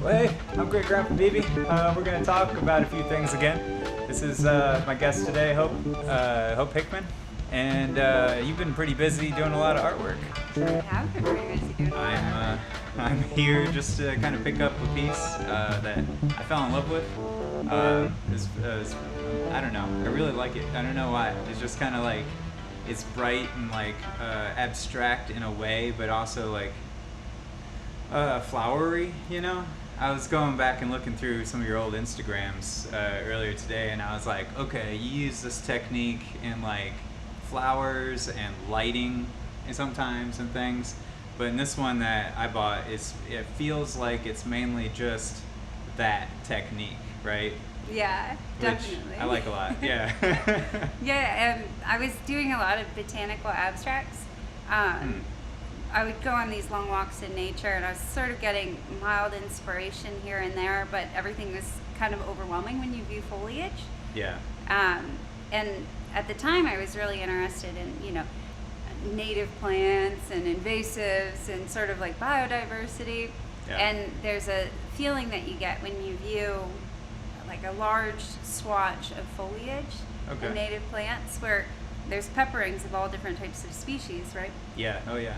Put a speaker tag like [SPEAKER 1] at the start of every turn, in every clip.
[SPEAKER 1] Well, hey, I'm Great Grandpa Beebe. We're going to talk about a few things again. This is my guest today, Hope Hickman, and you've been pretty busy doing a lot of artwork.
[SPEAKER 2] I have been pretty busy doing a lot of artwork.
[SPEAKER 1] I'm here just to kind of pick up a piece that I fell in love with. I don't know. I really like it. I don't know why. It's just kind of like it's bright and like abstract in a way, but also like flowery. You know. I was going back and looking through some of your old Instagrams earlier today, and I was like, okay, you use this technique in like flowers and lighting and sometimes and things. But in this one that I bought, it feels like it's mainly just that technique, right?
[SPEAKER 2] Yeah, definitely.
[SPEAKER 1] Which I like a lot, yeah.
[SPEAKER 2] Yeah, I was doing a lot of botanical abstracts. I would go on these long walks in nature, and I was sort of getting mild inspiration here and there, but everything was kind of overwhelming when you view foliage.
[SPEAKER 1] Yeah.
[SPEAKER 2] And at the time, I was really interested in, native plants and invasives and sort of like biodiversity.
[SPEAKER 1] Yeah.
[SPEAKER 2] And there's a feeling that you get when you view like a large swatch of foliage
[SPEAKER 1] Okay.
[SPEAKER 2] and native plants where there's pepperings of all different types of species, right?
[SPEAKER 1] Yeah, oh yeah.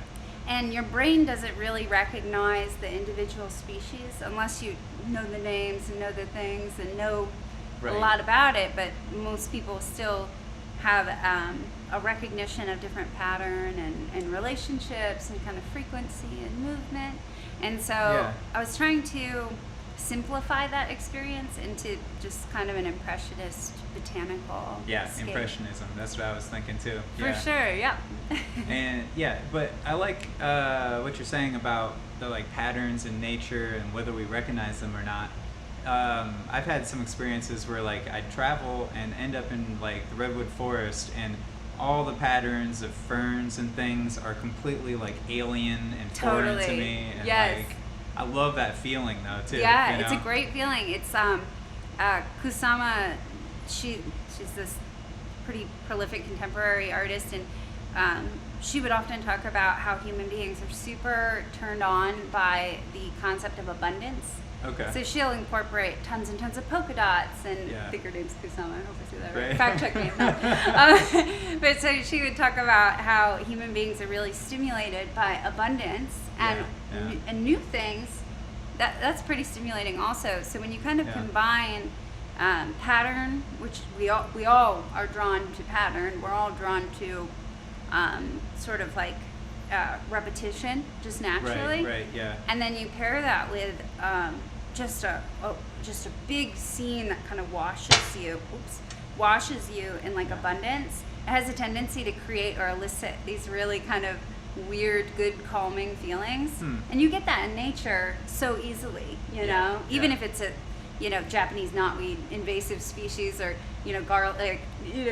[SPEAKER 2] And your brain doesn't really recognize the individual species unless you know the names and know the things and know
[SPEAKER 1] Right.
[SPEAKER 2] a lot about it, but most people still have a recognition of different pattern and relationships and kind of frequency and movement. And so
[SPEAKER 1] Yeah.
[SPEAKER 2] I was trying to simplify that experience into just kind of an impressionist botanical
[SPEAKER 1] Yeah,
[SPEAKER 2] scape.
[SPEAKER 1] impressionism. That's what I was thinking too.
[SPEAKER 2] For
[SPEAKER 1] Yeah.
[SPEAKER 2] sure, yeah.
[SPEAKER 1] And yeah, but I like what you're saying about the like patterns in nature and whether we recognize them or not. I've had some experiences where like I'd travel and end up in like the redwood forest, and all the patterns of ferns and things are completely like alien and foreign to
[SPEAKER 2] Totally.
[SPEAKER 1] me. And
[SPEAKER 2] Yes.
[SPEAKER 1] like I love that feeling though too.
[SPEAKER 2] Yeah,
[SPEAKER 1] you
[SPEAKER 2] it's a
[SPEAKER 1] know?
[SPEAKER 2] great feeling. It's Kusama. She's this pretty prolific contemporary artist, and she would often talk about how human beings are super turned on by the concept of abundance.
[SPEAKER 1] Okay.
[SPEAKER 2] So she'll incorporate tons and tons of polka dots, and
[SPEAKER 1] Yeah.
[SPEAKER 2] I think her name's Kusama. I hope I say that right.
[SPEAKER 1] Right.
[SPEAKER 2] Fact check me. No. But so she would talk about how human beings are really stimulated by abundance and
[SPEAKER 1] Yeah, yeah.
[SPEAKER 2] and new things. That's pretty stimulating also. So when you kind of
[SPEAKER 1] Yeah.
[SPEAKER 2] combine pattern, which we all are drawn to pattern. We're all drawn to sort of like repetition, just naturally.
[SPEAKER 1] Right, yeah.
[SPEAKER 2] And then you pair that with just a big scene that kind of washes you in like abundance. It has a tendency to create or elicit these really kind of weird, good, calming feelings. And you get that in nature so easily, you know, even if it's a Japanese knotweed invasive species, or garlic,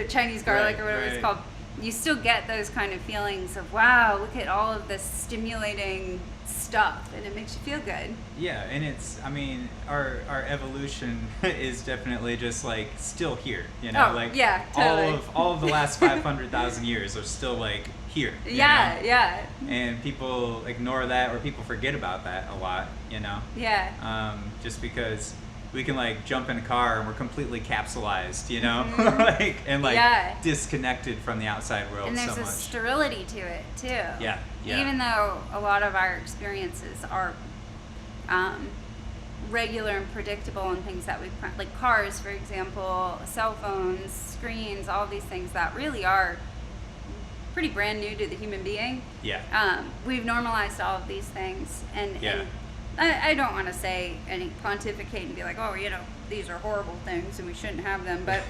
[SPEAKER 2] Chinese garlic,
[SPEAKER 1] Right,
[SPEAKER 2] or whatever
[SPEAKER 1] right.
[SPEAKER 2] it's called. You still get those kind of feelings of, wow, look at all of this stimulating stuff, and it makes you feel good.
[SPEAKER 1] Yeah, and it's, I mean, our evolution is definitely just like still here, you know,
[SPEAKER 2] Oh,
[SPEAKER 1] like
[SPEAKER 2] yeah, totally.
[SPEAKER 1] all of the last 500,000 years are still like here. you
[SPEAKER 2] Yeah,
[SPEAKER 1] know?
[SPEAKER 2] yeah,
[SPEAKER 1] And people ignore that, or people forget about that a lot, you know.
[SPEAKER 2] yeah.
[SPEAKER 1] Just because we can like jump in a car and we're completely capsulized, you know,
[SPEAKER 2] Mm-hmm. Yeah.
[SPEAKER 1] disconnected from the outside world
[SPEAKER 2] And there's
[SPEAKER 1] so
[SPEAKER 2] a
[SPEAKER 1] much.
[SPEAKER 2] sterility to it too.
[SPEAKER 1] Yeah, yeah.
[SPEAKER 2] Even though a lot of our experiences are regular and predictable, and things that like cars, for example, cell phones, screens, all these things that really are pretty brand new to the human being.
[SPEAKER 1] Yeah.
[SPEAKER 2] We've normalized all of these things, and I don't want to say any pontificate and be like, oh, these are horrible things and we shouldn't have them, but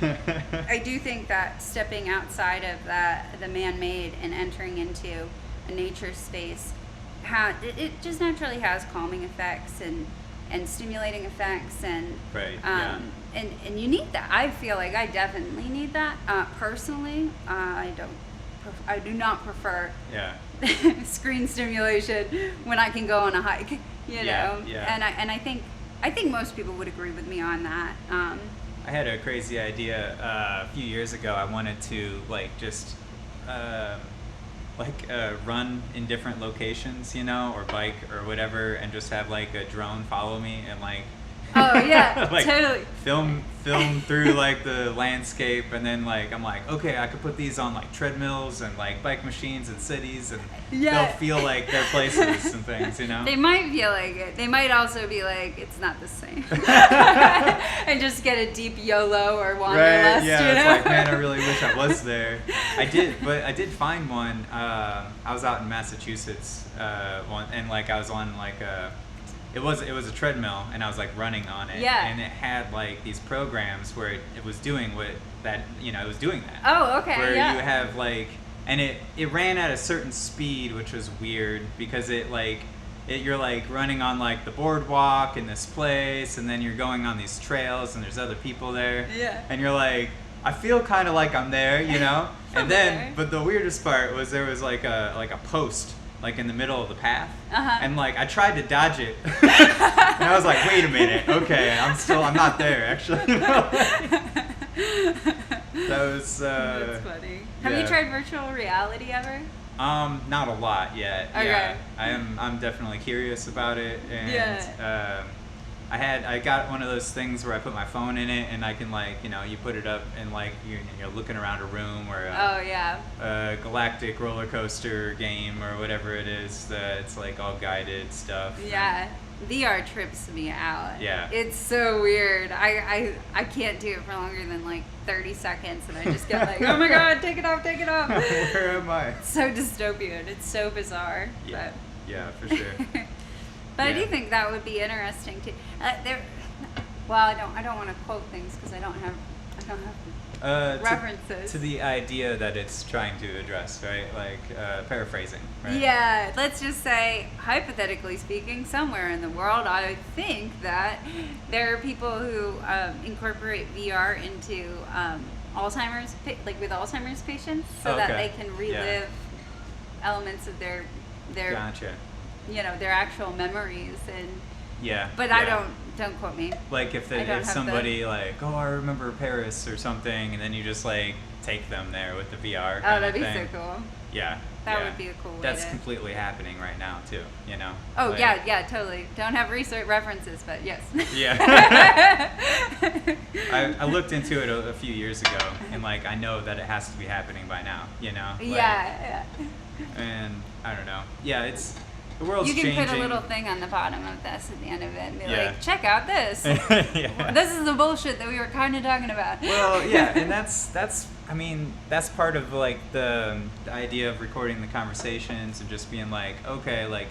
[SPEAKER 2] I do think that stepping outside of the man-made and entering into a nature space, it just naturally has calming effects and stimulating effects, and
[SPEAKER 1] Right,
[SPEAKER 2] and you need that. I feel like I definitely need that. Personally, I do not prefer
[SPEAKER 1] Yeah.
[SPEAKER 2] screen stimulation when I can go on a hike, you know.
[SPEAKER 1] Yeah.
[SPEAKER 2] And I think most people would agree with me on that.
[SPEAKER 1] I had a crazy idea a few years ago. I wanted to like just like run in different locations, or bike or whatever, and just have like a drone follow me and like
[SPEAKER 2] Oh yeah,
[SPEAKER 1] like
[SPEAKER 2] totally.
[SPEAKER 1] film through like the landscape, and then like I'm like, okay, I could put these on like treadmills and like bike machines in cities, and
[SPEAKER 2] Yeah.
[SPEAKER 1] they'll feel like they're places and things,
[SPEAKER 2] They might feel like it. They might also be like, it's not the same. And just get a deep YOLO or wanderlust,
[SPEAKER 1] Yeah,
[SPEAKER 2] you know?
[SPEAKER 1] it's like, man, I really wish I was there. I did find one. I was out in Massachusetts one, and like I was on like it was a treadmill, and I was like running on it.
[SPEAKER 2] Yeah.
[SPEAKER 1] And it had like these programs where it was doing what that it was doing that.
[SPEAKER 2] Oh, okay,
[SPEAKER 1] Where
[SPEAKER 2] yeah.
[SPEAKER 1] you have like, and it ran at a certain speed, which was weird because you're like running on like the boardwalk in this place, and then you're going on these trails, and there's other people there.
[SPEAKER 2] Yeah.
[SPEAKER 1] And you're like, I feel kind of like I'm there, And then, but the weirdest part was there was like a post like in the middle of the path, and like I tried to dodge it, and I was like, wait a minute, okay, I'm not there actually. That was.
[SPEAKER 2] That's funny. Have you tried virtual reality ever?
[SPEAKER 1] Not a lot yet.
[SPEAKER 2] Okay.
[SPEAKER 1] Yeah, I'm definitely curious about it, and I got one of those things where I put my phone in it, and I can like you put it up, and like you're looking around a room or a galactic roller coaster game or whatever it is, that it's like all guided stuff.
[SPEAKER 2] Yeah. VR trips me out.
[SPEAKER 1] Yeah.
[SPEAKER 2] It's so weird. I can't do it for longer than like 30 seconds, and I just get like, oh my god, take it off.
[SPEAKER 1] Where am I?
[SPEAKER 2] It's so dystopian. It's so bizarre.
[SPEAKER 1] Yeah. Yeah, for sure.
[SPEAKER 2] But I
[SPEAKER 1] Yeah.
[SPEAKER 2] do think that would be interesting too. I don't want to quote things because I don't have references.
[SPEAKER 1] To the idea that it's trying to address, right? Like paraphrasing, right?
[SPEAKER 2] Yeah, let's just say, hypothetically speaking, somewhere in the world, I think that there are people who incorporate VR into Alzheimer's, like with Alzheimer's patients, so that they can relive elements of their
[SPEAKER 1] Gotcha.
[SPEAKER 2] Their actual memories. And
[SPEAKER 1] Yeah.
[SPEAKER 2] but
[SPEAKER 1] yeah.
[SPEAKER 2] I don't quote me.
[SPEAKER 1] Like if somebody like, oh, I remember Paris or something, and then you just like take them there with the VR.
[SPEAKER 2] Oh,
[SPEAKER 1] kind of
[SPEAKER 2] that'd be
[SPEAKER 1] thing.
[SPEAKER 2] so cool.
[SPEAKER 1] Yeah.
[SPEAKER 2] That
[SPEAKER 1] yeah.
[SPEAKER 2] would be a cool way
[SPEAKER 1] That's
[SPEAKER 2] to-
[SPEAKER 1] completely happening right now too.
[SPEAKER 2] Oh,
[SPEAKER 1] Like-
[SPEAKER 2] yeah, totally. Don't have research references, but yes.
[SPEAKER 1] Yeah. I looked into it a few years ago, and like I know that it has to be happening by now. Like,
[SPEAKER 2] Yeah.
[SPEAKER 1] And I don't know. Yeah, the world's
[SPEAKER 2] You can
[SPEAKER 1] changing.
[SPEAKER 2] put a little thing on the bottom of this at the end of it and be
[SPEAKER 1] Yeah.
[SPEAKER 2] like, check out this.
[SPEAKER 1] Yeah.
[SPEAKER 2] This is the bullshit that we were kind of talking about.
[SPEAKER 1] Well, yeah, and that's part of like the idea of recording the conversations and just being like, okay, like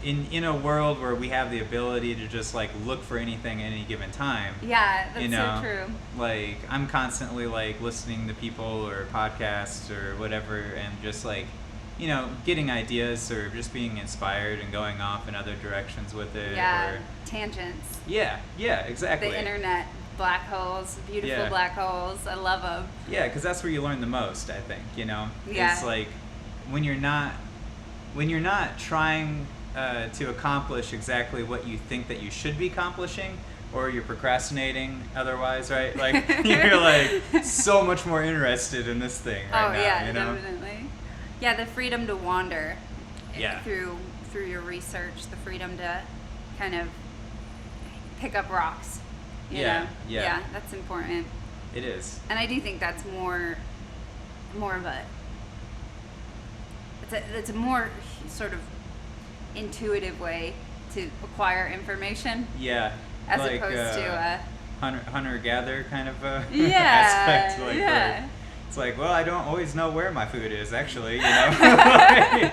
[SPEAKER 1] in a world where we have the ability to just like look for anything at any given time.
[SPEAKER 2] Yeah, that's so true.
[SPEAKER 1] Like I'm constantly like listening to people or podcasts or whatever, and just like getting ideas or just being inspired and going off in other directions with it.
[SPEAKER 2] Yeah,
[SPEAKER 1] Or,
[SPEAKER 2] tangents.
[SPEAKER 1] yeah, exactly.
[SPEAKER 2] The internet, black holes, beautiful
[SPEAKER 1] Yeah.
[SPEAKER 2] black holes. I love them.
[SPEAKER 1] Yeah, because that's where you learn the most, I think.
[SPEAKER 2] Yeah.
[SPEAKER 1] It's like when you're not trying to accomplish exactly what you think that you should be accomplishing, or you're procrastinating otherwise, right? Like you're like so much more interested in this thing right now.
[SPEAKER 2] Yeah, definitely. Yeah, the freedom to wander.
[SPEAKER 1] Yeah.
[SPEAKER 2] Through your research, the freedom to kind of pick up rocks. you know?
[SPEAKER 1] Yeah.
[SPEAKER 2] That's important.
[SPEAKER 1] It is.
[SPEAKER 2] And I do think that's more of a it's a more sort of intuitive way to acquire information.
[SPEAKER 1] Yeah.
[SPEAKER 2] As
[SPEAKER 1] like,
[SPEAKER 2] opposed to
[SPEAKER 1] hunter-gatherer kind of
[SPEAKER 2] yeah,
[SPEAKER 1] aspect. Like,
[SPEAKER 2] yeah.
[SPEAKER 1] where it's like, well, I don't always know where my food is, actually. Like,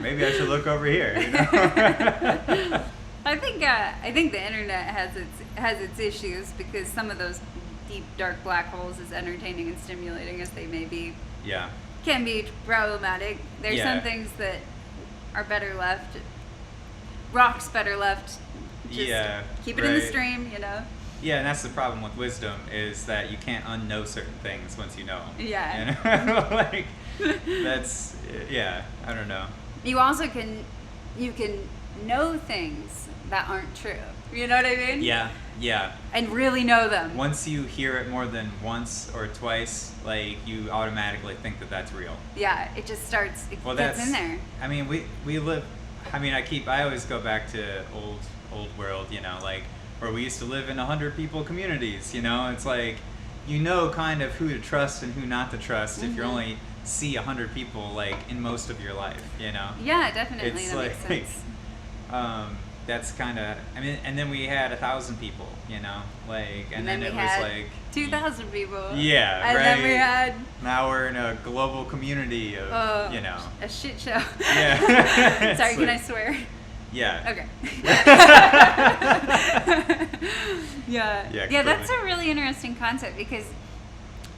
[SPEAKER 1] maybe I should look over here.
[SPEAKER 2] I think the internet has its issues, because some of those deep dark black holes, as entertaining and stimulating as they may be,
[SPEAKER 1] Yeah.
[SPEAKER 2] can be problematic. There's
[SPEAKER 1] Yeah.
[SPEAKER 2] some things that are better left. Rocks better left. Just keep it in the
[SPEAKER 1] right.
[SPEAKER 2] stream,
[SPEAKER 1] Yeah, and that's the problem with wisdom, is that you can't unknow certain things once you know them.
[SPEAKER 2] Yeah.
[SPEAKER 1] Like, that's, I don't know.
[SPEAKER 2] You also can know things that aren't true. You know what I mean?
[SPEAKER 1] Yeah. Yeah.
[SPEAKER 2] and really know them.
[SPEAKER 1] Once you hear it more than once or twice, like, you automatically think that that's real.
[SPEAKER 2] Yeah, it just starts. It
[SPEAKER 1] Well,
[SPEAKER 2] gets
[SPEAKER 1] that's
[SPEAKER 2] in there.
[SPEAKER 1] I mean, we live. I mean, I always go back to old world, you know, like where we used to live in 100 people communities. You know, it's like, you know, kind of who to trust and who not to trust if you only see 100 people like in most of your life. You know.
[SPEAKER 2] Yeah, definitely.
[SPEAKER 1] It's
[SPEAKER 2] That
[SPEAKER 1] like,
[SPEAKER 2] makes sense.
[SPEAKER 1] that's kind of. I mean, and then we had 1,000 people. You know, like, and then
[SPEAKER 2] we
[SPEAKER 1] it was
[SPEAKER 2] had
[SPEAKER 1] like
[SPEAKER 2] 2,000 people.
[SPEAKER 1] Yeah,
[SPEAKER 2] and
[SPEAKER 1] right.
[SPEAKER 2] then we had
[SPEAKER 1] Now we're in a global community of, you know.
[SPEAKER 2] a shit show.
[SPEAKER 1] Yeah.
[SPEAKER 2] Sorry,
[SPEAKER 1] It's
[SPEAKER 2] can
[SPEAKER 1] like-
[SPEAKER 2] I swear?
[SPEAKER 1] Yeah.
[SPEAKER 2] Okay. Yeah.
[SPEAKER 1] Yeah,
[SPEAKER 2] Yeah, that's
[SPEAKER 1] clearly.
[SPEAKER 2] a really interesting concept because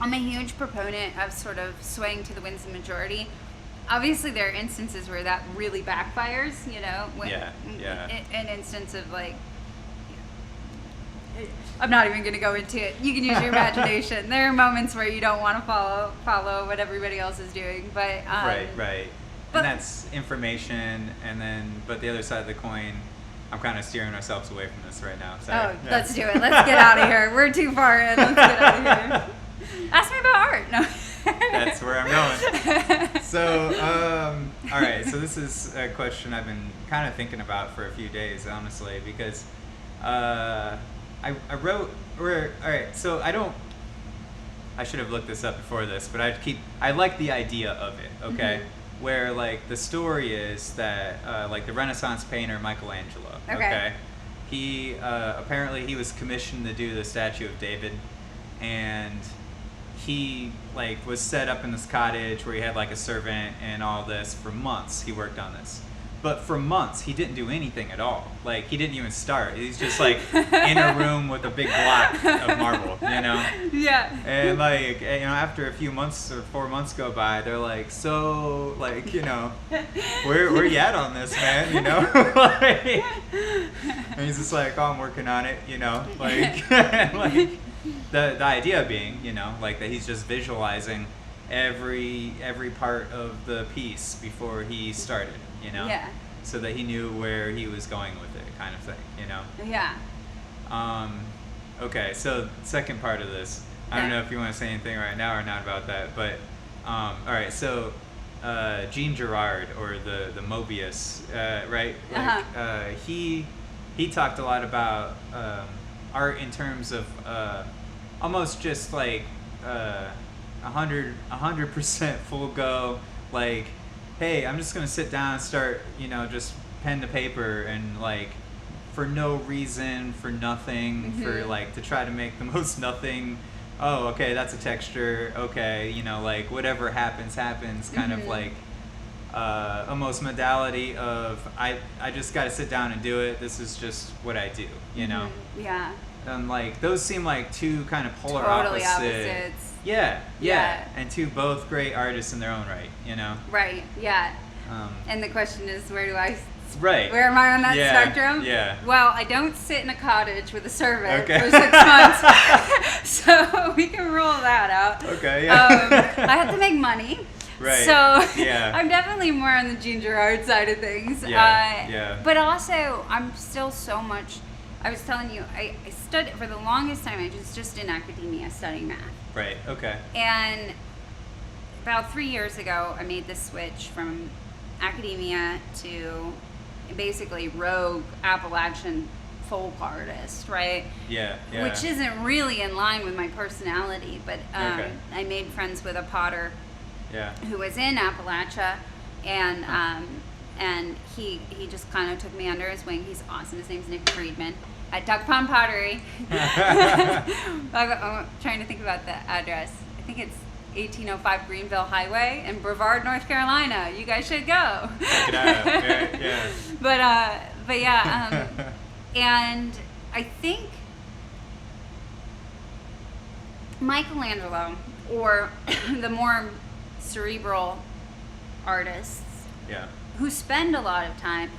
[SPEAKER 2] I'm a huge proponent of sort of swaying to the winds of majority. Obviously, there are instances where that really backfires, you know. When,
[SPEAKER 1] Yeah, yeah.
[SPEAKER 2] An instance of like, I'm not even going to go into it. You can use your imagination. There are moments where you don't want to follow what everybody else is doing, but
[SPEAKER 1] Right.
[SPEAKER 2] but-
[SPEAKER 1] And that's information, and then, but the other side of the coin, I'm kind of steering ourselves away from this right now. Sorry.
[SPEAKER 2] Oh,
[SPEAKER 1] Yeah.
[SPEAKER 2] let's do it. Let's get out of here. We're too far in. Let's get out of here. Ask me about art. No.
[SPEAKER 1] That's where I'm going. So, all right. So this is a question I've been kind of thinking about for a few days, honestly, because I wrote. All right. So I should have looked this up before this, but I like the idea of it. Okay.
[SPEAKER 2] Mm-hmm.
[SPEAKER 1] Where like the story is that like the Renaissance painter Michelangelo.
[SPEAKER 2] Okay.
[SPEAKER 1] He apparently he was commissioned to do the statue of David, and he like was set up in this cottage where he had like a servant and all this for months. He worked on this, but for months he didn't do anything at all. Like he didn't even start. He's just like in a room with a big block of marble, you know.
[SPEAKER 2] Yeah.
[SPEAKER 1] And like, you know, after a few months or 4 months go by, they're like, so like, you know, where you at on this, man? You know, like, and he's just like, oh, I'm working on it, you know, like, like the idea being, you know, like that he's just visualizing every part of the piece before he started, you know,
[SPEAKER 2] Yeah.
[SPEAKER 1] so that he knew where he was going with it, kind of thing, you know.
[SPEAKER 2] Yeah.
[SPEAKER 1] Okay, so second part of this, I don't know if you want to say anything right now or not about that, but all right, so Jean Girard, or the Mobius, right? Like, he talked a lot about art in terms of almost just like 100% full go, like, hey, I'm just gonna sit down and start, you know, just pen to paper and like for no reason, for nothing, for like to try to make the most nothing. Oh, okay, that's a texture. Okay, you know, like whatever happens, kind of like almost modality of I just got to sit down and do it. This is just what I do, you know.
[SPEAKER 2] Yeah.
[SPEAKER 1] And like those seem like two kind of polar
[SPEAKER 2] Totally
[SPEAKER 1] opposites.
[SPEAKER 2] Yeah.
[SPEAKER 1] And two both great artists in their own right, you know.
[SPEAKER 2] Right. Yeah.
[SPEAKER 1] Um,
[SPEAKER 2] And the question is, where do I?
[SPEAKER 1] right.
[SPEAKER 2] Where am I on that
[SPEAKER 1] Yeah,
[SPEAKER 2] spectrum?
[SPEAKER 1] yeah.
[SPEAKER 2] Well, I don't sit in a cottage with a servant
[SPEAKER 1] Okay.
[SPEAKER 2] for 6 months, so we can rule that out.
[SPEAKER 1] Okay. Yeah.
[SPEAKER 2] I have to make money.
[SPEAKER 1] Right.
[SPEAKER 2] So
[SPEAKER 1] Yeah.
[SPEAKER 2] I'm definitely more on the Jean Girard side of things.
[SPEAKER 1] Yeah.
[SPEAKER 2] But also, I'm still so much. I was telling you, I studied for the longest time. I was just in academia studying math.
[SPEAKER 1] Right. Okay.
[SPEAKER 2] And about 3 years ago, I made this switch from academia to basically rogue Appalachian folk artist, right?
[SPEAKER 1] Yeah. Yeah.
[SPEAKER 2] Which isn't really in line with my personality, but
[SPEAKER 1] Okay.
[SPEAKER 2] I made friends with a potter
[SPEAKER 1] Yeah.
[SPEAKER 2] who was in Appalachia, and he just kind of took me under his wing. He's awesome. His name's Nick Friedman at Duck Pond Pottery. I'm trying to think about the address. I think it's 1805 Greenville Highway in Brevard, North Carolina. You guys should go.
[SPEAKER 1] Check it out. Yeah.
[SPEAKER 2] But yeah, and I think Michelangelo, or the more cerebral artists
[SPEAKER 1] Yeah.
[SPEAKER 2] who spend a lot of time,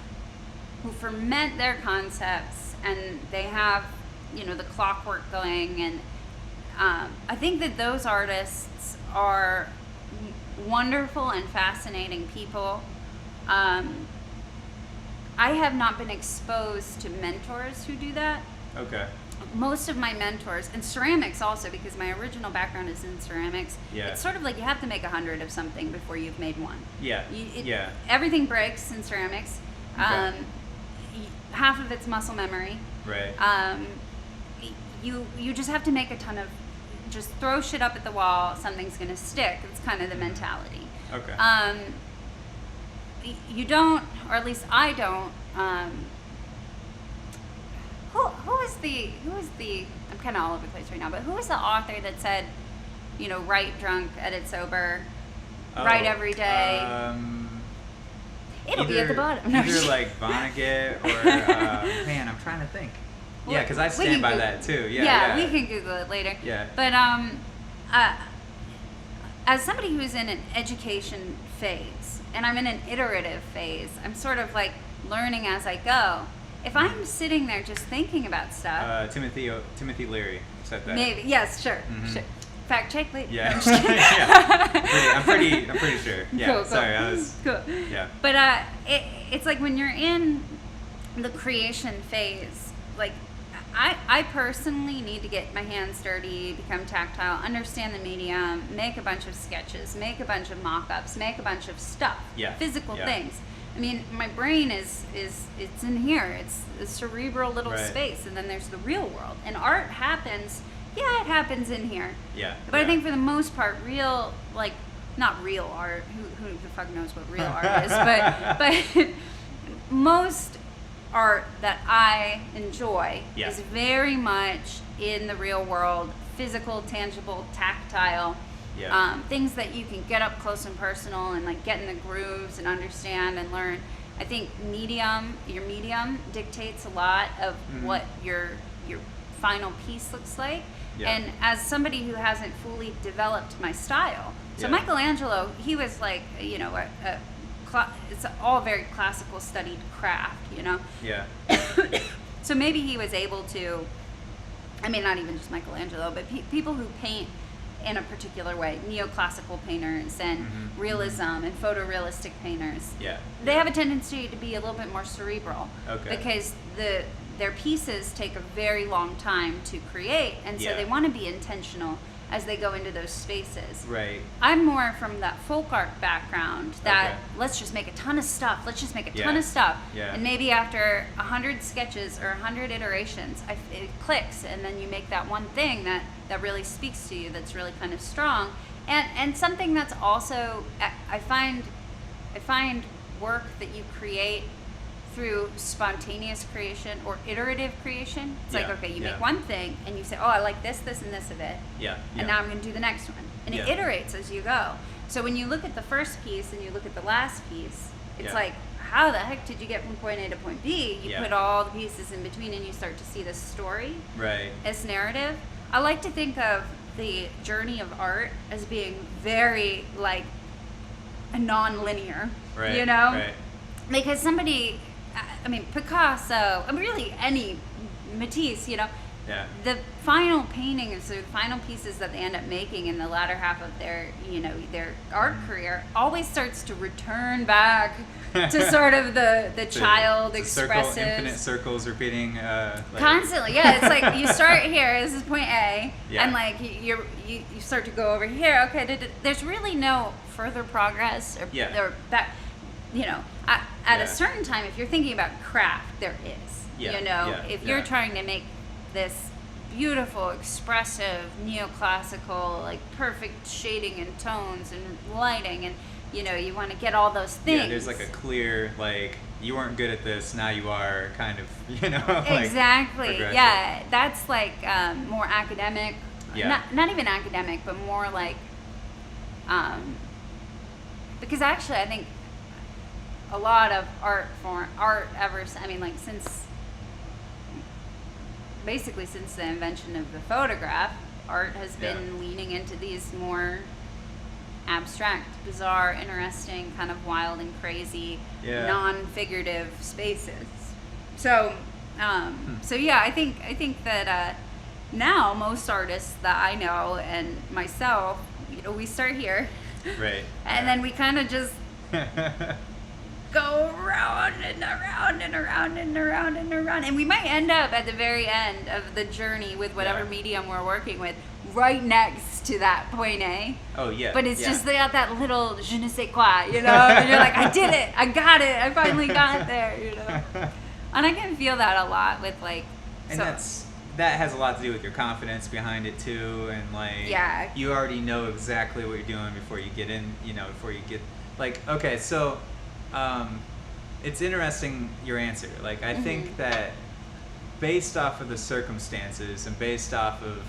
[SPEAKER 2] who ferment their concepts, and they have, you know, the clockwork going, and I think that those artists are wonderful and fascinating people. I have not been exposed to mentors who do that.
[SPEAKER 1] Okay.
[SPEAKER 2] most of my mentors, and ceramics also, because my original background is in ceramics.
[SPEAKER 1] Yeah.
[SPEAKER 2] It's sort of like you have to make 100 of something before you've made one.
[SPEAKER 1] Yeah. Yeah.
[SPEAKER 2] Everything breaks in ceramics.
[SPEAKER 1] Okay.
[SPEAKER 2] Half of it's muscle memory.
[SPEAKER 1] Right.
[SPEAKER 2] You just have to make a ton of, just throw shit up at the wall, something's gonna stick. It's kind of the mentality.
[SPEAKER 1] Okay.
[SPEAKER 2] You don't, or at least I don't. Who is the? I'm kind of all over the place right now. But who is the author that said, write drunk, edit sober, write every day? It'll be at the bottom. No,
[SPEAKER 1] Either like Vonnegut or man, I'm trying to think. Yeah, because I stand by that too. Yeah,
[SPEAKER 2] we can Google it later.
[SPEAKER 1] Yeah.
[SPEAKER 2] But as somebody who's in an education phase, and I'm in an iterative phase, I'm sort of like learning as I go. If I'm sitting there just thinking about stuff,
[SPEAKER 1] Timothy Leary said that.
[SPEAKER 2] Maybe, yes, sure. Fact check, later.
[SPEAKER 1] Yeah. Yeah. I'm pretty sure. Yeah.
[SPEAKER 2] Cool.
[SPEAKER 1] Sorry, I was.
[SPEAKER 2] Cool.
[SPEAKER 1] Yeah.
[SPEAKER 2] But it's like when you're in the creation phase, like I personally need to get my hands dirty, become tactile, understand the medium, make a bunch of sketches, make a bunch of mock-ups, make a bunch of stuff, physical things. I mean, my brain it's in here. It's a cerebral little space, and then there's the real world. And art happens. Yeah, it happens in here.
[SPEAKER 1] Yeah.
[SPEAKER 2] But I think for the most part, real, like, not real art. Who the fuck knows what real art is? But most art that I enjoy is very much in the real world, physical, tangible, tactile.
[SPEAKER 1] Yeah.
[SPEAKER 2] Things that you can get up close and personal and like get in the grooves and understand and learn. I think your medium dictates a lot of what your final piece looks like. Yeah. And as somebody who hasn't fully developed my style, so Michelangelo, he was like, it's all very classical studied craft,
[SPEAKER 1] Yeah.
[SPEAKER 2] So maybe he was able to, I mean, not even just Michelangelo, but people who paint in a particular way, neoclassical painters and realism and photorealistic painters.
[SPEAKER 1] Yeah.
[SPEAKER 2] They have a tendency to be a little bit more cerebral.
[SPEAKER 1] Okay.
[SPEAKER 2] Because their pieces take a very long time to create, and so they want to be intentional as they go into those spaces.
[SPEAKER 1] Right.
[SPEAKER 2] I'm more from that folk art background that let's just make a ton of stuff. Let's just make a ton of stuff.
[SPEAKER 1] Yeah.
[SPEAKER 2] And maybe after 100 sketches or 100 iterations, it clicks, and then you make that one thing that really speaks to you, that's really kind of strong. And something that's also, I find work that you create through spontaneous creation or iterative creation. It's like, okay, you make one thing and you say, oh, I like this, and this of it.
[SPEAKER 1] Yeah.
[SPEAKER 2] And now I'm going to do the next one. And it iterates as you go. So when you look at the first piece and you look at the last piece, it's like, how the heck did you get from point A to point B? You put all the pieces in between and you start to see this story.
[SPEAKER 1] Right.
[SPEAKER 2] As narrative. I like to think of the journey of art as being very, like, non-linear.
[SPEAKER 1] Right.
[SPEAKER 2] Right. Because Picasso, really any Matisse, the final paintings or the final pieces that they end up making in the latter half of their art career always starts to return back to sort of the child expressive.
[SPEAKER 1] Infinite circles repeating.
[SPEAKER 2] Constantly, yeah. It's like you start here, this is point A, and like you start to go over here. Okay, there's really no further progress or back. At a certain time, if you're thinking about craft, there is. If you're trying to make this beautiful, expressive, neoclassical, like perfect shading and tones and lighting, and you want to get all those things.
[SPEAKER 1] Yeah, there's like a clear, like, you weren't good at this, now you are, kind of,
[SPEAKER 2] like, exactly. Yeah, that's like more academic.
[SPEAKER 1] Yeah.
[SPEAKER 2] Not even academic, but more like, because actually I think a lot of since the invention of the photograph, art has been leaning into these more abstract, bizarre, interesting, kind of wild and crazy, non-figurative spaces. So, I think that now most artists that I know and myself, we start here,
[SPEAKER 1] right,
[SPEAKER 2] and then we kind of just go around and around and around and around and around. And we might end up at the very end of the journey with whatever medium we're working with, right next to that point A.
[SPEAKER 1] Oh, yeah.
[SPEAKER 2] But it's just they got that little je ne sais quoi, you know? And you're like, I did it. I got it. I finally got there, you know? And I can feel that a lot with, like...
[SPEAKER 1] And that has a lot to do with your confidence behind it, too. And, like, you already know exactly what you're doing before you get in, you know, before you get... Like, okay, so... it's interesting, your answer. Like, I think that based off of the circumstances and based off of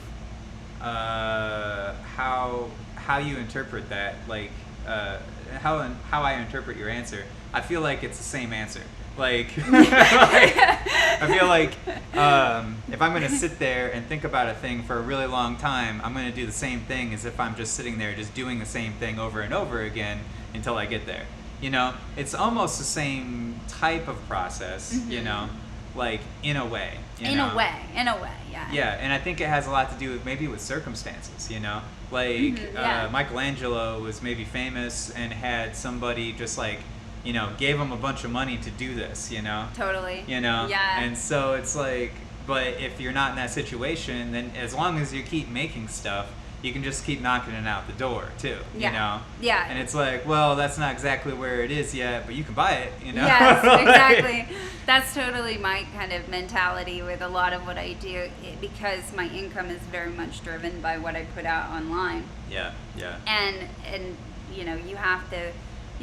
[SPEAKER 1] how you interpret that, like how I interpret your answer, I feel like it's the same answer. Like, I feel like if I'm gonna sit there and think about a thing for a really long time, I'm gonna do the same thing as if I'm just sitting there just doing the same thing over and over again until I get there. You know, it's almost the same type of process, you know, like in a way. In a way, yeah. Yeah, and I think it has a lot to do with maybe with circumstances, you know? Like, Michelangelo was maybe famous and had somebody just like, you know, gave him a bunch of money to do this, you know?
[SPEAKER 2] Totally.
[SPEAKER 1] You know?
[SPEAKER 2] Yeah.
[SPEAKER 1] And so it's like, but if you're not in that situation, then as long as you keep making stuff, you can just keep knocking it out the door too, you know?
[SPEAKER 2] Yeah.
[SPEAKER 1] And it's like, well, that's not exactly where it is yet, but you can buy it, you know?
[SPEAKER 2] Yes, exactly. That's totally my kind of mentality with a lot of what I do, because my income is very much driven by what I put out online.
[SPEAKER 1] Yeah, yeah.
[SPEAKER 2] And you know, you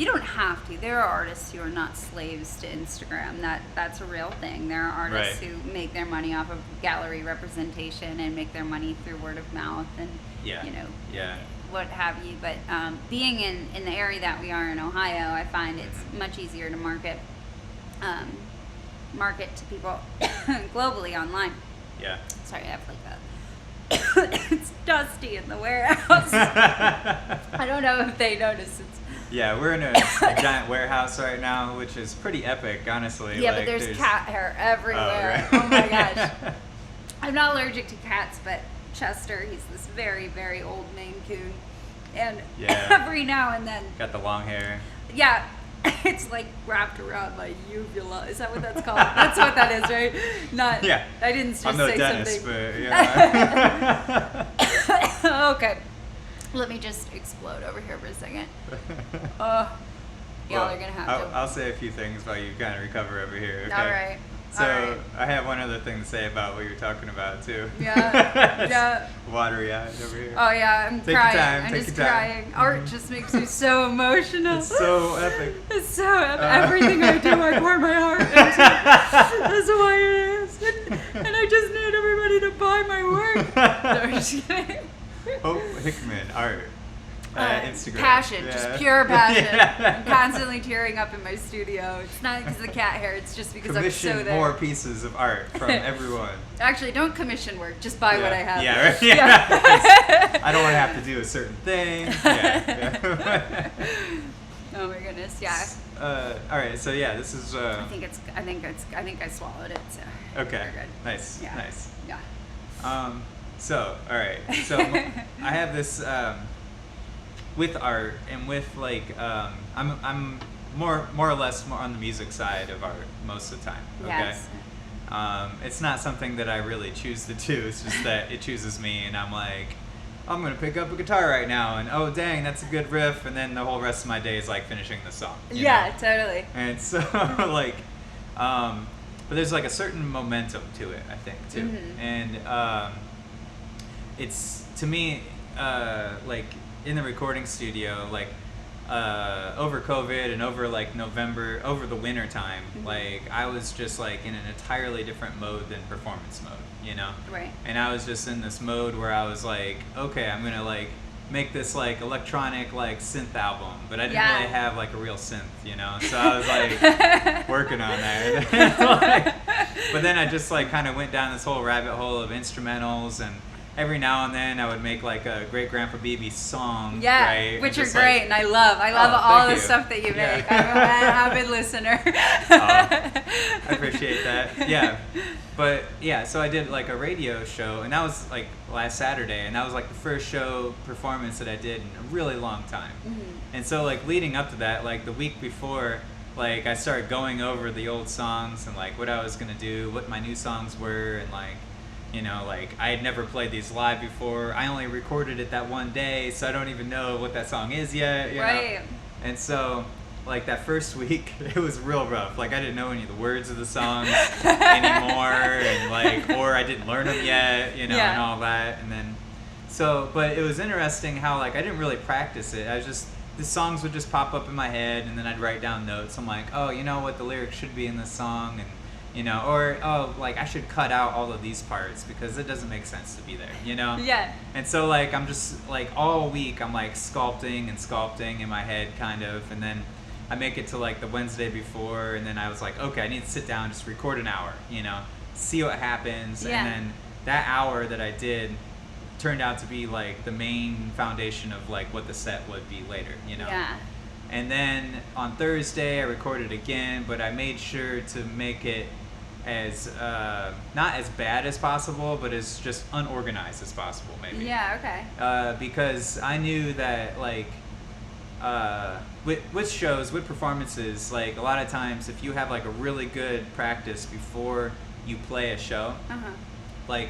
[SPEAKER 2] don't have to. There are artists who are not slaves to Instagram. That's a real thing. There are artists who make their money off of gallery representation and make their money through word of mouth and you know, what have you. But being in the area that we are in Ohio, I find it's much easier to market to people globally online.
[SPEAKER 1] Yeah.
[SPEAKER 2] Sorry, I have like a it's dusty in the warehouse. I don't know if they notice it's.
[SPEAKER 1] Yeah, we're in a giant warehouse right now, which is pretty epic, honestly.
[SPEAKER 2] Yeah, like, but there's cat hair everywhere. Oh my gosh. I'm not allergic to cats, but Chester, he's this very, very old Maine Coon. And every now and then...
[SPEAKER 1] Got the long hair.
[SPEAKER 2] Yeah. It's like wrapped around my uvula. Is that what that's called? That's what that is, right? Not. Yeah. I didn't just
[SPEAKER 1] I'm no
[SPEAKER 2] say
[SPEAKER 1] dentist,
[SPEAKER 2] something.
[SPEAKER 1] But yeah.
[SPEAKER 2] Okay. Let me just explode over here for a second. Y'all are gonna have to.
[SPEAKER 1] I'll say a few things while you kind of recover over here. Okay?
[SPEAKER 2] All right.
[SPEAKER 1] So I have one other thing to say about what you're talking about too.
[SPEAKER 2] Yeah. Yeah.
[SPEAKER 1] Watery eyed over here.
[SPEAKER 2] Oh yeah, I'm
[SPEAKER 1] Take
[SPEAKER 2] crying.
[SPEAKER 1] Your time.
[SPEAKER 2] I'm
[SPEAKER 1] Take
[SPEAKER 2] just
[SPEAKER 1] your time.
[SPEAKER 2] crying. Art just makes me so emotional.
[SPEAKER 1] It's so epic.
[SPEAKER 2] It's so epic. Everything I do, I pour my heart into. That's why it is. And I just need everybody to buy my work. No, I'm just kidding.
[SPEAKER 1] Hope Hickman art. Instagram.
[SPEAKER 2] Passion, just pure passion. I'm constantly tearing up in my studio. It's not because of the cat hair, it's just because
[SPEAKER 1] commission
[SPEAKER 2] I'm so there.
[SPEAKER 1] More pieces of art from everyone.
[SPEAKER 2] Actually, don't commission work, just buy what I have.
[SPEAKER 1] Yeah, right. Yeah. I don't want to have to do a certain thing. Yeah.
[SPEAKER 2] Oh my goodness, yeah.
[SPEAKER 1] All right, so yeah, this is.
[SPEAKER 2] I think I swallowed it. So
[SPEAKER 1] okay.
[SPEAKER 2] We're good.
[SPEAKER 1] Nice.
[SPEAKER 2] Yeah.
[SPEAKER 1] Nice.
[SPEAKER 2] Yeah.
[SPEAKER 1] So all right. So I have this. With art and with like I'm more or less more on the music side of art most of the time. Okay.
[SPEAKER 2] Yes.
[SPEAKER 1] It's not something that I really choose to do. It's just that it chooses me, and I'm like, I'm gonna pick up a guitar right now, and oh dang, that's a good riff, and then the whole rest of my day is like finishing the song. You know?
[SPEAKER 2] Totally.
[SPEAKER 1] And so like, but there's like a certain momentum to it, I think too, and it's to me like. In the recording studio, like over COVID and over like November, over the winter time, like I was just like in an entirely different mode than performance mode, you know?
[SPEAKER 2] Right.
[SPEAKER 1] And I was just in this mode where I was like, okay, I'm gonna like make this like electronic like synth album, but I didn't really have like a real synth, you know? So I was like working on that. But then I just like kind of went down this whole rabbit hole of instrumentals, and every now and then I would make like a Great Grandpa BB song, right?
[SPEAKER 2] Which are great, and I love all the stuff that you make. I'm an avid listener.
[SPEAKER 1] I appreciate that. Yeah, but yeah, so I did like a radio show, and that was like last Saturday, and that was like the first show performance that I did in a really long time. And so like leading up to that, like the week before, like I started going over the old songs and like what I was gonna do, what my new songs were, and like, you know, like I had never played these live before. I only recorded it that one day, so I don't even know what that song is yet. You
[SPEAKER 2] Right.
[SPEAKER 1] know? And so, like that first week, it was real rough. Like I didn't know any of the words of the songs anymore, and like, or I didn't learn them yet, you know,
[SPEAKER 2] Yeah.
[SPEAKER 1] and all that. And then, so, but it was interesting how like I didn't really practice it. I was just, the songs would just pop up in my head, and then I'd write down notes. I'm like, oh, you know what the lyrics should be in this song, and you know, or oh, like I should cut out all of these parts because it doesn't make sense to be there, you know.
[SPEAKER 2] Yeah.
[SPEAKER 1] And so like I'm just like all week I'm like sculpting and sculpting in my head kind of, and then I make it to like the Wednesday before, and then I was like, okay, I need to sit down, just record an hour, you know, see what happens,
[SPEAKER 2] Yeah.
[SPEAKER 1] and then that hour that I did turned out to be like the main foundation of like what the set would be later, you know.
[SPEAKER 2] Yeah.
[SPEAKER 1] And then on Thursday I recorded again, but I made sure to make it as not as bad as possible, but as just unorganized as possible, maybe.
[SPEAKER 2] Yeah. Okay.
[SPEAKER 1] Because I knew that like with shows, with performances, like a lot of times if you have like a really good practice before you play a show, like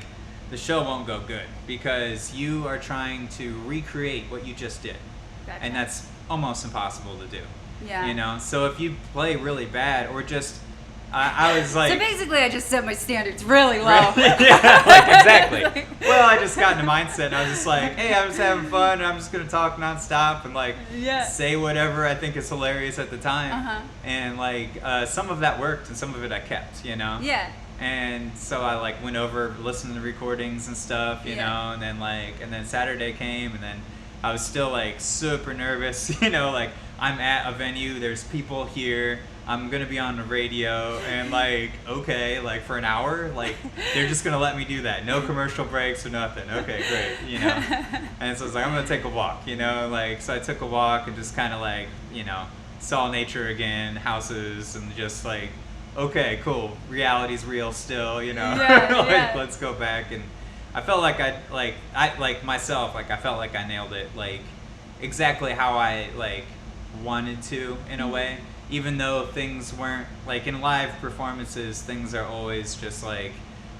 [SPEAKER 1] the show won't go good because you are trying to recreate what you just did.
[SPEAKER 2] Gotcha.
[SPEAKER 1] And that's almost impossible to do.
[SPEAKER 2] Yeah.
[SPEAKER 1] You know, so if you play really bad or just, I was like.
[SPEAKER 2] So basically, I just set my standards really low.
[SPEAKER 1] Yeah, like, exactly. Well, I just got in the mindset and I was just like, hey, I'm just having fun and I'm just going to talk nonstop and like
[SPEAKER 2] Yeah.
[SPEAKER 1] say whatever I think is hilarious at the time.
[SPEAKER 2] Uh-huh.
[SPEAKER 1] And like some of that worked and some of it I kept, you know?
[SPEAKER 2] Yeah.
[SPEAKER 1] And so I like went over, listened to the recordings and stuff, you
[SPEAKER 2] Yeah.
[SPEAKER 1] know, and then Saturday came and then I was still like super nervous, you know, like I'm at a venue, there's people here, I'm gonna be on the radio, and like, okay, like for an hour, like they're just gonna let me do that, no commercial breaks or nothing. Okay, great, you know. And so I was like, I'm gonna take a walk, you know, like so I took a walk and just kind of like, you know, saw nature again, houses, and just like, okay, cool, reality's real still, you know.
[SPEAKER 2] Yeah,
[SPEAKER 1] Like,
[SPEAKER 2] yeah.
[SPEAKER 1] let's go back. And I felt like I myself, like I felt like I nailed it, like exactly how I like wanted to in a way, even though things weren't like in live performances, things are always just like,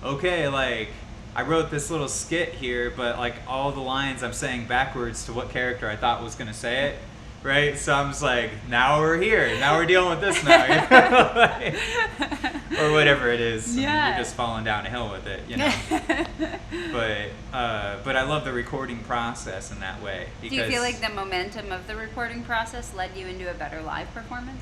[SPEAKER 1] okay, like I wrote this little skit here, but like all the lines I'm saying backwards to what character I thought was gonna say it, right? So I'm just like, now we're here, now we're dealing with this now, you know? Like, or whatever it is.
[SPEAKER 2] Yeah.
[SPEAKER 1] You're just falling down a hill with it, you know. But I love the recording process in that way.
[SPEAKER 2] Do you feel like the momentum of the recording process led you into a better live performance?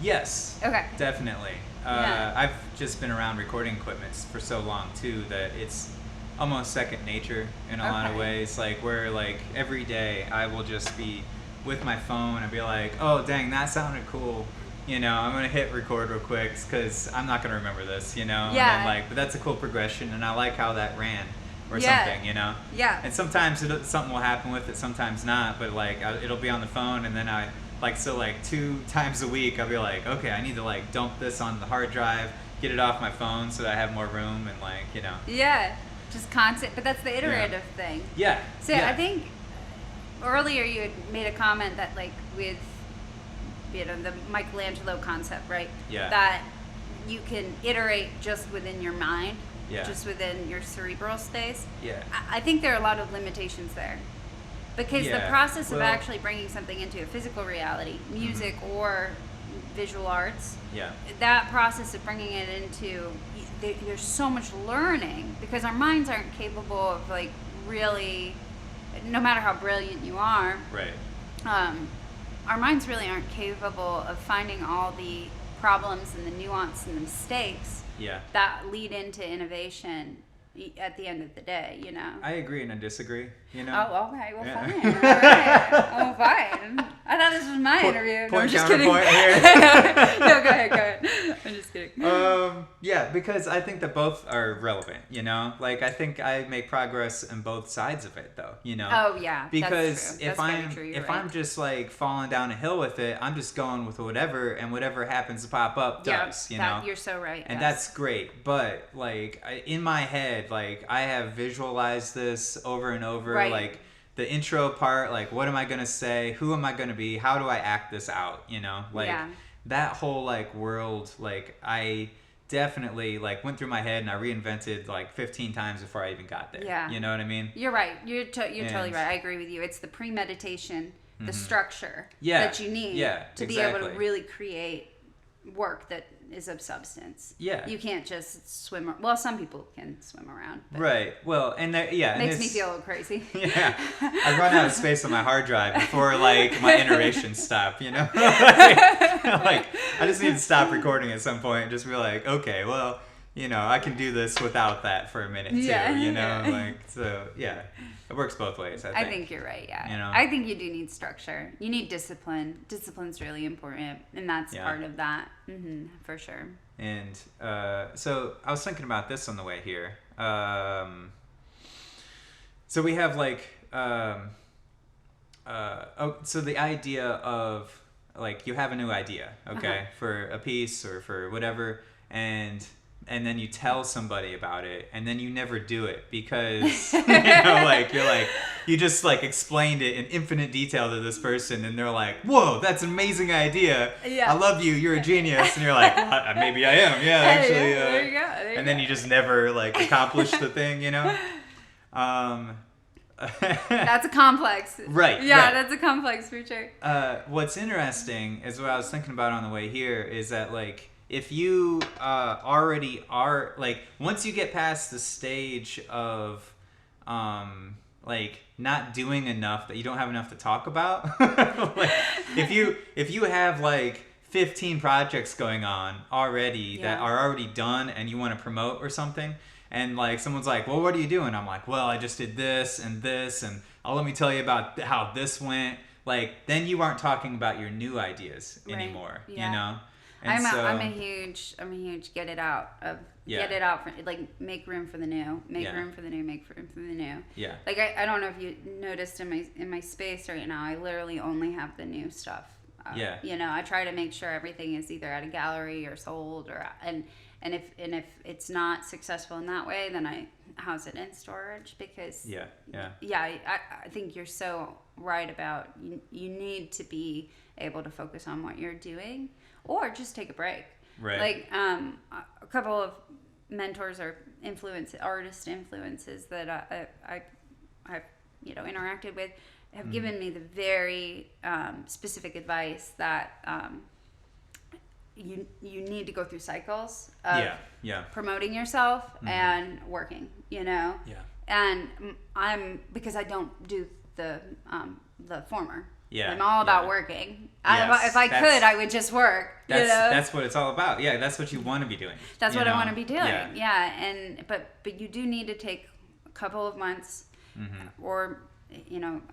[SPEAKER 1] Yes.
[SPEAKER 2] Okay.
[SPEAKER 1] Definitely.
[SPEAKER 2] Yeah.
[SPEAKER 1] I've just been around recording equipment for so long too that it's almost second nature in a lot of
[SPEAKER 2] Okay.
[SPEAKER 1] ways. Like where like every day I will just be with my phone and be like, oh dang, that sounded cool. You know, I'm gonna hit record real quick because I'm not gonna remember this. You know.
[SPEAKER 2] Yeah.
[SPEAKER 1] And then, like, but that's a cool progression, and I like how that ran or
[SPEAKER 2] Yeah.
[SPEAKER 1] something. You know.
[SPEAKER 2] Yeah.
[SPEAKER 1] And sometimes something will happen with it, sometimes not. But like it'll be on the phone, and then I like so like 2 times a week I'll be like, okay, I need to like dump this on the hard drive, get it off my phone so that I have more room, and like, you know.
[SPEAKER 2] Yeah. Just constant, but that's the iterative thing.
[SPEAKER 1] Yeah.
[SPEAKER 2] So
[SPEAKER 1] yeah.
[SPEAKER 2] I think earlier you had made a comment that like with, you know, the Michelangelo concept, right?
[SPEAKER 1] Yeah.
[SPEAKER 2] That you can iterate just within your mind,
[SPEAKER 1] Yeah.
[SPEAKER 2] just within your cerebral space.
[SPEAKER 1] Yeah.
[SPEAKER 2] I think there are a lot of limitations there. Because the
[SPEAKER 1] Yeah,
[SPEAKER 2] process of
[SPEAKER 1] well-
[SPEAKER 2] actually bringing something into a physical reality, music or visual arts,
[SPEAKER 1] Yeah.
[SPEAKER 2] that process of bringing it into, there's so much learning because our minds aren't capable of like really, no matter how brilliant you are,
[SPEAKER 1] Right.
[SPEAKER 2] our minds really aren't capable of finding all the problems and the nuance and the mistakes
[SPEAKER 1] Yeah.
[SPEAKER 2] that lead into innovation at the end of the day, you know.
[SPEAKER 1] I agree and I disagree, you know.
[SPEAKER 2] Oh, okay. Well,
[SPEAKER 1] Yeah.
[SPEAKER 2] fine. All right. Oh, fine. I thought this was my interview. No,
[SPEAKER 1] Point
[SPEAKER 2] I'm just kidding.
[SPEAKER 1] counterpoint here.
[SPEAKER 2] No, go ahead. I'm just kidding.
[SPEAKER 1] Yeah, because I think that both are relevant, you know? Like, I think I make progress in both sides of it, though, you know?
[SPEAKER 2] Oh, yeah.
[SPEAKER 1] Because
[SPEAKER 2] that's true. That's very true. You're
[SPEAKER 1] if
[SPEAKER 2] right.
[SPEAKER 1] I'm just, like, falling down a hill with it, I'm just going with whatever, and whatever happens to pop up does, you know?
[SPEAKER 2] You're so right.
[SPEAKER 1] And
[SPEAKER 2] yes.
[SPEAKER 1] that's great, but, like, in my head, like, I have visualized this over and over,
[SPEAKER 2] Right.
[SPEAKER 1] like, the intro part, like, what am I going to say? Who am I going to be? How do I act this out, you know? Like,
[SPEAKER 2] Yeah.
[SPEAKER 1] that whole like world, like I definitely like went through my head and I reinvented like 15 times before I even got there.
[SPEAKER 2] Yeah.
[SPEAKER 1] You know what I mean?
[SPEAKER 2] You're right. You're totally right. I agree with you. It's the premeditation, the structure
[SPEAKER 1] Yeah.
[SPEAKER 2] that you need to be able to really create work that is of substance.
[SPEAKER 1] Yeah.
[SPEAKER 2] You can't just swim. Well, some people can swim around. But
[SPEAKER 1] right. Well, and there, yeah.
[SPEAKER 2] makes
[SPEAKER 1] and
[SPEAKER 2] me feel a little crazy.
[SPEAKER 1] Yeah. I run out of space on my hard drive before like my iterations stop, you know? like I just need to stop recording at some point and just be like, okay, well, you know, I can do this without that for a minute too, you know? Like, so yeah. It works both ways, I think.
[SPEAKER 2] I think you're right, yeah.
[SPEAKER 1] You know?
[SPEAKER 2] I think you do need structure. You need discipline. Discipline's really important, and that's part of that, for sure.
[SPEAKER 1] And so I was thinking about this on the way here. So we have like, so the idea of like you have a new idea, okay, for a piece or for whatever, and then you tell somebody about it, and then you never do it because you know, like you're like you just like explained it in infinite detail to this person, and they're like, "Whoa, that's an amazing idea! I love you. You're a genius." And you're like, "Maybe I am. Yeah, actually."
[SPEAKER 2] There you go.
[SPEAKER 1] And then you just never like accomplish the thing, you know.
[SPEAKER 2] That's a complex.
[SPEAKER 1] Right.
[SPEAKER 2] Yeah,
[SPEAKER 1] right.
[SPEAKER 2] that's a complex for sure.
[SPEAKER 1] What's interesting is what I was thinking about on the way here is that like if you already are like once you get past the stage of like not doing enough that you don't have enough to talk about, like if you have like 15 projects going on already that are already done and you want to promote or something, and like someone's like, well, what are you doing? I'm like, well, I just did this and let me tell you about how this went. Like then you aren't talking about your new ideas anymore, you know. And
[SPEAKER 2] I'm a huge get it out for, like make room for the new, make room for the new. Yeah. Like I don't know if you noticed in my space right now, I literally only have the new stuff. You know, I try to make sure everything is either at a gallery or sold and if it's not successful in that way, then I house it in storage because I think you're so right about you need to be able to focus on what you're doing or just take a break.
[SPEAKER 1] Right.
[SPEAKER 2] Like a couple of mentors or artist influences that I've interacted with have given me the very specific advice that you need to go through cycles of promoting yourself and working, you know?
[SPEAKER 1] Yeah.
[SPEAKER 2] And because I don't do the former.
[SPEAKER 1] Yeah.
[SPEAKER 2] I'm all about working. If I could, I would just work.
[SPEAKER 1] That's what it's all about. Yeah, that's what you want to be doing.
[SPEAKER 2] That's what I want to be doing. Yeah. But you do need to take a couple of months or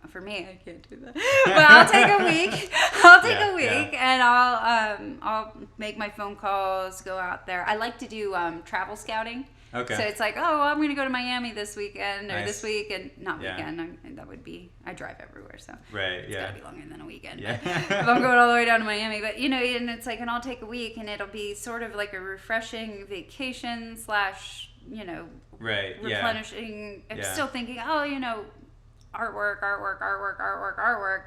[SPEAKER 2] for me, I can't do that. But I'll take a week. And I'll make my phone calls, go out there. I like to do travel scouting.
[SPEAKER 1] Okay.
[SPEAKER 2] So it's like, I'm going to go to Miami this weekend or this week, and not
[SPEAKER 1] Yeah.
[SPEAKER 2] weekend. That would be, I drive everywhere, so it's got to be longer than a weekend.
[SPEAKER 1] Yeah.
[SPEAKER 2] If I'm going all the way down to Miami, but and it's like, and I'll take a week, and it'll be sort of like a refreshing vacation / replenishing. I'm still thinking, artwork.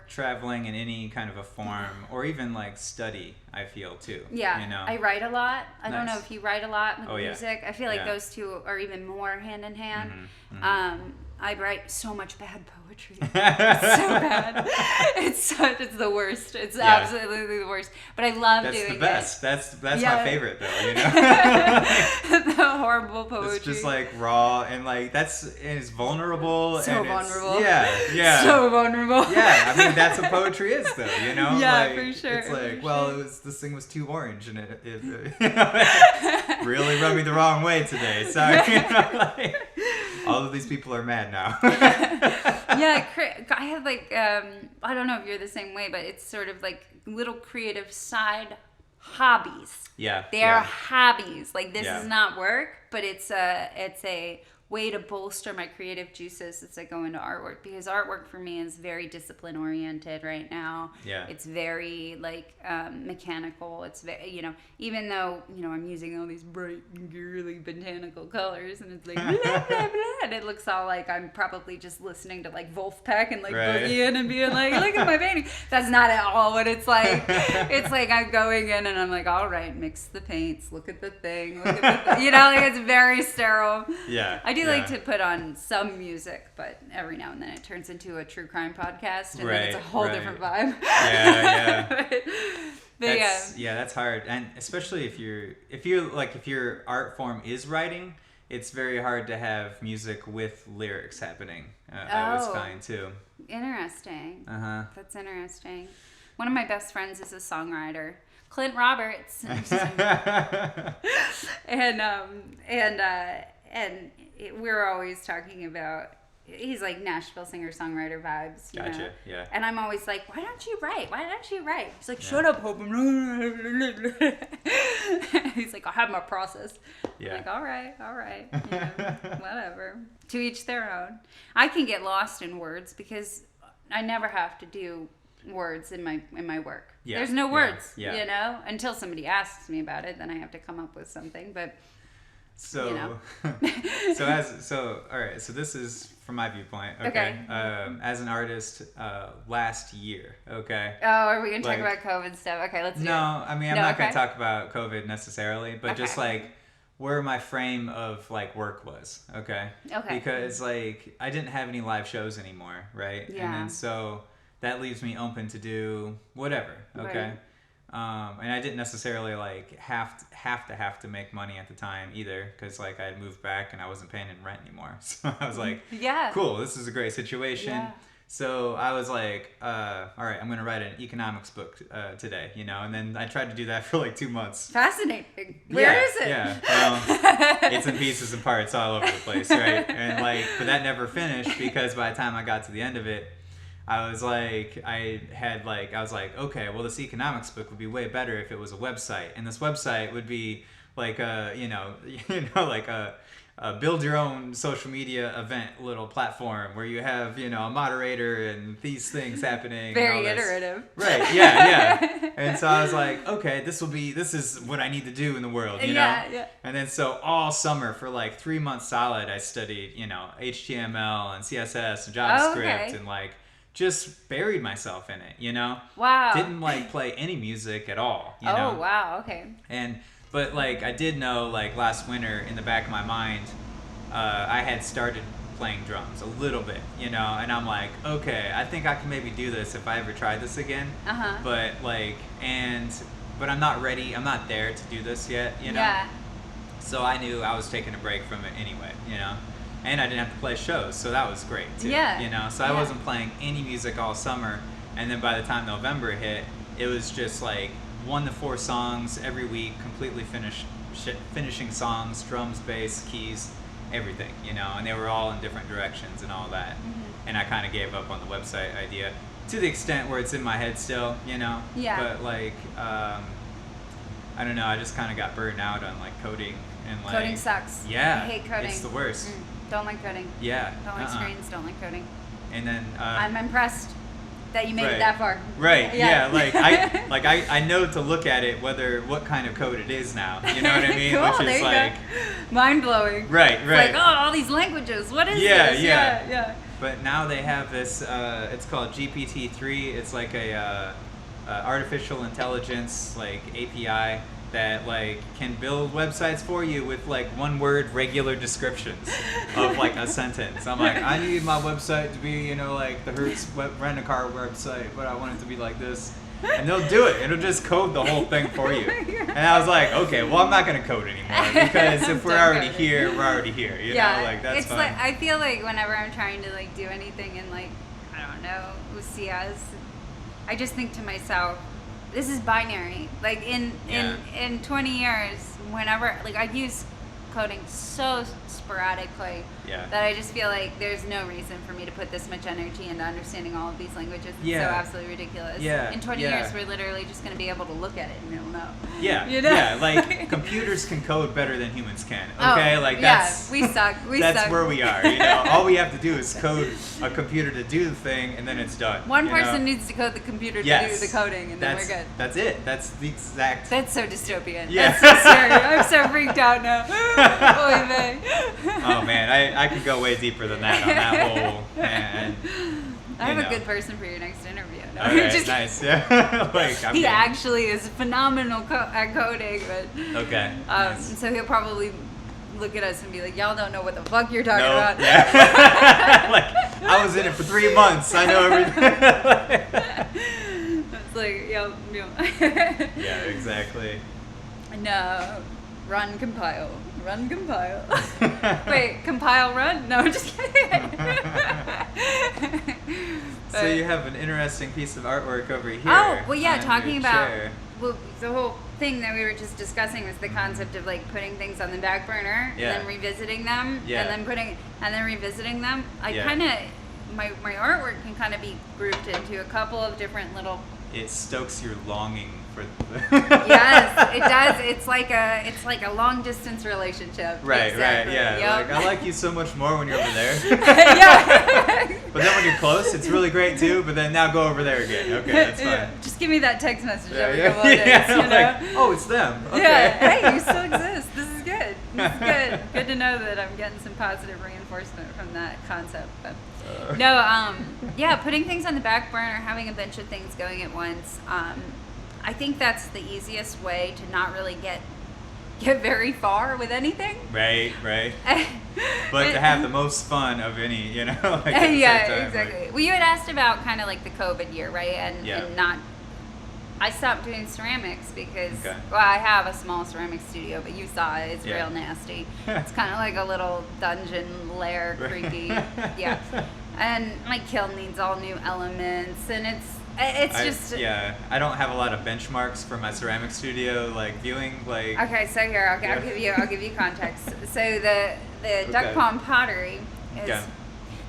[SPEAKER 1] Traveling in any kind of a form, or even like study, I feel too.
[SPEAKER 2] Yeah, I write a lot. I don't know if you write a lot with music.
[SPEAKER 1] Yeah.
[SPEAKER 2] I feel like those two are even more hand in hand. I write so much bad poetry. It's so bad. It's the worst. It's absolutely the worst. But I love doing it.
[SPEAKER 1] That's the best. That's my favorite though.
[SPEAKER 2] The horrible poetry.
[SPEAKER 1] It's just like raw and like it's vulnerable.
[SPEAKER 2] So
[SPEAKER 1] and
[SPEAKER 2] vulnerable.
[SPEAKER 1] Yeah.
[SPEAKER 2] So vulnerable.
[SPEAKER 1] Yeah, I mean that's what poetry is though, you know?
[SPEAKER 2] Yeah,
[SPEAKER 1] like,
[SPEAKER 2] for sure.
[SPEAKER 1] It's like, this thing was too orange and it really rubbed me the wrong way today. Sorry. All of these people are mad now.
[SPEAKER 2] Yeah, I have like I don't know if you're the same way, but it's sort of like little creative side hobbies.
[SPEAKER 1] Yeah,
[SPEAKER 2] they are hobbies. Like this is not work, but it's a way to bolster my creative juices as I go into artwork, because artwork for me is very discipline oriented right now.
[SPEAKER 1] Yeah,
[SPEAKER 2] it's very like mechanical. It's very, even though I'm using all these bright, girly, botanical colors, and it's like blah blah blah, and it looks all like I'm probably just listening to like Wolfpack and like
[SPEAKER 1] Right.
[SPEAKER 2] boogieing and being like, look at my painting. That's not at all what it's like. It's like I'm going in and I'm like, all right, mix the paints, look at the thing, you know, like it's very sterile.
[SPEAKER 1] Yeah.
[SPEAKER 2] I do
[SPEAKER 1] yeah.
[SPEAKER 2] like to put on some music, but every now and then it turns into a true crime podcast, and then it's a whole different vibe.
[SPEAKER 1] Yeah.
[SPEAKER 2] But
[SPEAKER 1] That's hard, and especially if your art form is writing, it's very hard to have music with lyrics happening. I always find too.
[SPEAKER 2] Interesting.
[SPEAKER 1] That's
[SPEAKER 2] interesting. One of my best friends is a songwriter, Clint Roberts, and we're always talking about. He's like Nashville singer-songwriter vibes, you
[SPEAKER 1] Gotcha,
[SPEAKER 2] know?
[SPEAKER 1] yeah.
[SPEAKER 2] And I'm always like, why don't you write? He's like, shut up, Hope. He's like, I'll have my process.
[SPEAKER 1] Yeah.
[SPEAKER 2] I'm like, all right. You know, whatever. To each their own. I can get lost in words because I never have to do words in my work.
[SPEAKER 1] Yeah.
[SPEAKER 2] There's no words,
[SPEAKER 1] Yeah.
[SPEAKER 2] you know? Until somebody asks me about it, then I have to come up with something, but...
[SPEAKER 1] So,
[SPEAKER 2] you know.
[SPEAKER 1] all right. So this is from my viewpoint. Okay. As an artist, last year. Okay.
[SPEAKER 2] Oh, are we gonna talk
[SPEAKER 1] Like-
[SPEAKER 2] about COVID stuff? Okay, let's do it.
[SPEAKER 1] No, I mean I'm
[SPEAKER 2] No,
[SPEAKER 1] not gonna
[SPEAKER 2] okay.
[SPEAKER 1] talk about COVID necessarily, but just
[SPEAKER 2] Okay.
[SPEAKER 1] like where my frame of like work was. Okay.
[SPEAKER 2] Okay.
[SPEAKER 1] Because like I didn't have any live shows anymore, right?
[SPEAKER 2] Yeah.
[SPEAKER 1] And then so that leaves me open to do whatever. Okay.
[SPEAKER 2] Right.
[SPEAKER 1] And I didn't necessarily like have to make money at the time either, because like I had moved back and I wasn't paying in rent anymore. So I was like,
[SPEAKER 2] Yeah.
[SPEAKER 1] cool, this is a great situation.
[SPEAKER 2] Yeah.
[SPEAKER 1] So I was like, all right, I'm gonna write an economics book today, you know. And then I tried to do that for like 2 months.
[SPEAKER 2] Fascinating. Where is it?
[SPEAKER 1] Yeah, well, it's in pieces and parts all over the place, right? And like, but that never finished because by the time I got to the end of it, I was like, okay, well, this economics book would be way better if it was a website, and this website would be like a, like a build your own social media event little platform where you have, a moderator and these things happening.
[SPEAKER 2] Very
[SPEAKER 1] and all this.
[SPEAKER 2] iterative.
[SPEAKER 1] Right. Yeah. And so I was like, okay, this is what I need to do in the world, you know?
[SPEAKER 2] Yeah.
[SPEAKER 1] And then so all summer for like 3 months solid, I studied, HTML and CSS and JavaScript and like just buried myself in it,
[SPEAKER 2] Wow.
[SPEAKER 1] Didn't like play any music at all, you know?
[SPEAKER 2] Oh, wow. Okay.
[SPEAKER 1] But like I did know like last winter in the back of my mind, I had started playing drums a little bit, and I'm like, okay, I think I can maybe do this if I ever try this again. But like, but I'm not ready. I'm not there to do this yet,
[SPEAKER 2] Yeah.
[SPEAKER 1] So I knew I was taking a break from it anyway, and I didn't have to play shows, so that was great too.
[SPEAKER 2] Yeah.
[SPEAKER 1] So I wasn't playing any music all summer, and then by the time November hit, it was just like 1 to 4 songs every week, completely finishing songs, drums, bass, keys, everything, and they were all in different directions and all that. And I kind of gave up on the website idea to the extent where it's in my head still,
[SPEAKER 2] Yeah.
[SPEAKER 1] But like, I don't know, I just kind of got burned out on like coding and like.
[SPEAKER 2] Coding sucks.
[SPEAKER 1] Yeah.
[SPEAKER 2] I hate coding.
[SPEAKER 1] It's the worst.
[SPEAKER 2] Don't like coding.
[SPEAKER 1] Yeah.
[SPEAKER 2] Don't like screens. Don't like coding.
[SPEAKER 1] And then.
[SPEAKER 2] I'm impressed that you made
[SPEAKER 1] Right.
[SPEAKER 2] it that far.
[SPEAKER 1] Right.
[SPEAKER 2] Yeah.
[SPEAKER 1] Yeah. I know to look at it what kind of code it is now. You know what I mean?
[SPEAKER 2] Cool,
[SPEAKER 1] Which
[SPEAKER 2] there
[SPEAKER 1] is
[SPEAKER 2] you
[SPEAKER 1] like.
[SPEAKER 2] go. Mind blowing.
[SPEAKER 1] Right.
[SPEAKER 2] It's like, oh, all these languages. What is
[SPEAKER 1] Yeah,
[SPEAKER 2] this?
[SPEAKER 1] yeah.
[SPEAKER 2] Yeah.
[SPEAKER 1] But now they have this. It's called GPT-3. It's like a artificial intelligence like API that like can build websites for you with like 1 word regular descriptions of like a sentence. I'm like, I need my website to be like the Hertz rent-a-car website, but I want it to be like this. And they'll do it. It'll just code the whole thing for you. And I was like, okay, well, I'm not gonna code anymore because if we're
[SPEAKER 2] Don't
[SPEAKER 1] already
[SPEAKER 2] code it.
[SPEAKER 1] here, we're already here. You know, like that's
[SPEAKER 2] it's
[SPEAKER 1] fine.
[SPEAKER 2] like I feel like whenever I'm trying to like do anything in like I don't know CS, I just think to myself, this is binary. Like in 20 years, whenever like I use coding so sporadically that I just feel like there's no reason for me to put this much energy into understanding all of these languages. It's so absolutely ridiculous.
[SPEAKER 1] Yeah.
[SPEAKER 2] In 20 years, we're literally just going to be able to look at it and it'll know.
[SPEAKER 1] Yeah.
[SPEAKER 2] You know?
[SPEAKER 1] Yeah. Like computers can code better than humans can. Okay. That's
[SPEAKER 2] we suck.
[SPEAKER 1] that's where we are. All we have to do is code a computer to do the thing, and then it's done.
[SPEAKER 2] One person needs to code the computer to do the coding, and then we're good.
[SPEAKER 1] That's it. That's the exact.
[SPEAKER 2] That's so dystopian.
[SPEAKER 1] Yeah.
[SPEAKER 2] That's so scary. I'm so freaked out now. Oy vey.
[SPEAKER 1] Oh man, I could go way deeper than that on that whole. And
[SPEAKER 2] I'm a good person for your next interview. No,
[SPEAKER 1] all right, nice. Yeah. Like
[SPEAKER 2] he actually is phenomenal at coding, but
[SPEAKER 1] okay. Nice.
[SPEAKER 2] So he'll probably look at us and be like, "Y'all don't know what the fuck you're talking about."
[SPEAKER 1] Yeah. Like I was in it for 3 months. I know everything.
[SPEAKER 2] It's like, yo.
[SPEAKER 1] Yeah, exactly.
[SPEAKER 2] No. Run, compile. Wait, compile, run? No, just kidding.
[SPEAKER 1] So you have an interesting piece of artwork over here.
[SPEAKER 2] Oh, well, yeah,
[SPEAKER 1] on
[SPEAKER 2] talking
[SPEAKER 1] your
[SPEAKER 2] about,
[SPEAKER 1] chair.
[SPEAKER 2] well, the whole thing that we were just discussing was the concept of like putting things on the back burner
[SPEAKER 1] Yeah.
[SPEAKER 2] and then revisiting them,
[SPEAKER 1] Yeah.
[SPEAKER 2] and then revisiting them. I
[SPEAKER 1] Yeah.
[SPEAKER 2] kind of, my artwork can kind of be grouped into a couple of different little.
[SPEAKER 1] It stokes your longing for.
[SPEAKER 2] Yes, it does. It's like a long distance relationship.
[SPEAKER 1] Right,
[SPEAKER 2] exactly.
[SPEAKER 1] right, yeah.
[SPEAKER 2] Yep.
[SPEAKER 1] Like I like you so much more when you're over there.
[SPEAKER 2] Yeah.
[SPEAKER 1] But then when you're close, it's really great too. But then now go over there again. Okay, that's fine.
[SPEAKER 2] Yeah. Just give me that text message
[SPEAKER 1] Yeah,
[SPEAKER 2] every
[SPEAKER 1] yeah,
[SPEAKER 2] couple of days.
[SPEAKER 1] yeah.
[SPEAKER 2] You know?
[SPEAKER 1] Like, oh, it's them. Okay.
[SPEAKER 2] Yeah. Hey, you still exist. This is good. This is good. Good to know that I'm getting some positive reinforcement from that concept. But no, yeah, putting things on the back burner, having a bunch of things going at once. I think that's the easiest way to not really get very far with anything.
[SPEAKER 1] Right. But to have the most fun of any, like at the
[SPEAKER 2] yeah,
[SPEAKER 1] same time,
[SPEAKER 2] exactly.
[SPEAKER 1] like,
[SPEAKER 2] Well, you had asked about kind of like the COVID year, right? And
[SPEAKER 1] Yeah.
[SPEAKER 2] not. I stopped doing ceramics because,
[SPEAKER 1] Okay.
[SPEAKER 2] well, I have a small ceramic studio, but you saw it. It's
[SPEAKER 1] Yeah.
[SPEAKER 2] real nasty. It's kind of like a little dungeon lair, creepy. Yeah. And my kiln needs all new elements, and it's just.
[SPEAKER 1] Yeah, I don't have a lot of benchmarks for my ceramic studio, like viewing, like.
[SPEAKER 2] Okay, so here I'll give you context. So the Duck Pond Pottery is.
[SPEAKER 1] Okay.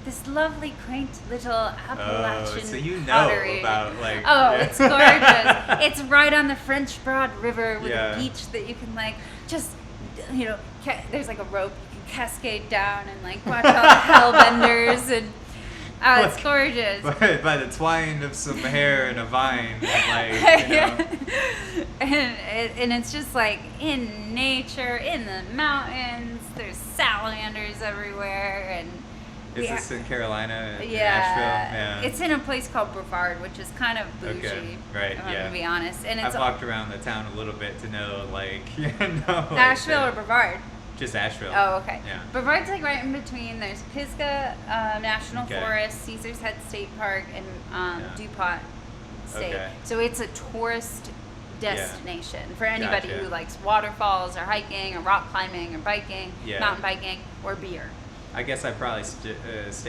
[SPEAKER 2] This lovely, quaint little Appalachian
[SPEAKER 1] so you know
[SPEAKER 2] pottery.
[SPEAKER 1] about, like.
[SPEAKER 2] Oh,
[SPEAKER 1] yeah.
[SPEAKER 2] it's gorgeous. It's right on the French Broad River with
[SPEAKER 1] Yeah.
[SPEAKER 2] a beach that you can like just, there's like a rope you can cascade down and like watch all the hellbenders and it's gorgeous.
[SPEAKER 1] By the twine of some hair and a vine, and like,
[SPEAKER 2] and it's just like in nature, in the mountains. There's salamanders everywhere and.
[SPEAKER 1] Is this in Carolina? In
[SPEAKER 2] Yeah.
[SPEAKER 1] Nashville? Yeah.
[SPEAKER 2] It's in a place called Brevard, which is kind of bougie.
[SPEAKER 1] Okay. Right.
[SPEAKER 2] If I'm
[SPEAKER 1] Yeah.
[SPEAKER 2] gonna be honest. And it's
[SPEAKER 1] I've walked around the town a little bit to know, like, like
[SPEAKER 2] Nashville or Brevard.
[SPEAKER 1] Just Asheville.
[SPEAKER 2] Oh, okay.
[SPEAKER 1] Yeah.
[SPEAKER 2] Brevard's like right in between. There's Pisgah National
[SPEAKER 1] Okay.
[SPEAKER 2] Forest, Caesar's Head State Park, and
[SPEAKER 1] Yeah.
[SPEAKER 2] DuPont State.
[SPEAKER 1] Okay.
[SPEAKER 2] So it's a tourist destination for anybody
[SPEAKER 1] Gotcha.
[SPEAKER 2] who likes waterfalls or hiking or rock climbing or biking,
[SPEAKER 1] Yeah.
[SPEAKER 2] mountain biking, or beer.
[SPEAKER 1] I guess I probably stayed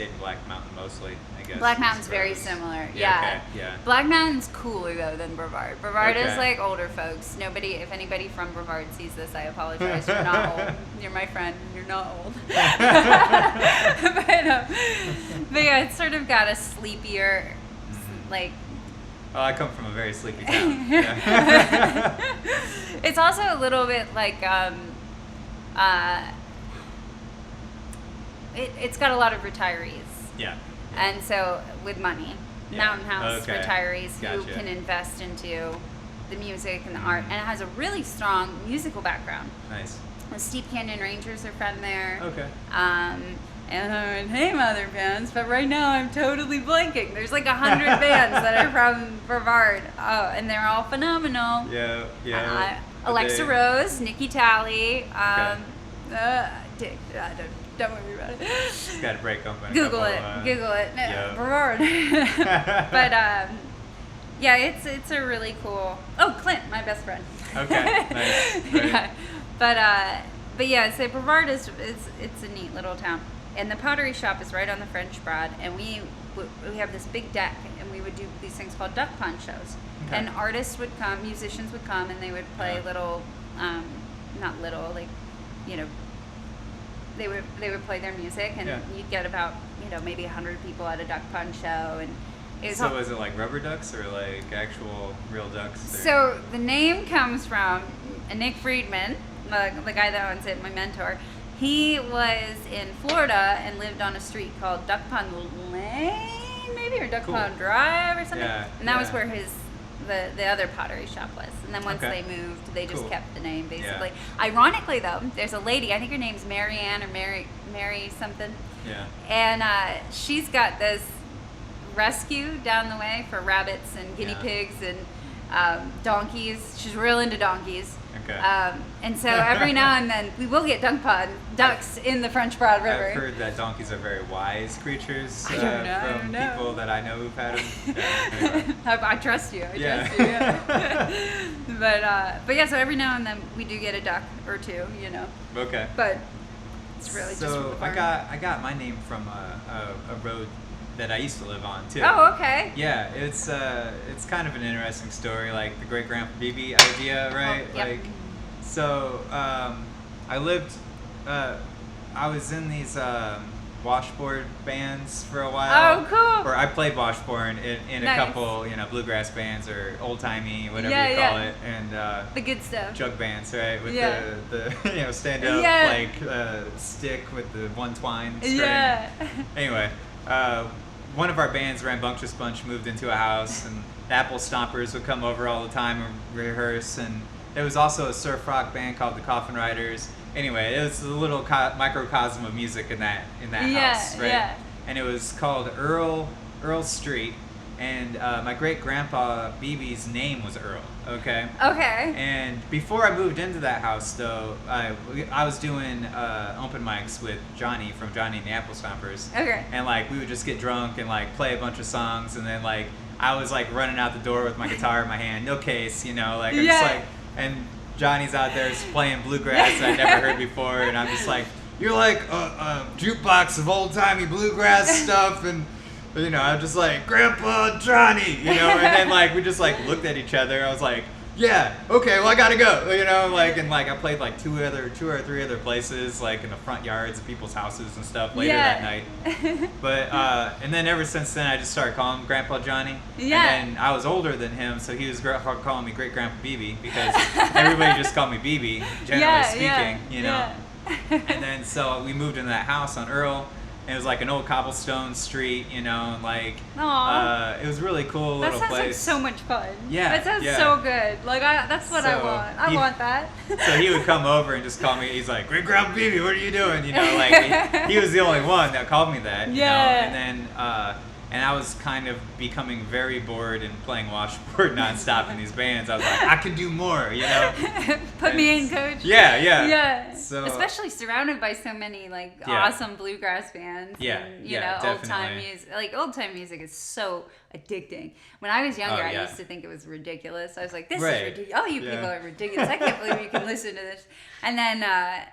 [SPEAKER 1] in Black Mountain mostly. I guess.
[SPEAKER 2] Black Mountain's
[SPEAKER 1] as far
[SPEAKER 2] very
[SPEAKER 1] as-
[SPEAKER 2] similar.
[SPEAKER 1] Yeah.
[SPEAKER 2] Yeah.
[SPEAKER 1] Okay. Yeah.
[SPEAKER 2] Black Mountain's cooler though than Brevard. Brevard is
[SPEAKER 1] Okay.
[SPEAKER 2] like older folks. If anybody from Brevard sees this, I apologize. You're not old. You're my friend. You're not old. but yeah, it's sort of got a sleepier, like.
[SPEAKER 1] Oh, I come from a very sleepy town. Yeah.
[SPEAKER 2] It's also a little bit like it's got a lot of retirees.
[SPEAKER 1] Yeah.
[SPEAKER 2] And so with money,
[SPEAKER 1] Yeah.
[SPEAKER 2] Mountain House
[SPEAKER 1] Okay.
[SPEAKER 2] retirees who
[SPEAKER 1] Gotcha.
[SPEAKER 2] can invest into the music and the art, and it has a really strong musical background.
[SPEAKER 1] Nice.
[SPEAKER 2] The Steep Canyon Rangers are from there.
[SPEAKER 1] Okay.
[SPEAKER 2] And name other bands, but right now I'm totally blanking. There's like 100 bands that are from Brevard, and they're all phenomenal.
[SPEAKER 1] Yeah. Yeah.
[SPEAKER 2] Alexa Rose, Nikki Talley. Don't worry about it.
[SPEAKER 1] Just got to break up.
[SPEAKER 2] Google it.
[SPEAKER 1] yeah.
[SPEAKER 2] Brevard. But yeah, it's a really cool. Oh, Clint, my best friend.
[SPEAKER 1] Okay. Nice. Great.
[SPEAKER 2] Yeah. But yeah, so Brevard it's a neat little town, and the pottery shop is right on the French Broad, and we have this big deck, and we would do these things called duck pond shows,
[SPEAKER 1] Okay.
[SPEAKER 2] and artists would come, musicians would come, and they would play
[SPEAKER 1] Yeah.
[SPEAKER 2] little, not little, like, they would play their music, and
[SPEAKER 1] Yeah.
[SPEAKER 2] you'd get about maybe 100 people at a duck pond show, and it was
[SPEAKER 1] So is it like rubber ducks or like actual real ducks? Or?
[SPEAKER 2] So the name comes from Nick Friedman, the guy that owns it, my mentor. He was in Florida and lived on a street called Duck Pond Lane, maybe, or Duck
[SPEAKER 1] Cool.
[SPEAKER 2] Pond Drive or something.
[SPEAKER 1] Yeah,
[SPEAKER 2] And that was
[SPEAKER 1] yeah.
[SPEAKER 2] where his the other pottery shop was. And then once
[SPEAKER 1] Okay.
[SPEAKER 2] they moved, they just
[SPEAKER 1] Cool.
[SPEAKER 2] kept the name basically.
[SPEAKER 1] Yeah.
[SPEAKER 2] Ironically though, there's a lady, I think her name's Mary Ann or Mary something.
[SPEAKER 1] Yeah.
[SPEAKER 2] And she's got this rescue down the way for rabbits and guinea
[SPEAKER 1] Yeah.
[SPEAKER 2] pigs and donkeys. She's real into donkeys.
[SPEAKER 1] Okay.
[SPEAKER 2] And so every now and then we will get ducks in the French Broad River.
[SPEAKER 1] I've heard that donkeys are very wise creatures
[SPEAKER 2] I don't know,
[SPEAKER 1] from
[SPEAKER 2] I don't know.
[SPEAKER 1] people that I know who've had them. Yeah, anyway.
[SPEAKER 2] I trust you. I
[SPEAKER 1] Yeah.
[SPEAKER 2] trust you. Yeah. But yeah, so every now and then we do get a duck or two, you know.
[SPEAKER 1] Okay.
[SPEAKER 2] But it's really just from
[SPEAKER 1] So
[SPEAKER 2] the
[SPEAKER 1] I
[SPEAKER 2] farm.
[SPEAKER 1] got my name from a road that I used to live on too.
[SPEAKER 2] Oh, okay.
[SPEAKER 1] Yeah, it's kind of an interesting story, like the great grandpa BB idea, right?
[SPEAKER 2] yep.
[SPEAKER 1] Like, so I lived, I was in these washboard bands for a while.
[SPEAKER 2] Oh, cool.
[SPEAKER 1] Or I played washboard in
[SPEAKER 2] Nice.
[SPEAKER 1] a couple, bluegrass bands or old timey, whatever
[SPEAKER 2] Yeah,
[SPEAKER 1] you call
[SPEAKER 2] yeah.
[SPEAKER 1] it, and
[SPEAKER 2] The good stuff.
[SPEAKER 1] jug bands, right? With
[SPEAKER 2] Yeah.
[SPEAKER 1] the stand up
[SPEAKER 2] Yeah.
[SPEAKER 1] stick with the one twine string.
[SPEAKER 2] Yeah.
[SPEAKER 1] Anyway, one of our bands, Rambunctious Bunch, moved into a house, and the Apple Stompers would come over all the time and rehearse. And there was also a surf rock band called the Coffin Riders. Anyway, it was a little microcosm of music in that
[SPEAKER 2] Yeah,
[SPEAKER 1] house, right?
[SPEAKER 2] yeah.
[SPEAKER 1] And it was called Earl Street, and my great grandpa BB's name was Earl. Okay.
[SPEAKER 2] Okay.
[SPEAKER 1] And before I moved into that house, though, I was doing open mics with Johnny from Johnny and the Apple Stompers.
[SPEAKER 2] Okay.
[SPEAKER 1] And we would just get drunk and play a bunch of songs, and then I was running out the door with my guitar in my hand, no case, I'm
[SPEAKER 2] Yeah.
[SPEAKER 1] just and Johnny's out there just playing bluegrass that I'd never heard before, and I'm just like, you're like a jukebox of old timey bluegrass stuff, and. I'm just like, Grandpa Johnny, and then we just looked at each other. I was like, yeah, okay, well I gotta go, and I played two or three other places, in the front yards of people's houses and stuff later that night. But and then ever since then I just started calling him Grandpa Johnny.
[SPEAKER 2] Yeah.
[SPEAKER 1] And then I was older than him, so he was calling me Great Grandpa BB because everybody just called me BB, generally speaking,
[SPEAKER 2] Yeah.
[SPEAKER 1] And then so we moved into that house on Earl. And it was an old cobblestone street, and
[SPEAKER 2] Aw.
[SPEAKER 1] it was really cool
[SPEAKER 2] That
[SPEAKER 1] little
[SPEAKER 2] sounds like
[SPEAKER 1] place.
[SPEAKER 2] so much fun.
[SPEAKER 1] Yeah,
[SPEAKER 2] That sounds
[SPEAKER 1] yeah.
[SPEAKER 2] so good. That's what I
[SPEAKER 1] So
[SPEAKER 2] want. I
[SPEAKER 1] he-
[SPEAKER 2] want that.
[SPEAKER 1] So he would come over and just call me. He's like, "Great Grandpa BB, what are you doing?" He was the only one that called me that.
[SPEAKER 2] Yeah.
[SPEAKER 1] And then and I was kind of becoming very bored and playing washboard nonstop in these bands. I was like, I can do more,
[SPEAKER 2] Put me in, coach.
[SPEAKER 1] Yeah.
[SPEAKER 2] Yeah.
[SPEAKER 1] So
[SPEAKER 2] Especially surrounded by so many
[SPEAKER 1] Yeah.
[SPEAKER 2] awesome bluegrass bands.
[SPEAKER 1] Yeah,
[SPEAKER 2] And,
[SPEAKER 1] yeah,
[SPEAKER 2] old time
[SPEAKER 1] definitely.
[SPEAKER 2] music. Old time music is so addicting. When I was younger,
[SPEAKER 1] Oh,
[SPEAKER 2] I
[SPEAKER 1] yeah.
[SPEAKER 2] used to think it was ridiculous. I was like, this
[SPEAKER 1] Right.
[SPEAKER 2] is ridiculous. All you
[SPEAKER 1] Yeah.
[SPEAKER 2] people are ridiculous. I can't believe you can listen to this. And then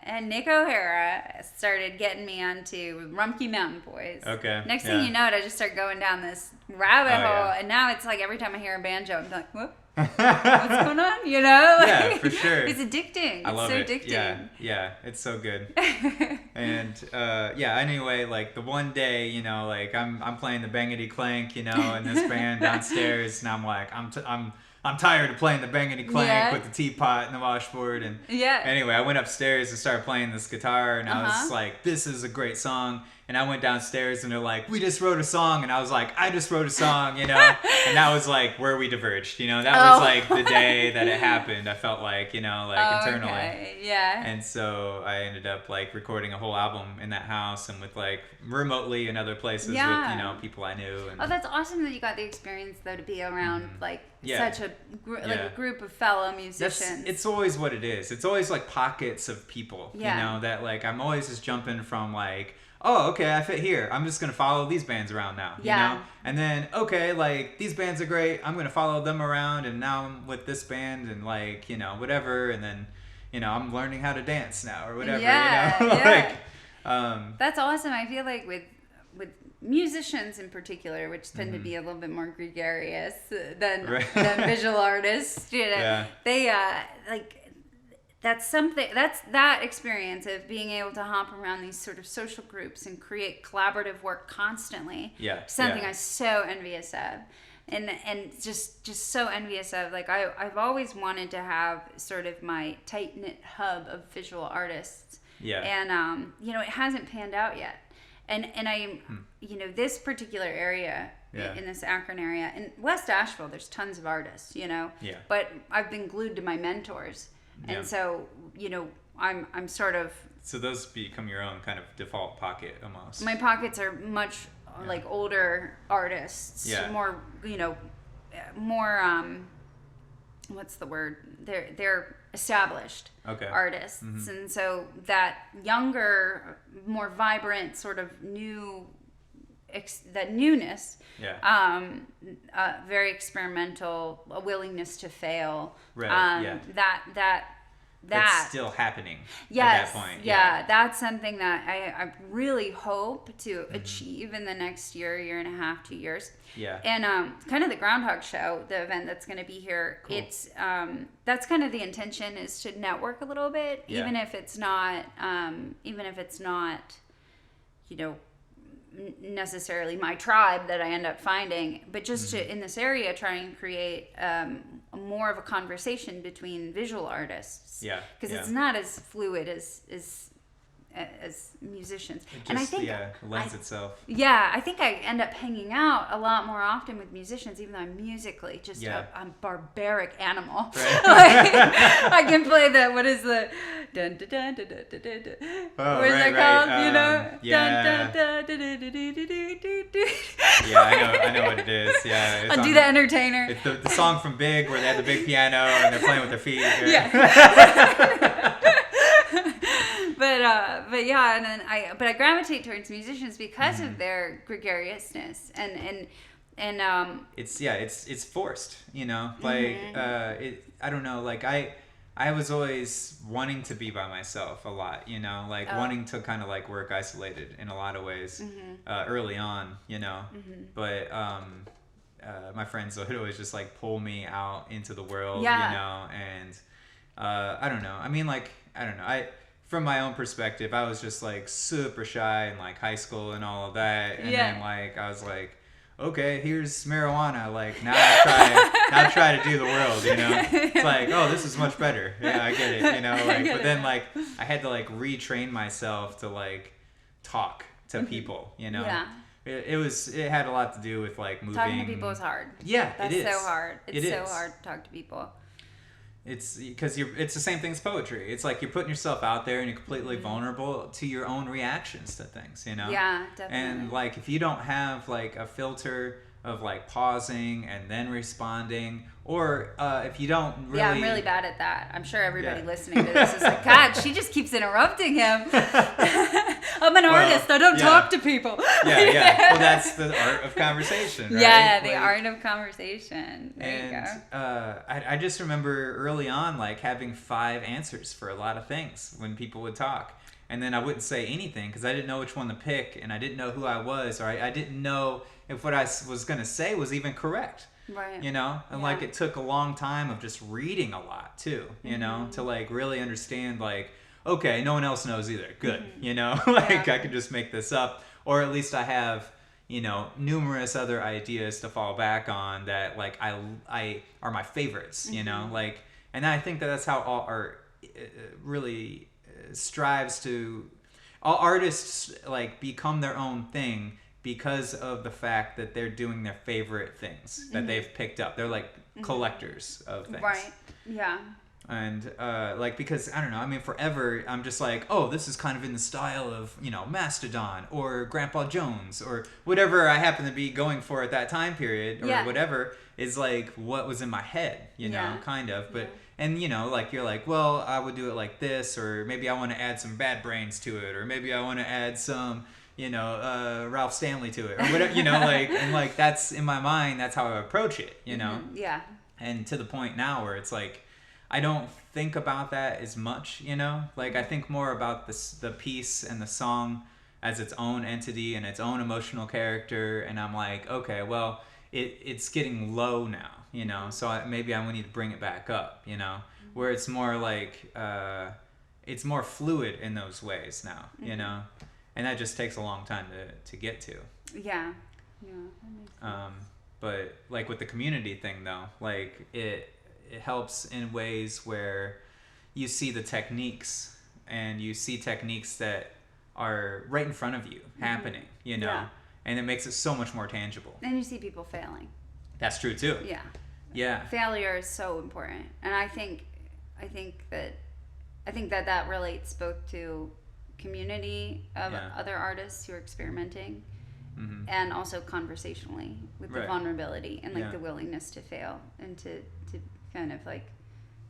[SPEAKER 2] and Nick O'Hara started getting me onto Rumpke Mountain Boys.
[SPEAKER 1] Okay,
[SPEAKER 2] Next
[SPEAKER 1] yeah.
[SPEAKER 2] thing you know, I just start going down this rabbit
[SPEAKER 1] Oh,
[SPEAKER 2] hole,
[SPEAKER 1] yeah.
[SPEAKER 2] and now it's every time I hear a banjo, I'm like, what? What's going on?
[SPEAKER 1] Yeah, for sure.
[SPEAKER 2] It's addicting.
[SPEAKER 1] I love
[SPEAKER 2] it's so
[SPEAKER 1] it.
[SPEAKER 2] addicting.
[SPEAKER 1] Yeah, it's so good. And anyway, the one day, I'm playing the bangity clank, in this band downstairs, and I'm like, I'm tired of playing the bangity clank
[SPEAKER 2] Yeah.
[SPEAKER 1] with the teapot and the washboard, and
[SPEAKER 2] Yeah.
[SPEAKER 1] anyway, I went upstairs and started playing this guitar, and I was
[SPEAKER 2] Uh-huh.
[SPEAKER 1] like, this is a great song. And I went downstairs and they're like, we just wrote a song. And I was like, I just wrote a song, And that was where we diverged, That was the day that it happened. I felt internally.
[SPEAKER 2] Okay. Yeah.
[SPEAKER 1] And so I ended up recording a whole album in that house and with remotely in other places
[SPEAKER 2] Yeah.
[SPEAKER 1] with, people I knew. And
[SPEAKER 2] Oh, that's awesome that you got the experience though to be around
[SPEAKER 1] Yeah.
[SPEAKER 2] such a
[SPEAKER 1] Yeah.
[SPEAKER 2] a group of fellow musicians.
[SPEAKER 1] it's always what it is. It's always pockets of people,
[SPEAKER 2] Yeah.
[SPEAKER 1] that I'm always just jumping from oh, okay, I fit here. I'm just going to follow these bands around now,
[SPEAKER 2] Yeah.
[SPEAKER 1] And then, okay, these bands are great. I'm going to follow them around, and now I'm with this band and, whatever. And then, I'm learning how to dance now or whatever,
[SPEAKER 2] Yeah, yeah.
[SPEAKER 1] like,
[SPEAKER 2] That's awesome. I feel like with musicians in particular, which tend to be a little bit more gregarious than
[SPEAKER 1] Right.
[SPEAKER 2] than visual artists,
[SPEAKER 1] Yeah.
[SPEAKER 2] they that's something that experience of being able to hop around these sort of social groups and create collaborative work constantly.
[SPEAKER 1] Yeah,
[SPEAKER 2] Something
[SPEAKER 1] yeah.
[SPEAKER 2] I'm so envious of. And just so envious of. I've always wanted to have sort of my tight-knit hub of visual artists.
[SPEAKER 1] Yeah.
[SPEAKER 2] And it hasn't panned out yet. And I this particular area
[SPEAKER 1] Yeah.
[SPEAKER 2] in this Akron area. In West Asheville, there's tons of artists,
[SPEAKER 1] Yeah.
[SPEAKER 2] But I've been glued to my mentors.
[SPEAKER 1] Yeah.
[SPEAKER 2] And so, I'm sort of...
[SPEAKER 1] So those become your own kind of default pocket almost.
[SPEAKER 2] My pockets are much like older artists.
[SPEAKER 1] Yeah.
[SPEAKER 2] More, more, what's the word? They're established artists. Mm-hmm. And so that younger, more vibrant sort of that newness, very experimental, a willingness to fail.
[SPEAKER 1] Right. That's still happening at that point.
[SPEAKER 2] Yeah, that's something that I really hope to achieve in the next year and a half, 2 years.
[SPEAKER 1] Yeah.
[SPEAKER 2] And kind of the Groundhog Show, the event that's going to be here, cool. It's that's kind of the intention, is to network a little bit, even if it's not, necessarily my tribe that I end up finding, but just to, in this area, try and create more of a conversation between visual artists.
[SPEAKER 1] Yeah.
[SPEAKER 2] Because it's not as fluid as musicians. And I think
[SPEAKER 1] it lends itself.
[SPEAKER 2] Yeah, I think I end up hanging out a lot more often with musicians, even though I'm musically just a barbaric animal. Right. I can play the, what is the dun dun dun dun dun dun dun dun. What is it called?
[SPEAKER 1] Yeah.
[SPEAKER 2] Dun dun dun dun dun dun dun dun.
[SPEAKER 1] Yeah, I know what it is. Yeah.
[SPEAKER 2] I'll do the Entertainer.
[SPEAKER 1] It's the song from Big where they have the big piano and they're playing with their feet.
[SPEAKER 2] Yeah. But yeah, and then I gravitate towards musicians because of their gregariousness and
[SPEAKER 1] it's forced, like I don't know, like I was always wanting to be by myself a lot, wanting to kind of like work isolated in a lot of ways early on, but my friends would always just like pull me out into the world, and I don't know. I mean, like, I don't know. From my own perspective, I was just like super shy in like high school and all of that. And then like, I was like, okay, here's marijuana. Like now I try to do the world, It's like, oh, this is much better. Yeah, I get it, but then like I had to like retrain myself to like talk to people, Yeah. It had a lot to do with like moving.
[SPEAKER 2] Talking to people is hard.
[SPEAKER 1] Yeah,
[SPEAKER 2] That's
[SPEAKER 1] it is.
[SPEAKER 2] so hard. It's so
[SPEAKER 1] is.
[SPEAKER 2] hard to talk to people.
[SPEAKER 1] It's because it's the same thing as poetry. It's like you're putting yourself out there and you're completely vulnerable to your own reactions to things,
[SPEAKER 2] Yeah, definitely.
[SPEAKER 1] And like if you don't have like a filter of like pausing and then responding, or if you don't really...
[SPEAKER 2] Yeah, I'm really bad at that. I'm sure everybody listening to this is like, God, she just keeps interrupting him. I'm an artist. I don't talk to people.
[SPEAKER 1] Yeah. Well, that's the art of conversation, right?
[SPEAKER 2] Yeah, the art of conversation. There you go.
[SPEAKER 1] I just remember early on like having 5 answers for a lot of things when people would talk. And then I wouldn't say anything because I didn't know which one to pick, and I didn't know who I was, or I didn't know if what I was going to say was even correct.
[SPEAKER 2] Right.
[SPEAKER 1] And like it took a long time of just reading a lot too, to like really understand like, okay, no one else knows either. Good. I could just make this up, or at least I have, numerous other ideas to fall back on that like I are my favorites, like, and I think that's how all art really strives to, all artists like become their own thing because of the fact that they're doing their favorite things that they've picked up. They're like collectors of things.
[SPEAKER 2] Right. Yeah.
[SPEAKER 1] And like, because I don't know, I mean, forever I'm just like, oh, this is kind of in the style of, Mastodon or Grandpa Jones or whatever I happen to be going for at that time period, or whatever is like what was in my head, kind of. But and like you're like, well, I would do it like this, or maybe I want to add some Bad Brains to it, or maybe I want to add some Ralph Stanley to it, or whatever, like, and like that's in my mind, that's how I approach it,
[SPEAKER 2] Yeah.
[SPEAKER 1] And to the point now where it's like I don't think about that as much, like I think more about the piece and the song as its own entity and its own emotional character, and I'm like, okay, well, it's getting low now, so maybe I need to bring it back up, where it's more like it's more fluid in those ways now, and that just takes a long time to get to.
[SPEAKER 2] Yeah. Yeah. That makes sense.
[SPEAKER 1] But like with the community thing though, like it helps in ways where you see the techniques, and you see techniques that are right in front of you happening, and it makes it so much more tangible.
[SPEAKER 2] And you see people failing.
[SPEAKER 1] That's true too.
[SPEAKER 2] Yeah.
[SPEAKER 1] Yeah.
[SPEAKER 2] Failure is so important, and I think that relates both to community of other artists who are experimenting, and also conversationally with the vulnerability and like the willingness to fail and to kind of like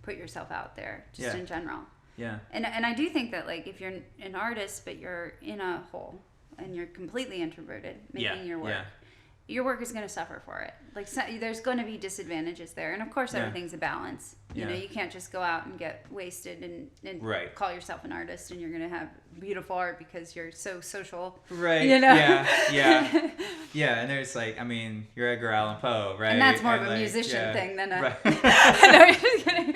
[SPEAKER 2] put yourself out there just in general. Yeah. And I do think that like if you're an artist but you're in a hole and you're completely introverted making your work. Your work is going to suffer for it. Like there's going to be disadvantages there, and of course everything's a balance. You know, you can't just go out and get wasted and call yourself an artist, and you're going to have beautiful art because you're so social. Right. You know.
[SPEAKER 1] Yeah. And there's like, I mean, you're Edgar Allan Poe, right?
[SPEAKER 2] And that's more of a musician thing than a.
[SPEAKER 1] Right.
[SPEAKER 2] No, you're just kidding.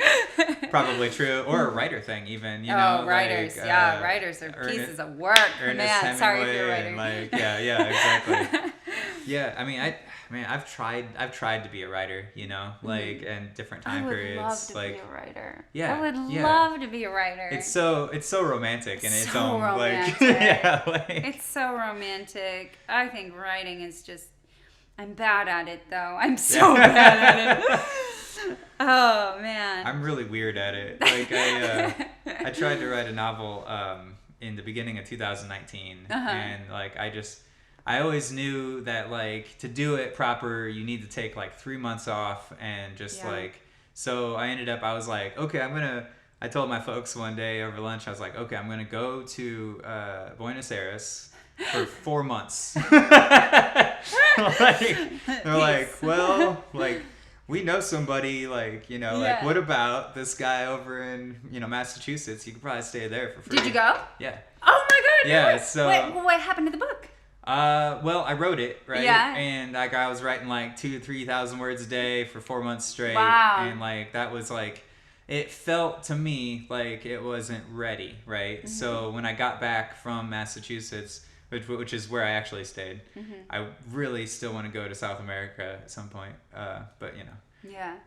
[SPEAKER 1] Probably true, or a writer thing, even. You know,
[SPEAKER 2] writers.
[SPEAKER 1] Like,
[SPEAKER 2] writers are pieces of work. Man, sorry if you're a writer.
[SPEAKER 1] Like, exactly. Yeah, I mean, I've tried to be a writer, you know, like in different time periods.
[SPEAKER 2] I would love to
[SPEAKER 1] like,
[SPEAKER 2] be a writer.
[SPEAKER 1] Yeah,
[SPEAKER 2] I would love to be a writer.
[SPEAKER 1] It's so romantic in its own
[SPEAKER 2] romantic.
[SPEAKER 1] like
[SPEAKER 2] it's so romantic. I think writing is just. I'm bad at it though. I'm so bad at it. Oh man.
[SPEAKER 1] I'm really weird at it. Like I tried to write a novel in the beginning of 2019, and like I always knew that like to do it proper, you need to take like 3 months off and just like, so I was like, okay, I told my folks one day over lunch, I was like, okay, I'm going to go to Buenos Aires for 4 months. They're like, well, like we know somebody, like, you know, like what about this guy over in, you know, Massachusetts? You could probably stay there for free.
[SPEAKER 2] Did you go?
[SPEAKER 1] Yeah.
[SPEAKER 2] Oh my God.
[SPEAKER 1] Yeah. So
[SPEAKER 2] what happened to the book?
[SPEAKER 1] Well, I wrote it, right?
[SPEAKER 2] Yeah.
[SPEAKER 1] And like I was writing like 2,000-3,000 words a day for 4 months straight.
[SPEAKER 2] Wow.
[SPEAKER 1] And like that was like, it felt to me like it wasn't ready, right? So when I got back from Massachusetts, which is where I actually stayed, I really still want to go to South America at some point. But you know.
[SPEAKER 2] Yeah.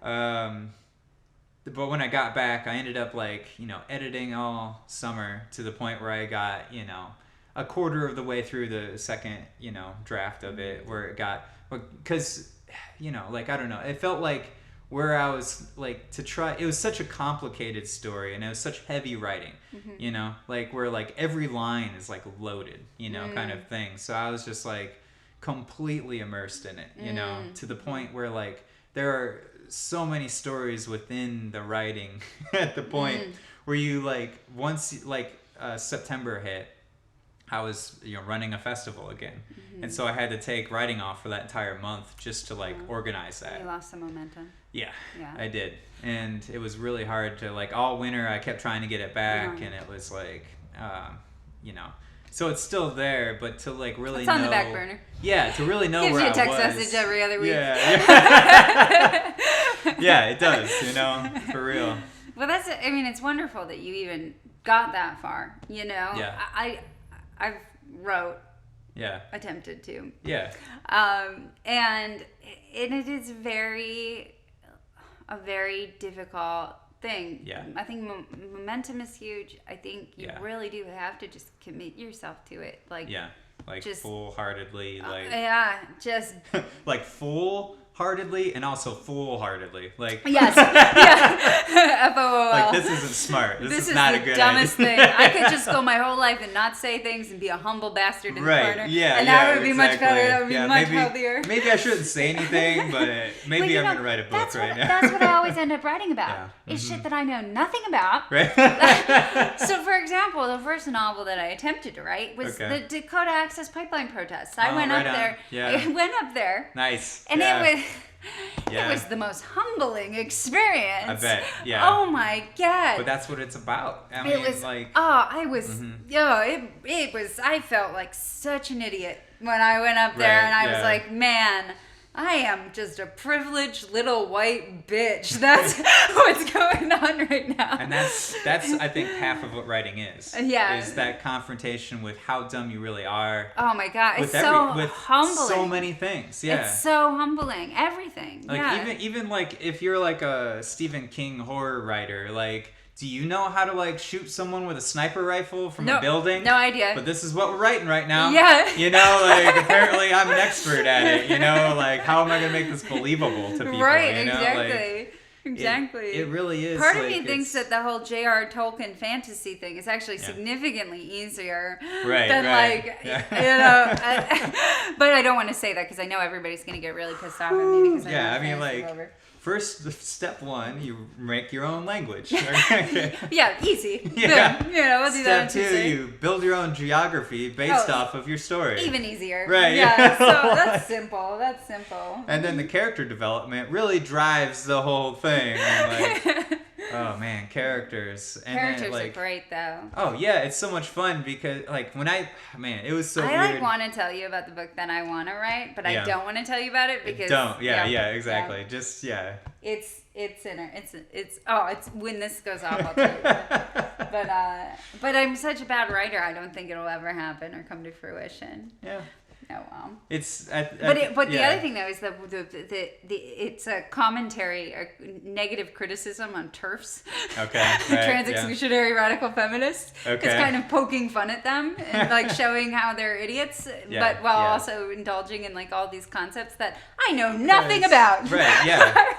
[SPEAKER 1] But when I got back, I ended up like, you know, editing all summer to the point where I got, you know, a quarter of the way through the second, you know, draft of it, where it got, because, you know, like, I don't know, it felt like where I was like it was such a complicated story and it was such heavy writing, you know, like where like every line is like loaded, you know, kind of thing. So I was just like completely immersed in it, you know, to the point where like there are so many stories within the writing at the point where you like, once like September hit, I was, you know, running a festival again. And so I had to take writing off for that entire month just to like organize that.
[SPEAKER 2] You lost some momentum.
[SPEAKER 1] Yeah, I did. And it was really hard to like, all winter I kept trying to get it back, and it was like, you know, so it's still there, but to like really
[SPEAKER 2] it's on the back burner.
[SPEAKER 1] Yeah, to really know
[SPEAKER 2] Gives
[SPEAKER 1] where I was.
[SPEAKER 2] Gives you a text message every other week.
[SPEAKER 1] Yeah. Yeah, it does, you know, for real.
[SPEAKER 2] Well, I mean, it's wonderful that you even got that far, you know?
[SPEAKER 1] Yeah.
[SPEAKER 2] I've wrote.
[SPEAKER 1] Yeah.
[SPEAKER 2] Attempted to.
[SPEAKER 1] Yeah.
[SPEAKER 2] And it is a very difficult thing.
[SPEAKER 1] Yeah.
[SPEAKER 2] I think momentum is huge. I think you really do have to just commit yourself to it. Like. Yeah.
[SPEAKER 1] Like just, full-heartedly, like.
[SPEAKER 2] Just.
[SPEAKER 1] Like full-heartedly and also fool-heartedly, like.
[SPEAKER 2] Yes. Yeah. FOOL.
[SPEAKER 1] Like this isn't smart. This is not a good idea.
[SPEAKER 2] This is the dumbest thing. I could just go my whole life and not say things and be a humble bastard in the corner.
[SPEAKER 1] Yeah.
[SPEAKER 2] And that would be much better. That would be much healthier.
[SPEAKER 1] Maybe I shouldn't say anything, but maybe I'm gonna write a book right now.
[SPEAKER 2] That's what I always end up writing about. Is shit that I know nothing about.
[SPEAKER 1] Right.
[SPEAKER 2] So, for example, the first novel that I attempted to write was the Dakota Access Pipeline protests. I went up there. Yeah. I went up there.
[SPEAKER 1] Nice.
[SPEAKER 2] And it was the most humbling experience.
[SPEAKER 1] I bet. Yeah.
[SPEAKER 2] Oh my God.
[SPEAKER 1] But that's what it's about. I mean,
[SPEAKER 2] it was
[SPEAKER 1] like.
[SPEAKER 2] Oh, I was. It was. I felt like such an idiot when I went up there, and I was like, man. I am just a privileged little white bitch. That's what's going on right now.
[SPEAKER 1] And that's I think half of what writing is.
[SPEAKER 2] Yeah.
[SPEAKER 1] Is that confrontation with how dumb you really are.
[SPEAKER 2] Oh my God. It's so humbling.
[SPEAKER 1] So many things. Yeah.
[SPEAKER 2] It's so humbling. Everything.
[SPEAKER 1] Like even like if you're like a Stephen King horror writer, like do you know how to like shoot someone with a sniper rifle from
[SPEAKER 2] No,
[SPEAKER 1] a building?
[SPEAKER 2] no idea.
[SPEAKER 1] But this is what we're writing right now.
[SPEAKER 2] Yeah.
[SPEAKER 1] You know, like apparently I'm an expert at it. You know, like how am I gonna make this believable to people?
[SPEAKER 2] Right,
[SPEAKER 1] you know?
[SPEAKER 2] exactly.
[SPEAKER 1] Like,
[SPEAKER 2] exactly.
[SPEAKER 1] It really is.
[SPEAKER 2] Part of
[SPEAKER 1] like,
[SPEAKER 2] me thinks that the whole J.R. Tolkien fantasy thing is actually significantly easier than like, you know. But I don't want to say that because I know everybody's going to get really pissed off at me because
[SPEAKER 1] I mean, like, first step one, you make your own language.
[SPEAKER 2] Yeah, easy.
[SPEAKER 1] Yeah.
[SPEAKER 2] You know, we'll do that.
[SPEAKER 1] Step two, you build your own geography based off of your story.
[SPEAKER 2] Even easier.
[SPEAKER 1] Right.
[SPEAKER 2] Yeah. So that's simple. That's simple.
[SPEAKER 1] And then the character development really drives the whole thing. And like, oh man, characters. And
[SPEAKER 2] Characters
[SPEAKER 1] then, like,
[SPEAKER 2] are great though.
[SPEAKER 1] Oh yeah, it's so much fun because like when it was so weird.
[SPEAKER 2] I like want to tell you about the book that I want to write, but I don't want to tell you about it because
[SPEAKER 1] Exactly. Yeah. Just
[SPEAKER 2] it's when this goes off I'll tell you. But I'm such a bad writer. I don't think it'll ever happen or come to fruition.
[SPEAKER 1] Yeah.
[SPEAKER 2] Oh well.
[SPEAKER 1] It's
[SPEAKER 2] but the other thing though is the it's a commentary, a negative criticism on TERFs.
[SPEAKER 1] Okay. Right,
[SPEAKER 2] Trans exclusionary radical feminists.
[SPEAKER 1] Okay.
[SPEAKER 2] It's kind of poking fun at them and like showing how they're idiots, but while also indulging in like all these concepts that I know nothing about.
[SPEAKER 1] Right. Yeah.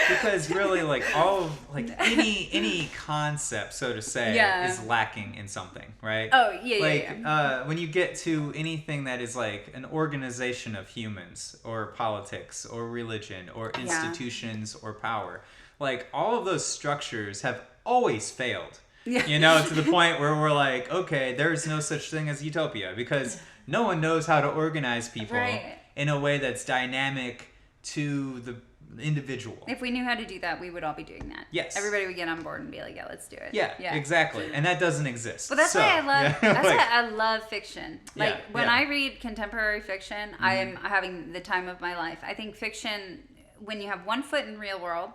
[SPEAKER 1] Because really, like all of like any concept, so to say, is lacking in something, right?
[SPEAKER 2] Oh yeah.
[SPEAKER 1] Like when you get to anything that is like an organization of humans or politics or religion or institutions or power, like all of those structures have always failed. Yeah. You know, to the point where we're like, okay, there's no such thing as utopia because no one knows how to organize people in a way that's dynamic to the individual.
[SPEAKER 2] If we knew how to do that, we would all be doing that.
[SPEAKER 1] Yes.
[SPEAKER 2] Everybody would get on board and be like, yeah, let's do it.
[SPEAKER 1] Yeah. Exactly. And that doesn't exist.
[SPEAKER 2] But that's why I love why I love fiction. Like when I read contemporary fiction, I am having the time of my life. I think fiction, when you have one foot in real world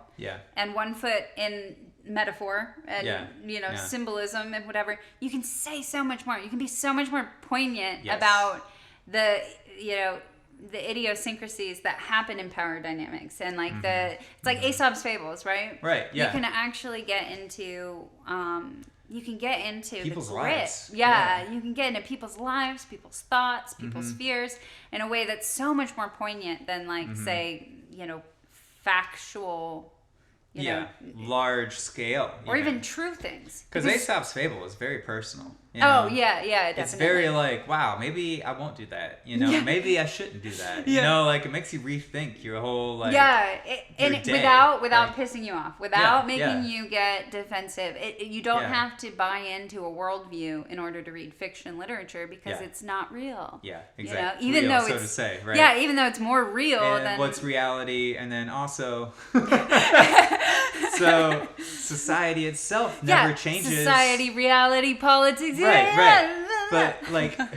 [SPEAKER 2] and one foot in metaphor and symbolism and whatever, you can say so much more. You can be so much more poignant about the the idiosyncrasies that happen in power dynamics and like it's like Aesop's fables, right?
[SPEAKER 1] Right. Yeah.
[SPEAKER 2] You can actually get into
[SPEAKER 1] people's
[SPEAKER 2] the grit.
[SPEAKER 1] lives.
[SPEAKER 2] Yeah, you can get into people's lives, people's thoughts, people's fears in a way that's so much more poignant than like say, factual
[SPEAKER 1] large scale.
[SPEAKER 2] Or even true things.
[SPEAKER 1] Because Aesop's fable is very personal.
[SPEAKER 2] Oh, yeah, definitely.
[SPEAKER 1] It's very like, wow, maybe I won't do that. Maybe I shouldn't do that. You know, like it makes you rethink your whole like
[SPEAKER 2] without pissing you off, without making you get defensive. You don't have to buy into a worldview in order to read fiction literature because it's not real.
[SPEAKER 1] Yeah, exactly.
[SPEAKER 2] Even
[SPEAKER 1] real,
[SPEAKER 2] though
[SPEAKER 1] so
[SPEAKER 2] it's
[SPEAKER 1] to say, right?
[SPEAKER 2] Yeah, even though it's more real than
[SPEAKER 1] what's reality, and then also so society itself never changes.
[SPEAKER 2] Society, reality, politics.
[SPEAKER 1] Right. But like, but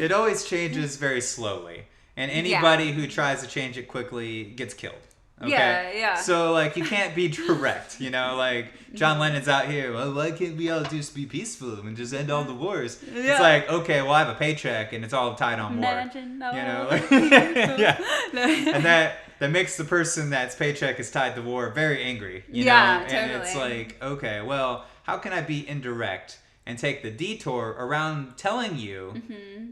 [SPEAKER 1] it always changes very slowly, and anybody who tries to change it quickly gets killed. Okay?
[SPEAKER 2] Yeah.
[SPEAKER 1] So like, you can't be direct. Like John Lennon's out here. Well, why can't we all just be peaceful and just end all the wars? Yeah. It's like, okay, well, I have a paycheck and it's all tied on war. And that makes the person that's paycheck is tied to war very angry. You know? And it's like, okay, well, how can I be indirect and take the detour around telling you,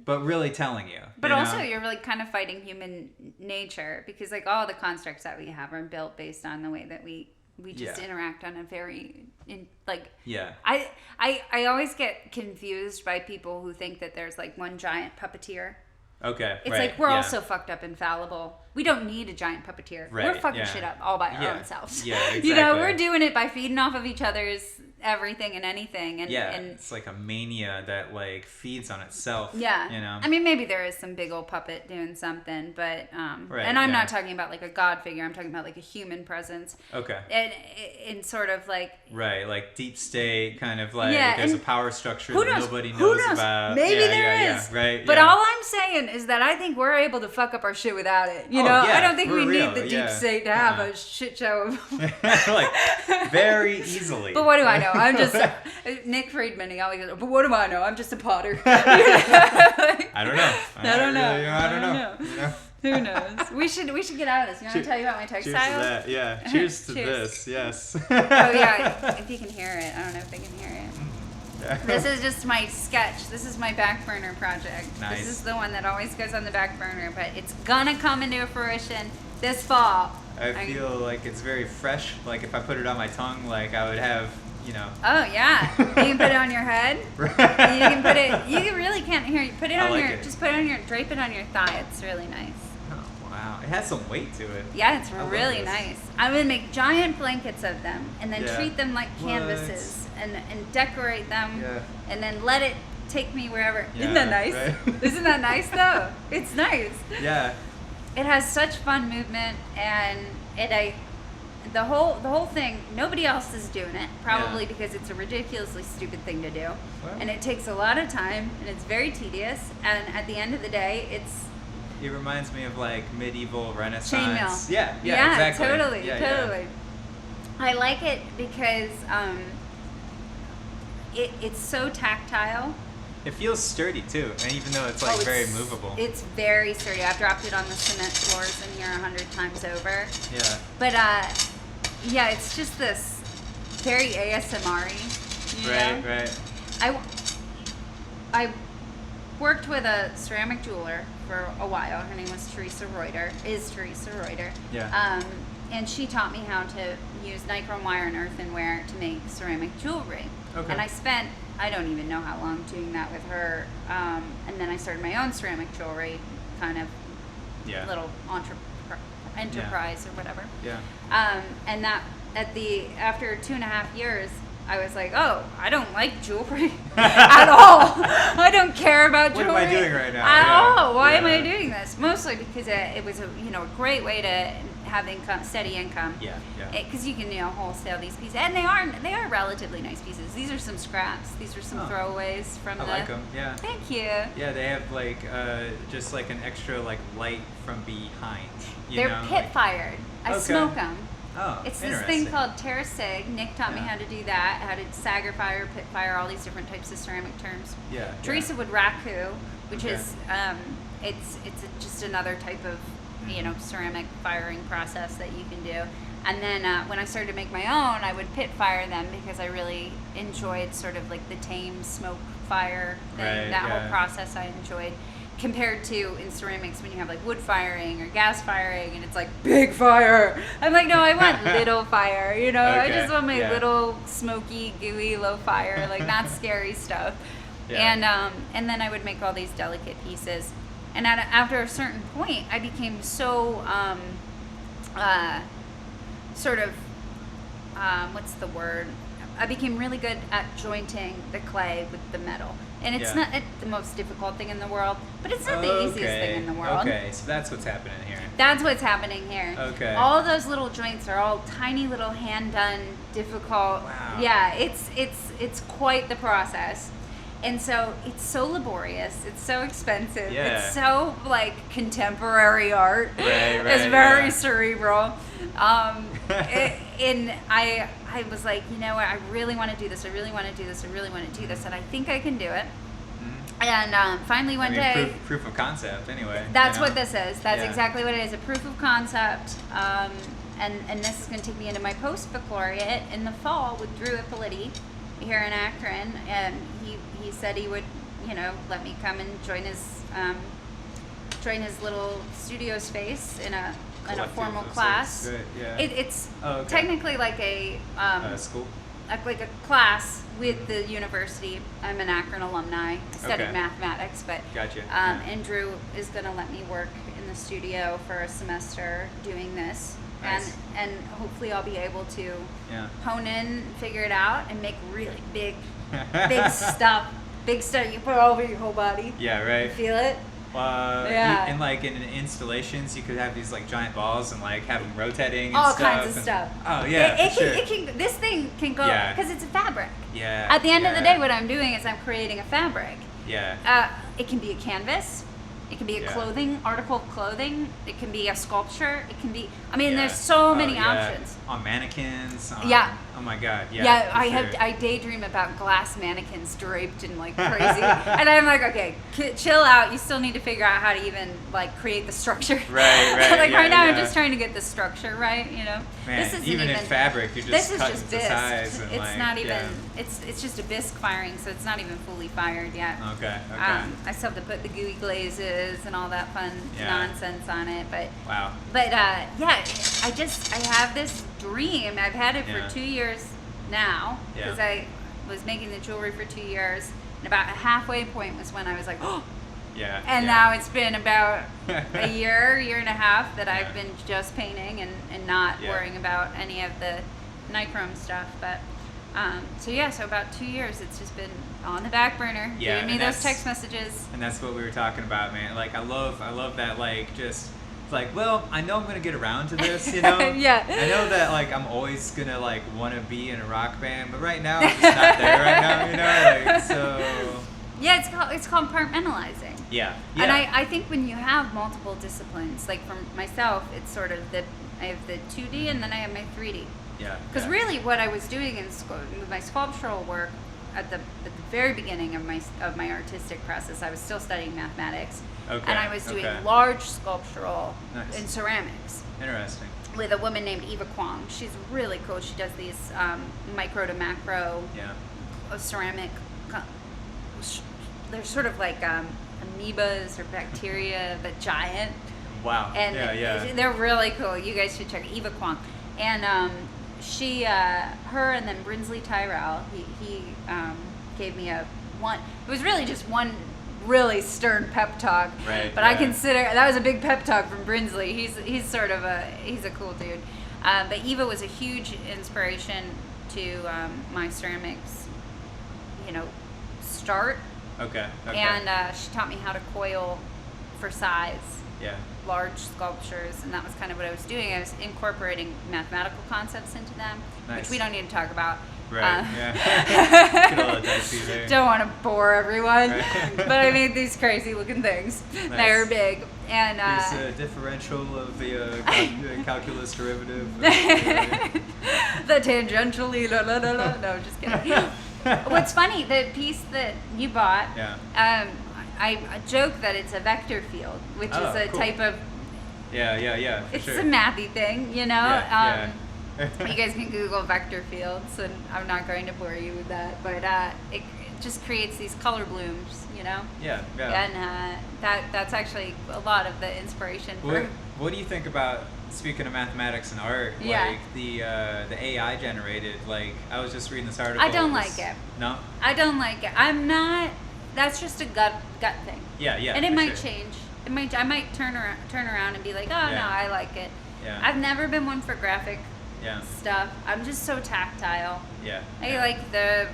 [SPEAKER 1] but really telling you?
[SPEAKER 2] But also, you're really kind of fighting human nature because like all the constructs that we have are built based on the way that we just interact on a very I always get confused by people who think that there's like one giant puppeteer.
[SPEAKER 1] Okay.
[SPEAKER 2] It's like we're all so fucked up and fallible. We don't need a giant puppeteer.
[SPEAKER 1] Right.
[SPEAKER 2] We're fucking shit up all by our own selves.
[SPEAKER 1] Yeah, exactly.
[SPEAKER 2] We're doing it by feeding off of each other's everything and anything. And
[SPEAKER 1] it's like a mania that like feeds on itself.
[SPEAKER 2] Yeah. I mean, maybe there is some big old puppet doing something, but and I'm not talking about like a god figure. I'm talking about like a human presence.
[SPEAKER 1] Okay.
[SPEAKER 2] And sort of like
[SPEAKER 1] like deep state kind of like there's a power structure that nobody knows
[SPEAKER 2] who knows
[SPEAKER 1] about.
[SPEAKER 2] Maybe there is.
[SPEAKER 1] Right.
[SPEAKER 2] But all I'm saying is that I think we're able to fuck up our shit without it. I don't think we need the deep state to have a shit show of
[SPEAKER 1] like very easily.
[SPEAKER 2] But what do I know? I'm just Nick Friedman. He always goes, but what do I know? I'm just a potter. I
[SPEAKER 1] don't know.
[SPEAKER 2] I don't know.
[SPEAKER 1] I don't know.
[SPEAKER 2] Who knows? We should get out of this. You want me to tell you about my textiles?
[SPEAKER 1] Cheers to that. Yeah. Cheers to
[SPEAKER 2] Cheers.
[SPEAKER 1] this. Yes.
[SPEAKER 2] Oh yeah, if you can hear it. I don't know if they can hear it.
[SPEAKER 1] Yeah.
[SPEAKER 2] This is just my sketch. This is my back burner project.
[SPEAKER 1] Nice.
[SPEAKER 2] This is the one that always goes on the back burner, but it's gonna come into fruition this fall.
[SPEAKER 1] I feel like it's very fresh. Like if I put it on my tongue, like I would have,
[SPEAKER 2] Oh yeah, you can put it on your head. You can put it. You really can't hear. You put it on Just put it on your. Drape it on your thigh. It's really nice.
[SPEAKER 1] Oh wow, it has some weight to it.
[SPEAKER 2] Yeah, it's really nice. I'm gonna make giant blankets of them and then
[SPEAKER 1] Yeah.
[SPEAKER 2] treat them like canvases and decorate them and then let it take me wherever.
[SPEAKER 1] Yeah,
[SPEAKER 2] Isn't that nice?
[SPEAKER 1] right?
[SPEAKER 2] Isn't that nice though? It's nice.
[SPEAKER 1] Yeah.
[SPEAKER 2] It has such fun movement and the whole thing, nobody else is doing it, probably because it's a ridiculously stupid thing to do.
[SPEAKER 1] Well.
[SPEAKER 2] And it takes a lot of time and it's very tedious, and at the end of the day
[SPEAKER 1] It reminds me of like medieval Renaissance.
[SPEAKER 2] chainmail.
[SPEAKER 1] Yeah, exactly.
[SPEAKER 2] Totally.
[SPEAKER 1] Yeah.
[SPEAKER 2] I like it because it's so tactile.
[SPEAKER 1] It feels sturdy too, and even though it's like very movable.
[SPEAKER 2] It's very sturdy. I've dropped it on the cement floors in here 100 times over.
[SPEAKER 1] Yeah.
[SPEAKER 2] But yeah, it's just this very ASMR-y.
[SPEAKER 1] Right.
[SPEAKER 2] I worked with a ceramic jeweler for a while. Her name was Teresa Reuter.
[SPEAKER 1] Yeah.
[SPEAKER 2] And she taught me how to use nichrome wire and earthenware to make ceramic jewelry.
[SPEAKER 1] Okay.
[SPEAKER 2] And I spent, I don't even know how long doing that with her. And then I started my own ceramic jewelry kind of little enterprise or whatever.
[SPEAKER 1] Yeah.
[SPEAKER 2] And that after 2.5 years, I was like, oh, I don't like jewelry at all. I don't care about jewelry.
[SPEAKER 1] What am I doing right now?
[SPEAKER 2] At all. Why am
[SPEAKER 1] Yeah.
[SPEAKER 2] I doing this? Mostly because it was a great way to have income, steady income.
[SPEAKER 1] Yeah.
[SPEAKER 2] Because you can wholesale these pieces, and they are relatively nice pieces. These are some scraps. These are some throwaways from
[SPEAKER 1] I like them. Yeah.
[SPEAKER 2] Thank you.
[SPEAKER 1] Yeah, they have like just like an extra like light from behind.
[SPEAKER 2] They're pit fired. I smoke them.
[SPEAKER 1] Oh,
[SPEAKER 2] It's this
[SPEAKER 1] interesting.
[SPEAKER 2] thing called TerraSig. Nick taught me how to do that, how to sagger fire, pit fire, all these different types of ceramic terms.
[SPEAKER 1] Yeah.
[SPEAKER 2] Teresa would raku, which
[SPEAKER 1] Okay.
[SPEAKER 2] is just another type of ceramic firing process that you can do. And then when I started to make my own, I would pit fire them because I really enjoyed sort of like the tame smoke fire thing.
[SPEAKER 1] Right,
[SPEAKER 2] That
[SPEAKER 1] yeah.
[SPEAKER 2] whole process I enjoyed. Compared to in ceramics when you have like wood firing or gas firing and it's like big fire. I'm like, no, I want little fire, I
[SPEAKER 1] Okay,
[SPEAKER 2] just want my
[SPEAKER 1] yeah.
[SPEAKER 2] little smoky, gooey, low fire, like not scary stuff.
[SPEAKER 1] Yeah.
[SPEAKER 2] And then I would make all these delicate pieces. And after a certain point, I became so what's the word? I became really good at jointing the clay with the metal. And it's not the most difficult thing in the world, but it's not the easiest thing in the world.
[SPEAKER 1] Okay, so that's what's happening here.
[SPEAKER 2] That's what's happening here.
[SPEAKER 1] Okay.
[SPEAKER 2] All of those little joints are all tiny little hand-done, difficult.
[SPEAKER 1] Wow.
[SPEAKER 2] Yeah, it's quite the process. And so it's so laborious. It's so expensive.
[SPEAKER 1] Yeah.
[SPEAKER 2] It's so like contemporary art.
[SPEAKER 1] Right,
[SPEAKER 2] It's very
[SPEAKER 1] yeah.
[SPEAKER 2] cerebral. And I was like, what? I really want to do this. I really want to do this. I really want to do this. And I think I can do it. And finally one day.
[SPEAKER 1] Proof of concept, anyway.
[SPEAKER 2] That's what this is. That's
[SPEAKER 1] Yeah.
[SPEAKER 2] exactly what it is. A proof of concept. And this is going to take me into my post-baccalaureate in the fall with Drew Ippoliti here in Akron. And he said he would, let me come and join his little studio space in a formal class.
[SPEAKER 1] Good, yeah.
[SPEAKER 2] It's
[SPEAKER 1] okay.
[SPEAKER 2] technically like a
[SPEAKER 1] School?
[SPEAKER 2] like a class with the university. I'm an Akron alumni. I studied
[SPEAKER 1] Okay.
[SPEAKER 2] mathematics, but
[SPEAKER 1] Gotcha.
[SPEAKER 2] and Drew is going to let me work in the studio for a semester doing this.
[SPEAKER 1] Nice.
[SPEAKER 2] And hopefully I'll be able to
[SPEAKER 1] Yeah.
[SPEAKER 2] hone in, figure it out, and make really big stuff. Big stuff you put all over your whole body.
[SPEAKER 1] Yeah,
[SPEAKER 2] You
[SPEAKER 1] right.
[SPEAKER 2] feel it?
[SPEAKER 1] Yeah. And like in installations, you could have these like giant balls and like have them rotating and
[SPEAKER 2] All
[SPEAKER 1] stuff.
[SPEAKER 2] kinds of
[SPEAKER 1] and-
[SPEAKER 2] stuff.
[SPEAKER 1] Oh yeah,
[SPEAKER 2] It
[SPEAKER 1] for
[SPEAKER 2] can, this thing can go,
[SPEAKER 1] Yeah.
[SPEAKER 2] because it's a fabric.
[SPEAKER 1] Yeah.
[SPEAKER 2] At the end of the
[SPEAKER 1] yeah.
[SPEAKER 2] day, what I'm doing is I'm creating a fabric.
[SPEAKER 1] Yeah.
[SPEAKER 2] It can be a canvas. It can be a
[SPEAKER 1] Yeah.
[SPEAKER 2] clothing, article of clothing. It can be a sculpture. It can be, I mean,
[SPEAKER 1] Yeah.
[SPEAKER 2] there's so
[SPEAKER 1] Oh,
[SPEAKER 2] many
[SPEAKER 1] yeah.
[SPEAKER 2] options.
[SPEAKER 1] On mannequins. On,
[SPEAKER 2] Yeah.
[SPEAKER 1] Oh my God, yeah.
[SPEAKER 2] Yeah,
[SPEAKER 1] for sure.
[SPEAKER 2] I daydream about glass mannequins draped in like crazy, and I'm like, okay, chill out. You still need to figure out how to even like create the structure.
[SPEAKER 1] Right.
[SPEAKER 2] Like
[SPEAKER 1] yeah,
[SPEAKER 2] right now,
[SPEAKER 1] yeah.
[SPEAKER 2] I'm just trying to get the structure right.
[SPEAKER 1] Man,
[SPEAKER 2] this isn't
[SPEAKER 1] even in fabric, you're
[SPEAKER 2] this
[SPEAKER 1] just
[SPEAKER 2] is
[SPEAKER 1] cutting
[SPEAKER 2] just
[SPEAKER 1] to
[SPEAKER 2] bisque.
[SPEAKER 1] size. And
[SPEAKER 2] It's
[SPEAKER 1] like,
[SPEAKER 2] not even.
[SPEAKER 1] yeah.
[SPEAKER 2] It's just a bisque firing, so it's not even fully fired yet.
[SPEAKER 1] Okay.
[SPEAKER 2] I still have to put the gooey glazes and all that fun nonsense on it, but
[SPEAKER 1] Wow.
[SPEAKER 2] But yeah, I have this dream. I've had it for
[SPEAKER 1] Yeah.
[SPEAKER 2] 2 years now because I was making the jewelry for 2 years, and about a halfway point was when I was like, oh.
[SPEAKER 1] Yeah.
[SPEAKER 2] And now it's been about a year and a half that
[SPEAKER 1] Yeah.
[SPEAKER 2] I've been just painting and not worrying about any of the nichrome stuff. But so about 2 years, it's just been on the back burner, giving me those text messages.
[SPEAKER 1] And that's what we were talking about, man. Like I love that, like just it's like, well, I know I'm gonna get around to this,
[SPEAKER 2] Yeah.
[SPEAKER 1] I know that like I'm always gonna like want to be in a rock band, but right now I'm just not there right now, like so.
[SPEAKER 2] Yeah, it's called compartmentalizing.
[SPEAKER 1] Yeah.
[SPEAKER 2] And I think when you have multiple disciplines, like for myself, it's sort of I have the 2D and then I have my 3D.
[SPEAKER 1] Yeah.
[SPEAKER 2] Because really, what I was doing with my sculptural work at the very beginning of my artistic process, I was still studying mathematics, and I was doing large sculptural in ceramics.
[SPEAKER 1] Interesting.
[SPEAKER 2] With a woman named Eva Kwong. She's really cool. She does these micro to macro ceramic. They're sort of like amoebas or bacteria, but giant.
[SPEAKER 1] Wow.
[SPEAKER 2] And they're really cool. You guys should check Eva Kwong. And she, her, and then Brinsley Tyrell. He gave me it was really just one really stern pep talk.
[SPEAKER 1] Right.
[SPEAKER 2] But I consider that was a big pep talk from Brinsley. He's sort of he's a cool dude. But Eva was a huge inspiration to my ceramics, start.
[SPEAKER 1] Okay.
[SPEAKER 2] And she taught me how to coil for size.
[SPEAKER 1] Yeah.
[SPEAKER 2] Large sculptures, and that was kind of what I was doing. I was incorporating mathematical concepts into them, which we don't need to talk about.
[SPEAKER 1] Right. Yeah. Get a little dicey there.
[SPEAKER 2] Don't want to bore everyone,
[SPEAKER 1] Right.
[SPEAKER 2] but I made these crazy looking things.
[SPEAKER 1] Nice.
[SPEAKER 2] They're big, and
[SPEAKER 1] here's a differential of the calculus derivative.
[SPEAKER 2] the tangentially no, just kidding. What's funny, the piece that you bought, I joke that it's a vector field, which is a type of
[SPEAKER 1] for
[SPEAKER 2] it's
[SPEAKER 1] sure.
[SPEAKER 2] a mathy thing,
[SPEAKER 1] Yeah.
[SPEAKER 2] You guys can Google vector fields, and I'm not going to bore you with that, but it just creates these color blooms,
[SPEAKER 1] Yeah.
[SPEAKER 2] And that's actually a lot of the inspiration for.
[SPEAKER 1] What do you think about, speaking of mathematics and art, like the AI generated? Like I was just reading this article.
[SPEAKER 2] I don't like it.
[SPEAKER 1] No.
[SPEAKER 2] I don't like it. I'm not. That's just a gut thing.
[SPEAKER 1] Yeah.
[SPEAKER 2] And it might change. I might turn around and be like, oh no, I like it.
[SPEAKER 1] Yeah.
[SPEAKER 2] I've never been one for graphic stuff. I'm just so tactile.
[SPEAKER 1] Yeah.
[SPEAKER 2] I like the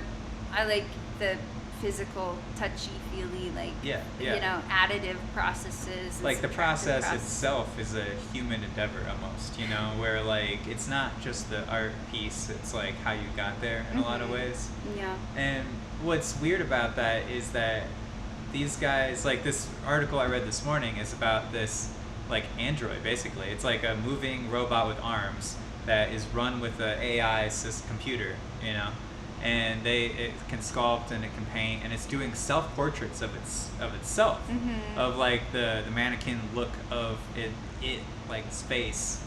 [SPEAKER 2] physical, touchy-feely, additive processes.
[SPEAKER 1] Like the process itself is a human endeavor almost, where like it's not just the art piece, it's like how you got there in a lot of ways.
[SPEAKER 2] Yeah.
[SPEAKER 1] And what's weird about that is that these guys, like this article I read this morning is about this like android basically. It's like a moving robot with arms that is run with an AI computer, and it can sculpt and it can paint, and it's doing self-portraits of itself, of like the mannequin look of it like space,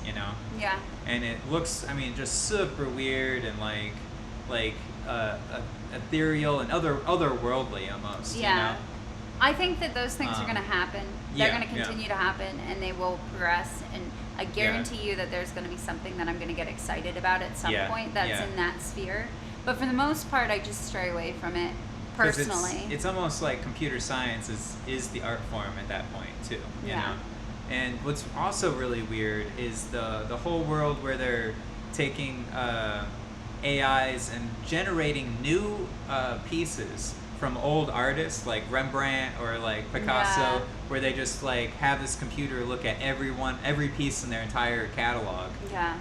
[SPEAKER 2] Yeah.
[SPEAKER 1] and it looks, just super weird and like ethereal and otherworldly almost.
[SPEAKER 2] Yeah. I think that those things are going to happen. They're
[SPEAKER 1] yeah,
[SPEAKER 2] going to continue to happen, and they will progress. And I guarantee you that there's going to be something that I'm going to get excited about at some point that's in that sphere. But for the most part, I just stray away from it personally.
[SPEAKER 1] It's almost like computer science is the art form at that point too. You know? And what's also really weird is the whole world where they're taking AIs and generating new pieces from old artists like Rembrandt or like Picasso, where they just like have this computer look at every piece in their entire catalog,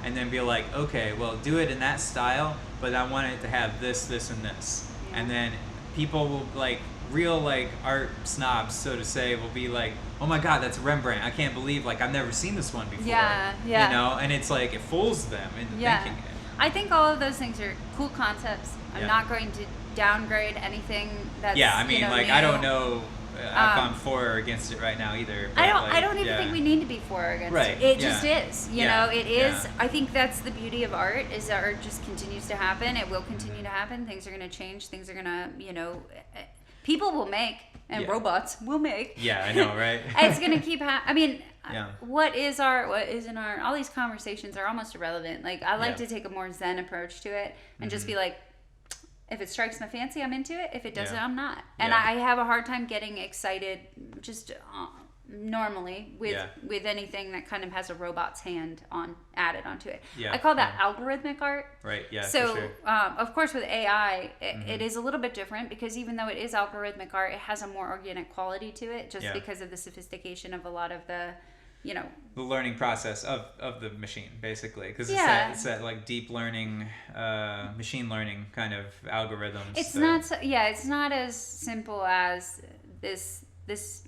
[SPEAKER 1] and then be like, okay, well, do it in that style, but I want it to have this, this, and this, and then people will like real like art snobs, so to say, will be like, oh my God, that's Rembrandt! I can't believe I've never seen this one before. And it's like it fools them into thinking it.
[SPEAKER 2] I think all of those things are cool concepts. I'm
[SPEAKER 1] Yeah.
[SPEAKER 2] not going to downgrade anything that's
[SPEAKER 1] Yeah, I mean, like,
[SPEAKER 2] new.
[SPEAKER 1] I don't know if I'm for or against it right now either. But
[SPEAKER 2] I don't even
[SPEAKER 1] yeah.
[SPEAKER 2] think we need to be for or against
[SPEAKER 1] Right,
[SPEAKER 2] it. It
[SPEAKER 1] yeah.
[SPEAKER 2] just is. You
[SPEAKER 1] Yeah,
[SPEAKER 2] know, it is.
[SPEAKER 1] yeah.
[SPEAKER 2] I think that's the beauty of art, is that art just continues to happen. It will continue to happen. Things are going to change. Things are going to, people will make, and
[SPEAKER 1] Yeah.
[SPEAKER 2] robots will make.
[SPEAKER 1] Yeah, I know, right?
[SPEAKER 2] It's going to keep I mean,
[SPEAKER 1] Yeah.
[SPEAKER 2] what is art? What isn't art? All these conversations are almost irrelevant. Like, I like
[SPEAKER 1] Yeah.
[SPEAKER 2] to take a more zen approach to it and just be like, if it strikes my fancy, I'm into it. If it doesn't,
[SPEAKER 1] Yeah.
[SPEAKER 2] I'm not. And
[SPEAKER 1] Yeah.
[SPEAKER 2] I have a hard time getting excited just normally with
[SPEAKER 1] Yeah.
[SPEAKER 2] with anything that kind of has a robot's hand added onto it.
[SPEAKER 1] Yeah.
[SPEAKER 2] I call that algorithmic art.
[SPEAKER 1] Right, yeah,
[SPEAKER 2] So,
[SPEAKER 1] for sure.
[SPEAKER 2] of course, with AI, it is a little bit different, because even though it is algorithmic art, it has a more organic quality to it, just
[SPEAKER 1] Yeah.
[SPEAKER 2] because of the sophistication of a lot of the,
[SPEAKER 1] The learning process of the machine, basically, because
[SPEAKER 2] Yeah.
[SPEAKER 1] it's that like deep learning, machine learning kind of algorithms.
[SPEAKER 2] It's
[SPEAKER 1] that-
[SPEAKER 2] not it's not as simple as this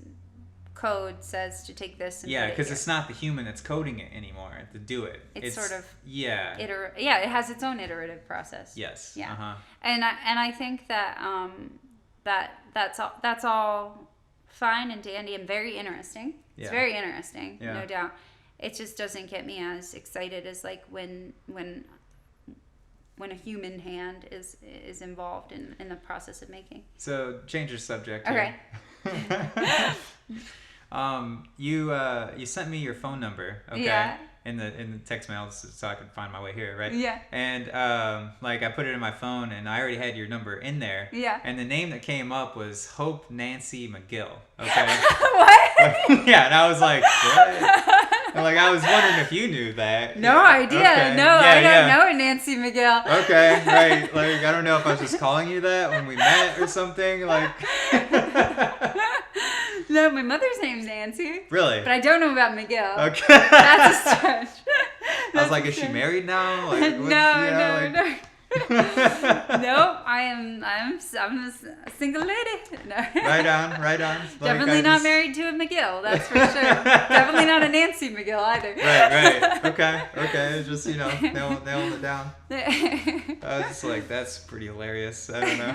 [SPEAKER 2] code says to take this and
[SPEAKER 1] Yeah,
[SPEAKER 2] put it
[SPEAKER 1] because
[SPEAKER 2] here.
[SPEAKER 1] it's not the human that's coding it anymore to do it.
[SPEAKER 2] It's sort of
[SPEAKER 1] yeah.
[SPEAKER 2] it has its own iterative process.
[SPEAKER 1] Yes.
[SPEAKER 2] Yeah.
[SPEAKER 1] Uh-huh.
[SPEAKER 2] And I think that that's all fine and dandy and very interesting. It's
[SPEAKER 1] Yeah.
[SPEAKER 2] very interesting,
[SPEAKER 1] Yeah.
[SPEAKER 2] no doubt. It just doesn't get me as excited as like when a human hand is involved in the process of making.
[SPEAKER 1] So change your subject.
[SPEAKER 2] Okay.
[SPEAKER 1] Here. You sent me your phone number. Okay.
[SPEAKER 2] Yeah.
[SPEAKER 1] In the text mail, so I could find my way here, right?
[SPEAKER 2] Yeah.
[SPEAKER 1] And like I put it in my phone, and I already had your number in there.
[SPEAKER 2] Yeah.
[SPEAKER 1] And the name that came up was Hope Nancy McGill. Okay.
[SPEAKER 2] What?
[SPEAKER 1] Yeah, and I was like, what? And like I was wondering if you knew that.
[SPEAKER 2] No
[SPEAKER 1] Yeah,
[SPEAKER 2] idea.
[SPEAKER 1] okay.
[SPEAKER 2] No,
[SPEAKER 1] Yeah,
[SPEAKER 2] I don't
[SPEAKER 1] yeah.
[SPEAKER 2] know Nancy McGill.
[SPEAKER 1] Okay, right. Like I don't know if I was just calling you that when we met or something. Like.
[SPEAKER 2] No, my mother's name's Nancy.
[SPEAKER 1] Really?
[SPEAKER 2] But I don't know about McGill.
[SPEAKER 1] Okay.
[SPEAKER 2] That's a stretch.
[SPEAKER 1] I was like, is she married now? Like, what's-
[SPEAKER 2] No.
[SPEAKER 1] no.
[SPEAKER 2] Nope, I'm a single lady. No.
[SPEAKER 1] Right on. Like,
[SPEAKER 2] Definitely
[SPEAKER 1] I
[SPEAKER 2] not
[SPEAKER 1] just-
[SPEAKER 2] married to a McGill, that's for sure. Definitely not a Nancy McGill either.
[SPEAKER 1] Right. Okay. Just nailing it down. I was just like, that's pretty hilarious. I don't know.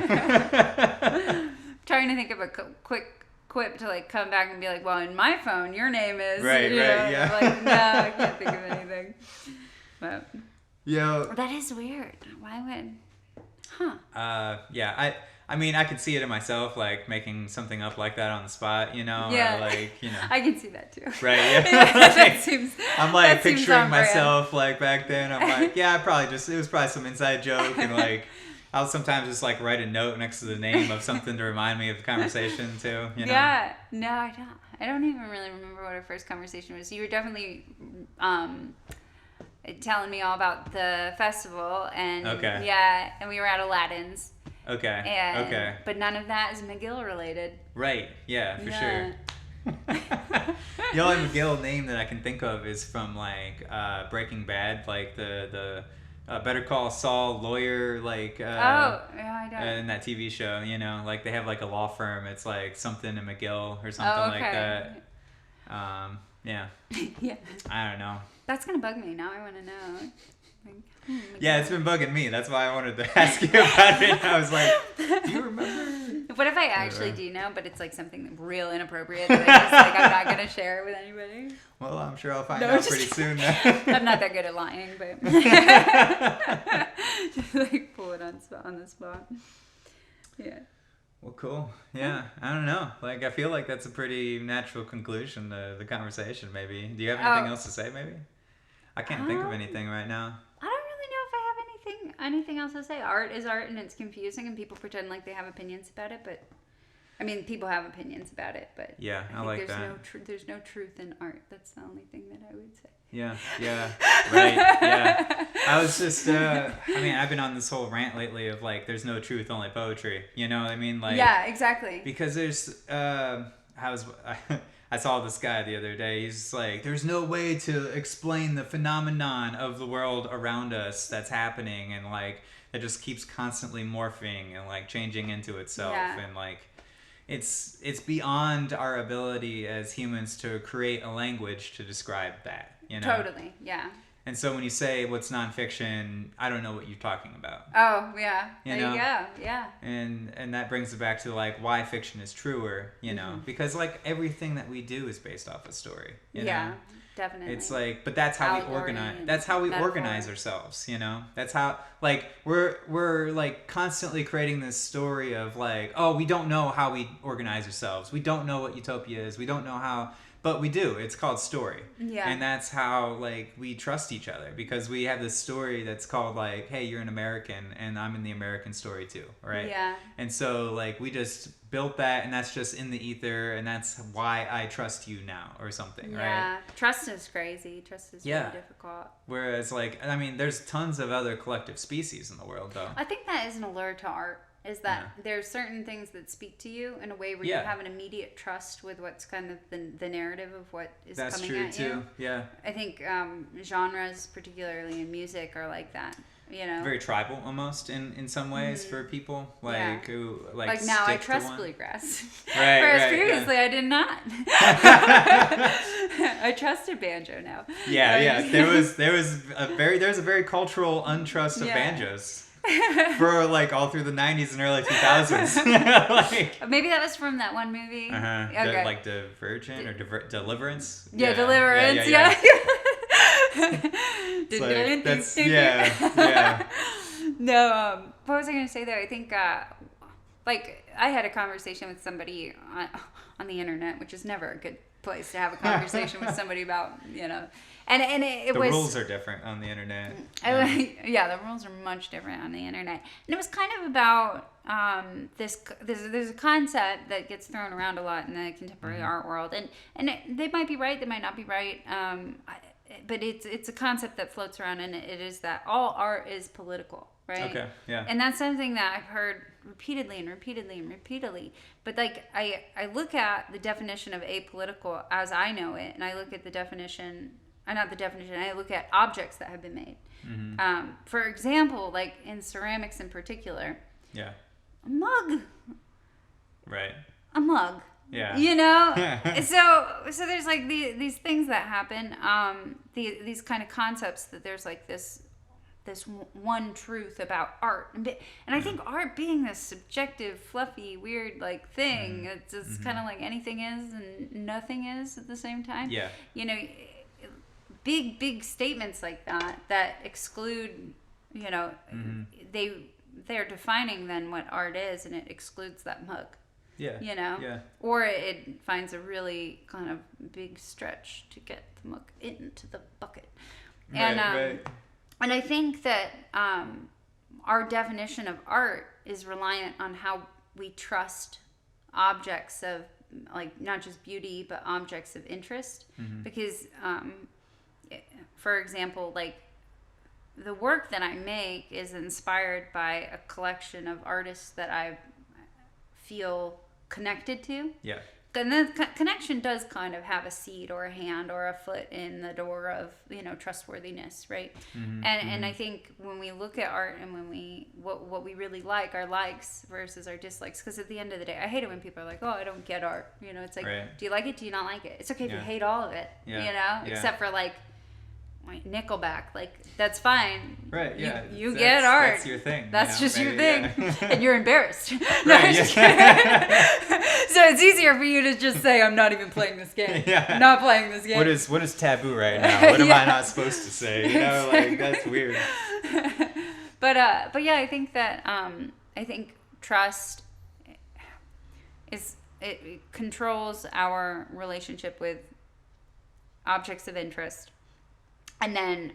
[SPEAKER 2] Trying to think of a quick quip to like come back and be like, well, in my phone, your name is.
[SPEAKER 1] Right, yeah.
[SPEAKER 2] Like, no, I can't think of anything. But
[SPEAKER 1] Yo.
[SPEAKER 2] that is weird. Why would? Huh.
[SPEAKER 1] Yeah. I mean, I could see it in myself, like making something up like that on the spot,
[SPEAKER 2] Yeah.
[SPEAKER 1] or like,
[SPEAKER 2] I can see that too.
[SPEAKER 1] Right, yeah.
[SPEAKER 2] That seems.
[SPEAKER 1] I'm like
[SPEAKER 2] that seems
[SPEAKER 1] picturing
[SPEAKER 2] on brand.
[SPEAKER 1] myself like back then. I'm like, yeah, it was probably some inside joke, and like I'll sometimes just like write a note next to the name of something to remind me of the conversation too.
[SPEAKER 2] Yeah. No, I don't. I don't even really remember what our first conversation was. You were definitely telling me all about the festival, and
[SPEAKER 1] Okay.
[SPEAKER 2] yeah, and we were at Aladdin's.
[SPEAKER 1] Okay.
[SPEAKER 2] And,
[SPEAKER 1] Okay.
[SPEAKER 2] But none of that is McGill related.
[SPEAKER 1] Right. Yeah, for
[SPEAKER 2] Yeah.
[SPEAKER 1] sure. The only McGill name that I can think of is from like Breaking Bad, like the Better Call Saul lawyer, like
[SPEAKER 2] Yeah, I don't.
[SPEAKER 1] in that TV show. Like they have like a law firm. It's like something in McGill or something like that. Yeah.
[SPEAKER 2] Yeah.
[SPEAKER 1] I don't know.
[SPEAKER 2] That's gonna bug me. Now I want to know. Like,
[SPEAKER 1] Yeah, it's been bugging me. That's why I wanted to ask you about it. I was like, do you remember?
[SPEAKER 2] What if I actually do know, but it's like something real inappropriate that I just like I'm not gonna share it with anybody?
[SPEAKER 1] Well, I'm sure I'll find
[SPEAKER 2] No,
[SPEAKER 1] out
[SPEAKER 2] just
[SPEAKER 1] pretty soon.
[SPEAKER 2] I'm not that good at lying, but just like pull it on the spot. Yeah.
[SPEAKER 1] Well, cool. Yeah, I don't know. Like, I feel like that's a pretty natural conclusion to the conversation, maybe. Do you have anything else to say, maybe? I can't think of anything right now.
[SPEAKER 2] I don't really know if I have anything else to say. Art is art, and it's confusing, and people pretend like they have opinions about it, but I mean, people have opinions about it, but
[SPEAKER 1] Yeah, I
[SPEAKER 2] think
[SPEAKER 1] like
[SPEAKER 2] there's
[SPEAKER 1] that.
[SPEAKER 2] there's no truth in art. That's the only thing that I would say.
[SPEAKER 1] Yeah, right, yeah. I was just, I've been on this whole rant lately of like, there's no truth, only poetry. You know what I mean? Like,
[SPEAKER 2] Yeah, exactly.
[SPEAKER 1] because there's, I saw this guy the other day. He's just like, there's no way to explain the phenomenon of the world around us that's happening, and like it just keeps constantly morphing and like changing into itself,
[SPEAKER 2] Yeah.
[SPEAKER 1] and like it's beyond our ability as humans to create a language to describe that.
[SPEAKER 2] Totally, yeah.
[SPEAKER 1] And so when you say what's nonfiction, I don't know what you're talking about.
[SPEAKER 2] Oh, yeah.
[SPEAKER 1] You
[SPEAKER 2] There
[SPEAKER 1] know?
[SPEAKER 2] you go. Yeah.
[SPEAKER 1] And that brings it back to like why fiction is truer, you know, because like everything that we do is based off a story. You
[SPEAKER 2] Yeah,
[SPEAKER 1] know?
[SPEAKER 2] definitely.
[SPEAKER 1] It's like, but that's how we
[SPEAKER 2] Allegory
[SPEAKER 1] organize.
[SPEAKER 2] and
[SPEAKER 1] That's how we
[SPEAKER 2] metaphor.
[SPEAKER 1] organize ourselves. You know, that's how like we're like constantly creating this story of like, oh, we don't know how we organize ourselves. We don't know what utopia is. We don't know how, but we do. It's called story.
[SPEAKER 2] Yeah.
[SPEAKER 1] And that's how like we trust each other because we have this story that's called like, hey, you're an American and I'm in the American story too, right?
[SPEAKER 2] Yeah.
[SPEAKER 1] And so like we just built that and that's just in the ether and that's why I trust you now or something, right?
[SPEAKER 2] Yeah. Trust is crazy. Trust is
[SPEAKER 1] Yeah.
[SPEAKER 2] really difficult.
[SPEAKER 1] Whereas like I mean there's tons of other collective species in the world though.
[SPEAKER 2] I think that is an allure to art. Is that there's certain things that speak to you in a way where you have an immediate trust with what's kind of the narrative of what is
[SPEAKER 1] That's
[SPEAKER 2] coming
[SPEAKER 1] true
[SPEAKER 2] at
[SPEAKER 1] too.
[SPEAKER 2] you.
[SPEAKER 1] Yeah.
[SPEAKER 2] I think genres, particularly in music, are like that. You know,
[SPEAKER 1] Very tribal almost in some ways for people like who
[SPEAKER 2] like now I
[SPEAKER 1] stick to
[SPEAKER 2] trust
[SPEAKER 1] one.
[SPEAKER 2] bluegrass,
[SPEAKER 1] Right,
[SPEAKER 2] whereas
[SPEAKER 1] right,
[SPEAKER 2] previously I did not. I trusted banjo now.
[SPEAKER 1] Yeah. There was a very cultural untrust of banjos. For like all through the 90s and early 2000s. Like,
[SPEAKER 2] maybe that was from that one movie. Okay.
[SPEAKER 1] like Divergent or Deliverance.
[SPEAKER 2] Yeah, Deliverance. Yeah.
[SPEAKER 1] It's like, that's, yeah.
[SPEAKER 2] No, what was I going to say there? I think, like, I had a conversation with somebody on the internet, which is never a good place to have a conversation with somebody about, you know. And it
[SPEAKER 1] the
[SPEAKER 2] was...
[SPEAKER 1] rules are different on the internet.
[SPEAKER 2] Yeah, the rules are much different on the internet. And it was kind of about there's a concept that gets thrown around a lot in the contemporary art world. And they might be right, they might not be right. But it's a concept that floats around, and it is that all art is political, right?
[SPEAKER 1] Okay, yeah.
[SPEAKER 2] And that's something that I've heard repeatedly and repeatedly and repeatedly. But like I look at the definition of apolitical as I know it, and I look at the definition... not the definition, I look at objects that have been made. For example, like in ceramics in particular, a mug.
[SPEAKER 1] Right.
[SPEAKER 2] A mug.
[SPEAKER 1] Yeah.
[SPEAKER 2] You know? so there's like these things that happen, these kind of concepts that there's like this one truth about art. And I think art being this subjective, fluffy, weird like thing, it's just kind of like anything is and nothing is at the same time.
[SPEAKER 1] Yeah.
[SPEAKER 2] You know, big statements like that exclude, you know, they're defining then what art is, and it excludes that mug.
[SPEAKER 1] Yeah.
[SPEAKER 2] You know?
[SPEAKER 1] Yeah.
[SPEAKER 2] Or it finds a really kind of big stretch to get the mug into the bucket.
[SPEAKER 1] Right.
[SPEAKER 2] And I think that our definition of art is reliant on how we trust objects of, like, not just beauty, but objects of interest. Because, for example, like, the work that I make is inspired by a collection of artists that I feel connected to.
[SPEAKER 1] Yeah.
[SPEAKER 2] And the connection does kind of have a seed or a hand or a foot in the door of, you know, trustworthiness, right? And I think when we look at art and when we what we really like, our likes versus our dislikes, because at the end of the day, I hate it when people are like, oh, I don't get art. You know, it's like, do you like it? Do you not like it? It's okay if you hate all of it, you know, except for like Nickelback, like that's fine.
[SPEAKER 1] Right, yeah.
[SPEAKER 2] You get art.
[SPEAKER 1] That's your thing.
[SPEAKER 2] That's
[SPEAKER 1] you know,
[SPEAKER 2] just your
[SPEAKER 1] maybe,
[SPEAKER 2] thing. And you're embarrassed.
[SPEAKER 1] Right,
[SPEAKER 2] So it's easier for you to just say, I'm not even playing this game.
[SPEAKER 1] Yeah.
[SPEAKER 2] Not playing this game.
[SPEAKER 1] What is taboo right now? What am I not supposed to say? You know, like that's weird.
[SPEAKER 2] But yeah, I think that I think trust it controls our relationship with objects of interest. And then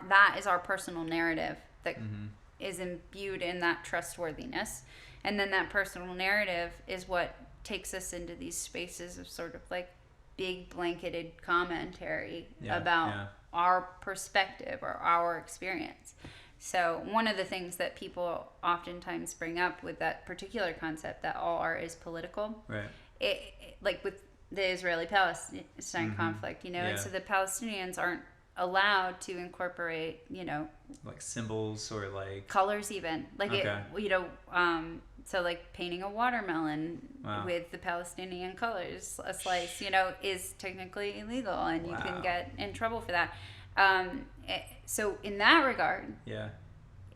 [SPEAKER 2] that is our personal narrative that is imbued in that trustworthiness. And then that personal narrative is what takes us into these spaces of sort of like big blanketed commentary about our perspective or our experience. So one of the things that people oftentimes bring up with that particular concept that all art is political, it like with the Israeli-Palestine conflict, you know, and so the Palestinians aren't allowed to incorporate, you know,
[SPEAKER 1] like symbols or like
[SPEAKER 2] colors, even like it, you know, so like painting a watermelon with the Palestinian colors, a slice, you know, is technically illegal, and you can get in trouble for that. So in that regard,
[SPEAKER 1] Yeah.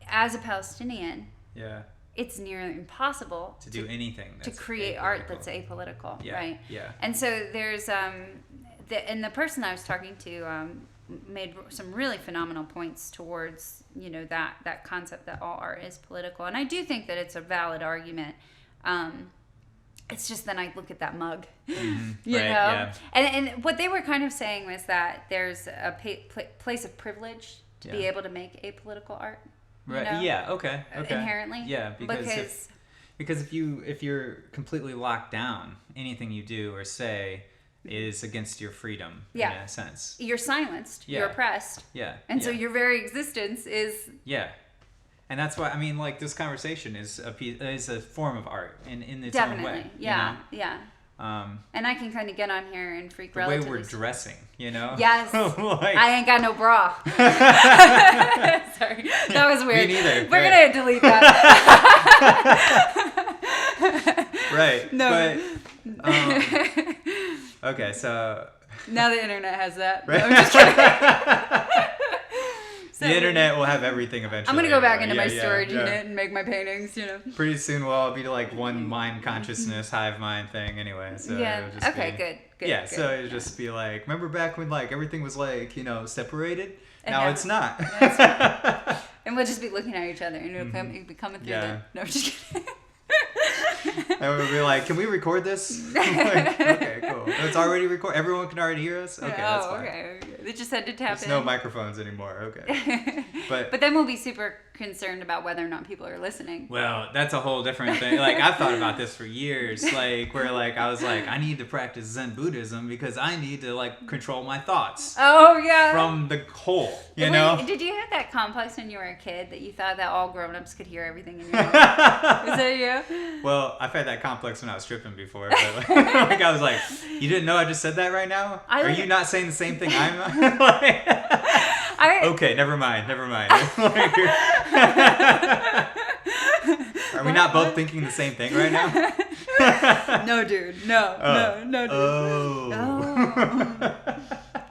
[SPEAKER 2] as a Palestinian,
[SPEAKER 1] Yeah.
[SPEAKER 2] it's nearly impossible
[SPEAKER 1] To do anything
[SPEAKER 2] to
[SPEAKER 1] that's
[SPEAKER 2] create
[SPEAKER 1] apolitical.
[SPEAKER 2] art that's apolitical,
[SPEAKER 1] Yeah,
[SPEAKER 2] right?
[SPEAKER 1] yeah.
[SPEAKER 2] And so there's and the person I was talking to made some really phenomenal points towards that concept that all art is political, and I do think that it's a valid argument. It's just then I look at that mug, you
[SPEAKER 1] Right,
[SPEAKER 2] know,
[SPEAKER 1] yeah.
[SPEAKER 2] and what they were kind of saying was that there's a place of privilege to be
[SPEAKER 1] Yeah.
[SPEAKER 2] able to make apolitical art. You
[SPEAKER 1] Right.
[SPEAKER 2] know?
[SPEAKER 1] Yeah. Okay.
[SPEAKER 2] Inherently.
[SPEAKER 1] Yeah, because if you're completely locked down, anything you do or say is against your freedom in a sense.
[SPEAKER 2] You're silenced.
[SPEAKER 1] Yeah.
[SPEAKER 2] You're oppressed.
[SPEAKER 1] Yeah.
[SPEAKER 2] And so
[SPEAKER 1] yeah.
[SPEAKER 2] your very existence is.
[SPEAKER 1] Yeah. And that's why like this conversation is a form of art in its
[SPEAKER 2] Definitely.
[SPEAKER 1] own way.
[SPEAKER 2] Yeah.
[SPEAKER 1] You
[SPEAKER 2] Yeah.
[SPEAKER 1] know?
[SPEAKER 2] And I can kind of get on here and freak
[SPEAKER 1] The way
[SPEAKER 2] relatively.
[SPEAKER 1] we're dressing, you know?
[SPEAKER 2] Yes.
[SPEAKER 1] Like,
[SPEAKER 2] I ain't got no bra. Sorry. That was weird.
[SPEAKER 1] Me neither.
[SPEAKER 2] We're
[SPEAKER 1] Right.
[SPEAKER 2] going to delete that.
[SPEAKER 1] Right.
[SPEAKER 2] No.
[SPEAKER 1] But okay, so
[SPEAKER 2] Now the internet has that.
[SPEAKER 1] Right.
[SPEAKER 2] No, I'm just kidding. So,
[SPEAKER 1] the internet will have everything eventually.
[SPEAKER 2] I'm going to go back
[SPEAKER 1] anyway.
[SPEAKER 2] into my storage
[SPEAKER 1] yeah.
[SPEAKER 2] unit and make my paintings, you know.
[SPEAKER 1] Pretty soon we'll all be like one mind consciousness, hive mind thing anyway. So
[SPEAKER 2] Yeah.
[SPEAKER 1] it'll just
[SPEAKER 2] Okay,
[SPEAKER 1] be,
[SPEAKER 2] good.
[SPEAKER 1] Yeah,
[SPEAKER 2] good.
[SPEAKER 1] so it'll just be like, remember back when like everything was like, separated? Now
[SPEAKER 2] now-
[SPEAKER 1] it's not.
[SPEAKER 2] And we'll just be looking at each other and it'll be coming through
[SPEAKER 1] Yeah.
[SPEAKER 2] No, I'm just kidding.
[SPEAKER 1] And we'll be like, can we record this? Like, okay, cool. It's already recorded. Everyone can already hear us? Okay, that's fine.
[SPEAKER 2] Okay. They just had to tap
[SPEAKER 1] There's
[SPEAKER 2] in.
[SPEAKER 1] no microphones anymore. Okay.
[SPEAKER 2] But then we'll be super concerned about whether or not people are listening.
[SPEAKER 1] Well, that's a whole different thing. Like, I've thought about this for years. Like, where, like, I was like, I need to practice Zen Buddhism because I need to, like, control my thoughts
[SPEAKER 2] Oh, yeah.
[SPEAKER 1] from the whole, you know?
[SPEAKER 2] Did you have that complex when you were a kid that you thought that all grown-ups could hear everything in your head? Is that you?
[SPEAKER 1] Well, I've had that complex when I was stripping before. But, like, I was like, you didn't know I just said that right now? Are you not saying the same thing I'm like, okay, never mind. Are we not both thinking the same thing right now?
[SPEAKER 2] No, dude. No, dude.
[SPEAKER 1] Oh.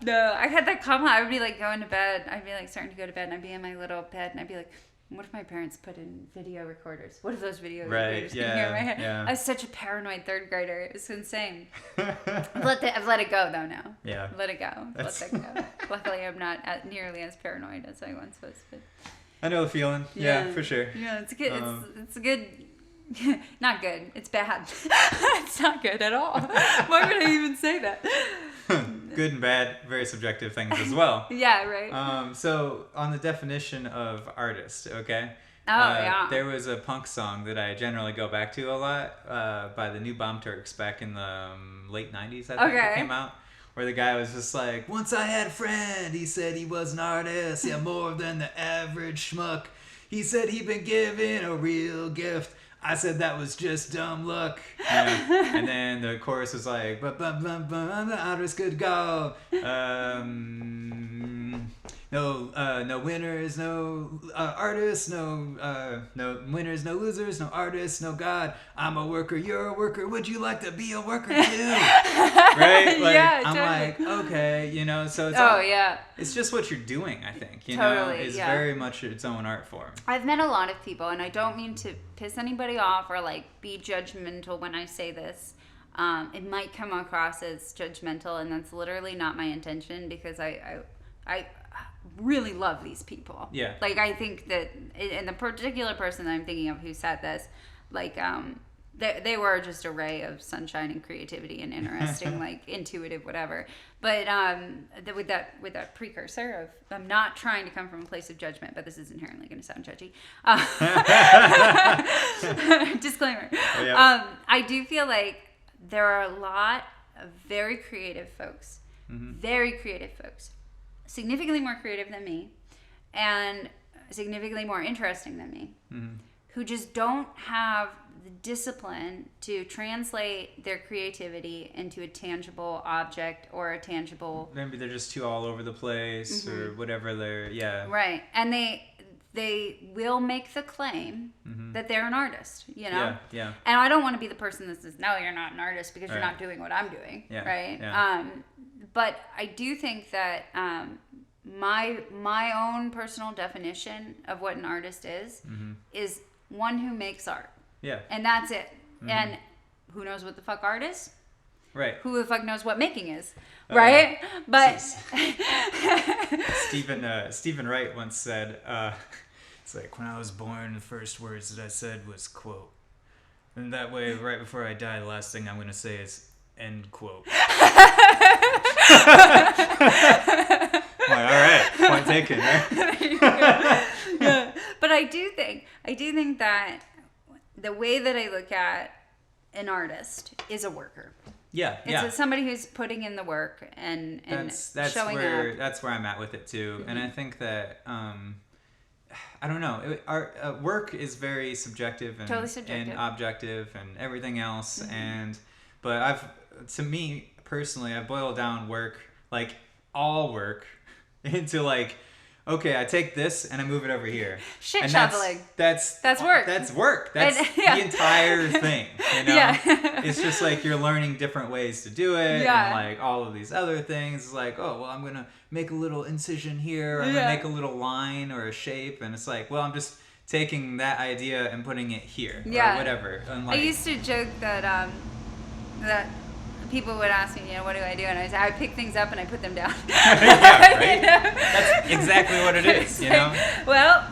[SPEAKER 2] No, I had that comment. I would be like going to bed. I'd be like starting to go to bed, and I'd be in my little bed, and I'd be like, what if my parents put in video recorders? What if those video recorders can hear my head?
[SPEAKER 1] Yeah.
[SPEAKER 2] I was such a paranoid third grader. It was insane. I've let it go though now.
[SPEAKER 1] Yeah.
[SPEAKER 2] Let it go. Let that go. Luckily, I'm not nearly as paranoid as I once was. But
[SPEAKER 1] I know the feeling. Yeah, for sure.
[SPEAKER 2] Yeah, it's good. It's good. Not good. It's bad. It's not good at all. Why would I even say that?
[SPEAKER 1] Good and bad, very subjective things as well.
[SPEAKER 2] Yeah, right.
[SPEAKER 1] So on the definition of artist, okay?
[SPEAKER 2] Yeah.
[SPEAKER 1] There was a punk song that I generally go back to a lot by the New Bomb Turks back in the late 90s, I think it came out. Where the guy was just like, once I had a friend, he said he was an artist, yeah, more than the average schmuck. He said he'd been given a real gift. I said that was just dumb luck. Yeah. And then the chorus was like, the artist could go. No winners, no artists, no winners, no losers, no artists, no God. I'm a worker, you're a worker. Would you like to be a worker too? Right? Like,
[SPEAKER 2] yeah,
[SPEAKER 1] I'm
[SPEAKER 2] totally.
[SPEAKER 1] like, okay, so it's it's just what you're doing, I think.
[SPEAKER 2] Totally,
[SPEAKER 1] it's
[SPEAKER 2] yeah.
[SPEAKER 1] very much its own art form.
[SPEAKER 2] I've met a lot of people, and I don't mean to piss anybody off or like be judgmental when I say this. It might come across as judgmental, and that's literally not my intention because I really love these people.
[SPEAKER 1] Yeah.
[SPEAKER 2] Like I think that, and the particular person that I'm thinking of who said this, like they were just a ray of sunshine and creativity and interesting, like intuitive, whatever. But with that precursor of, I'm not trying to come from a place of judgment, but this is inherently going to sound judgy. Disclaimer. Oh, yeah. I do feel like there are a lot of very creative folks, significantly more creative than me, and significantly more interesting than me, who just don't have the discipline to translate their creativity into a tangible object or a tangible...
[SPEAKER 1] Maybe they're just too all over the place or whatever they're... Yeah.
[SPEAKER 2] Right. And they will make the claim that they're an artist,
[SPEAKER 1] Yeah, yeah.
[SPEAKER 2] And I don't want to be the person that says, no, you're not an artist because you're not doing what I'm doing, right?
[SPEAKER 1] Yeah.
[SPEAKER 2] But I do think that my own personal definition of what an artist is one who makes art.
[SPEAKER 1] Yeah.
[SPEAKER 2] And that's it. And who knows what the fuck art is?
[SPEAKER 1] Right.
[SPEAKER 2] Who the fuck knows what making is? Right? But
[SPEAKER 1] Stephen Wright once said, it's like, when I was born, the first words that I said was quote. And that way, right before I die, the last thing I'm going to say is end quote. All right, point taken, right?
[SPEAKER 2] Yeah. But I do think that the way that I look at an artist is a worker.
[SPEAKER 1] Yeah,
[SPEAKER 2] it's somebody who's putting in the work and
[SPEAKER 1] that's
[SPEAKER 2] showing
[SPEAKER 1] where,
[SPEAKER 2] up.
[SPEAKER 1] That's where I'm at with it too, and I think that I don't know. Our work is very subjective and,
[SPEAKER 2] totally subjective.
[SPEAKER 1] and objective and everything else, but to me personally, I've boiled down work, like all work, into like, okay, I take this and I move it over here.
[SPEAKER 2] Shit
[SPEAKER 1] and
[SPEAKER 2] shoveling.
[SPEAKER 1] That's
[SPEAKER 2] work.
[SPEAKER 1] That's work. That's the entire thing. You know?
[SPEAKER 2] Yeah.
[SPEAKER 1] It's just like you're learning different ways to do it.
[SPEAKER 2] Yeah.
[SPEAKER 1] And like all of these other things. It's like, oh, well, I'm going to make a little incision here. Or I'm going to make a little line or a shape. And it's like, well, I'm just taking that idea and putting it here. Or whatever. And like,
[SPEAKER 2] I used to joke that that people would ask me, what do I do? And I say, I pick things up and I put them down.
[SPEAKER 1] Yeah, right? That's exactly what it is, you know?
[SPEAKER 2] Well,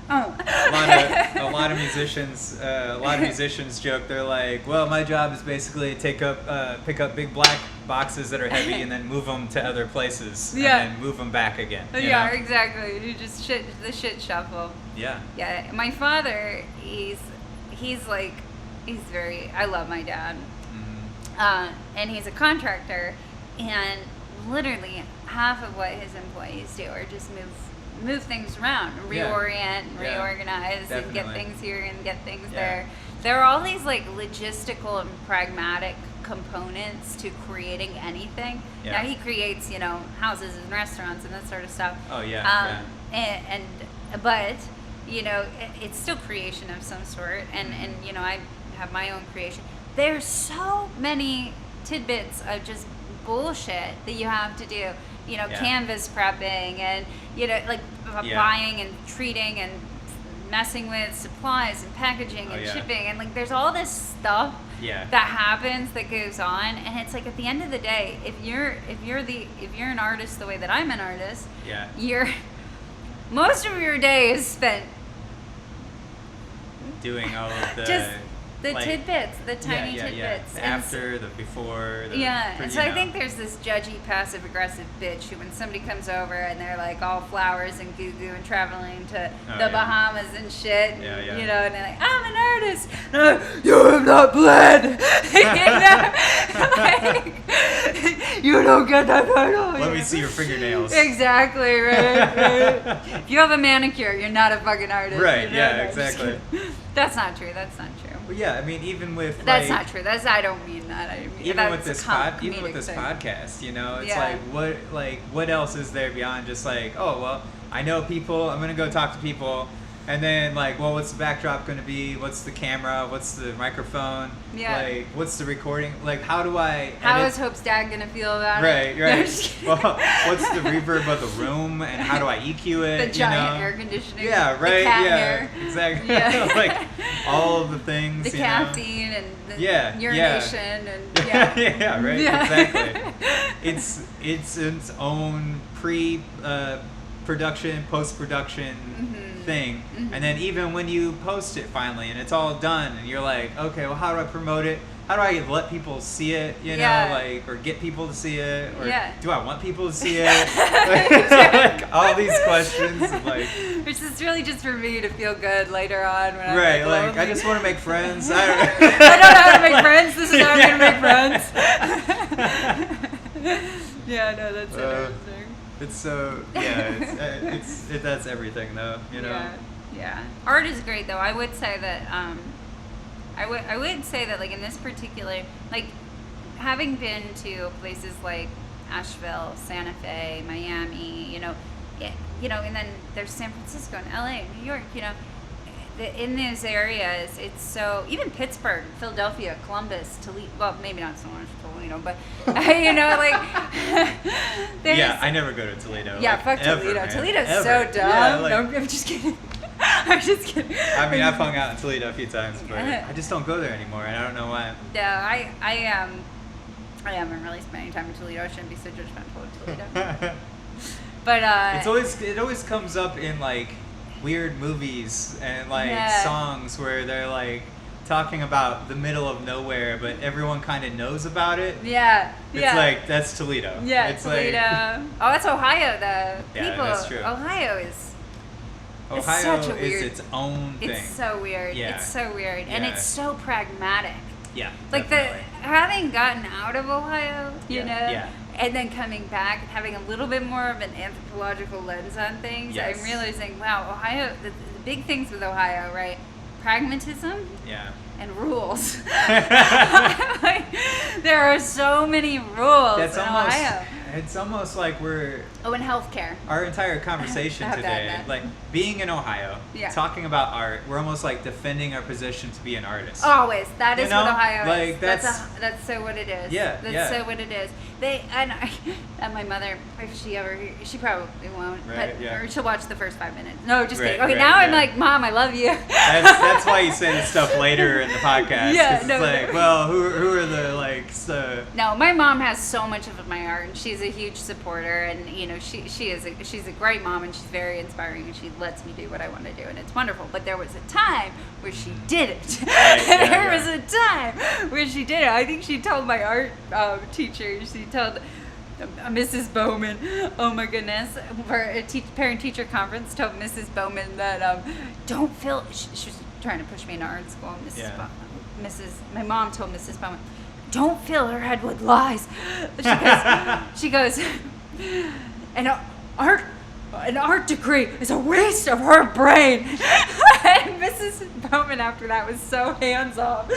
[SPEAKER 1] A lot of musicians joke. They're like, well, my job is basically pick up big black boxes that are heavy and then move them to other places and then move them back again. You know?
[SPEAKER 2] Exactly. You just the shit shuffle.
[SPEAKER 1] Yeah.
[SPEAKER 2] Yeah. My father, he's very. I love my dad. And he's a contractor, and literally half of what his employees do are just move things around, reorient, reorganize, and get things here and get things there. There are all these like logistical and pragmatic components to creating anything. Now he creates, houses and restaurants and that sort of stuff.
[SPEAKER 1] Oh yeah.
[SPEAKER 2] But it's still creation of some sort, and I have my own creation. There's so many tidbits of just bullshit that you have to do. Canvas prepping and, buying and treating and messing with supplies and packaging and shipping. And, like, there's all this stuff that happens that goes on. And it's like, at the end of the day, if you're an artist the way that I'm an artist, most of your day is spent
[SPEAKER 1] doing all of the...
[SPEAKER 2] The tidbits, the tiny tidbits.
[SPEAKER 1] Yeah. The after, the before.
[SPEAKER 2] And so I think there's this judgy, passive-aggressive bitch who, when somebody comes over and they're like all flowers and goo-goo and traveling to the Bahamas and shit, and they're like, I'm an artist. You have not bled. You don't get that title.
[SPEAKER 1] Let me see your fingernails.
[SPEAKER 2] Exactly, right. If you have a manicure, you're not a fucking artist.
[SPEAKER 1] Right, exactly.
[SPEAKER 2] That's not true.
[SPEAKER 1] Well, yeah, I mean, even with
[SPEAKER 2] that's not true. I don't mean that. I mean
[SPEAKER 1] even with this
[SPEAKER 2] thing.
[SPEAKER 1] podcast, it's what else is there beyond just like, oh well, I know people. I'm gonna go talk to people, and then like, well, what's the backdrop gonna be? What's the camera? What's the microphone? Yeah. Like, what's the recording? Like, how do I?
[SPEAKER 2] How is Hope's dad gonna feel about it?
[SPEAKER 1] Right. Well, what's the reverb of the room, and how do I EQ it?
[SPEAKER 2] The giant air conditioning.
[SPEAKER 1] Yeah. Right.
[SPEAKER 2] The cat hair.
[SPEAKER 1] Exactly. Yeah. Like all of the things.
[SPEAKER 2] The caffeine and the urination and
[SPEAKER 1] Right. Yeah. Exactly. It's its own production, post-production thing. And then even when you post it finally and it's all done and you're like, okay, well, how do I promote it? How do I let people see it, or get people to see it? Or do I want people to see it? Like, all these questions.
[SPEAKER 2] Which is really just for me to feel good later on. When
[SPEAKER 1] I'm I just want to make friends. I
[SPEAKER 2] don't know how to make friends. This is how I'm going to make friends. That's interesting.
[SPEAKER 1] It's so that's everything though,
[SPEAKER 2] Yeah. Art is great though. I would say that I would say that like in this particular, like having been to places like Asheville, Santa Fe, Miami, and then there's San Francisco and LA, New York, in those areas, it's so, even Pittsburgh, Philadelphia, Columbus, Toledo, well, maybe not so much Toledo, but, you know, like, there's,
[SPEAKER 1] Yeah, I never go to Toledo.
[SPEAKER 2] yeah,
[SPEAKER 1] like,
[SPEAKER 2] fuck
[SPEAKER 1] ever,
[SPEAKER 2] Toledo.
[SPEAKER 1] man.
[SPEAKER 2] Toledo's
[SPEAKER 1] Ever.
[SPEAKER 2] so dumb.
[SPEAKER 1] Yeah, like,
[SPEAKER 2] No, I'm just kidding. I'm just kidding.
[SPEAKER 1] I mean, I've hung out in Toledo a few times, but I just don't go there anymore, and I don't know why.
[SPEAKER 2] Yeah, I haven't really spent any time in Toledo. I shouldn't be so judgmental of Toledo. But
[SPEAKER 1] It always comes up in like weird movies and like
[SPEAKER 2] Yeah.
[SPEAKER 1] songs where they're like talking about the middle of nowhere, but everyone kind of knows about it.
[SPEAKER 2] yeah,
[SPEAKER 1] It's
[SPEAKER 2] yeah.
[SPEAKER 1] like that's Toledo.
[SPEAKER 2] Yeah,
[SPEAKER 1] it's
[SPEAKER 2] Toledo.
[SPEAKER 1] Like,
[SPEAKER 2] Oh, that's Ohio, though.
[SPEAKER 1] Yeah,
[SPEAKER 2] People,
[SPEAKER 1] that's true.
[SPEAKER 2] Ohio is it's
[SPEAKER 1] Ohio
[SPEAKER 2] such a
[SPEAKER 1] is
[SPEAKER 2] weird,
[SPEAKER 1] its own thing.
[SPEAKER 2] It's so weird.
[SPEAKER 1] Yeah.
[SPEAKER 2] It's so weird, and
[SPEAKER 1] Yeah.
[SPEAKER 2] it's so pragmatic.
[SPEAKER 1] Yeah,
[SPEAKER 2] Like
[SPEAKER 1] definitely.
[SPEAKER 2] having gotten out of Ohio, you
[SPEAKER 1] Yeah,
[SPEAKER 2] know,
[SPEAKER 1] yeah.
[SPEAKER 2] and then coming back and having a little bit more of an anthropological lens on things,
[SPEAKER 1] Yes.
[SPEAKER 2] I'm realizing, wow, Ohio. The big things with Ohio, right? Pragmatism
[SPEAKER 1] Yeah.
[SPEAKER 2] and rules. Like, there are so many rules
[SPEAKER 1] That's
[SPEAKER 2] in
[SPEAKER 1] almost.
[SPEAKER 2] Ohio.
[SPEAKER 1] It's almost like we're
[SPEAKER 2] Oh, and healthcare.
[SPEAKER 1] our entire conversation
[SPEAKER 2] How
[SPEAKER 1] today,
[SPEAKER 2] bad that-
[SPEAKER 1] like being in Ohio,
[SPEAKER 2] Yeah.
[SPEAKER 1] talking about art, we're almost like defending our position to be an artist.
[SPEAKER 2] Always. That
[SPEAKER 1] You
[SPEAKER 2] is
[SPEAKER 1] know?
[SPEAKER 2] what Ohio
[SPEAKER 1] Like,
[SPEAKER 2] is. That's so what it is.
[SPEAKER 1] Yeah,
[SPEAKER 2] That's
[SPEAKER 1] yeah.
[SPEAKER 2] so what it is. And my mother, if she ever, she probably won't,
[SPEAKER 1] Right,
[SPEAKER 2] but
[SPEAKER 1] yeah.
[SPEAKER 2] or she'll watch the first 5 minutes. No, just
[SPEAKER 1] Right,
[SPEAKER 2] kidding. Okay,
[SPEAKER 1] right,
[SPEAKER 2] now I'm
[SPEAKER 1] yeah.
[SPEAKER 2] like, Mom, I love you.
[SPEAKER 1] That's why you say this stuff later in the podcast.
[SPEAKER 2] Yeah,
[SPEAKER 1] 'cause
[SPEAKER 2] no,
[SPEAKER 1] it's like,
[SPEAKER 2] no.
[SPEAKER 1] well, who are the like so
[SPEAKER 2] No, my mom has so much of my art, and she's a huge supporter. And you know, she's a great mom, and she's very inspiring, and she lets me do what I want to do, and it's wonderful. But there was a time where she didn't.
[SPEAKER 1] Right, yeah,
[SPEAKER 2] There
[SPEAKER 1] yeah.
[SPEAKER 2] was a time where she didn't. I think she told my art teacher. She told Mrs. Bowman. Oh my goodness, for a parent-teacher conference, told Mrs. Bowman that don't feel. She was trying to push me into art school.
[SPEAKER 1] Yeah.
[SPEAKER 2] My mom told Mrs. Bowman, don't fill her head with lies. She goes, an art degree is a waste of her brain. And Mrs. Bowman after that was so hands off.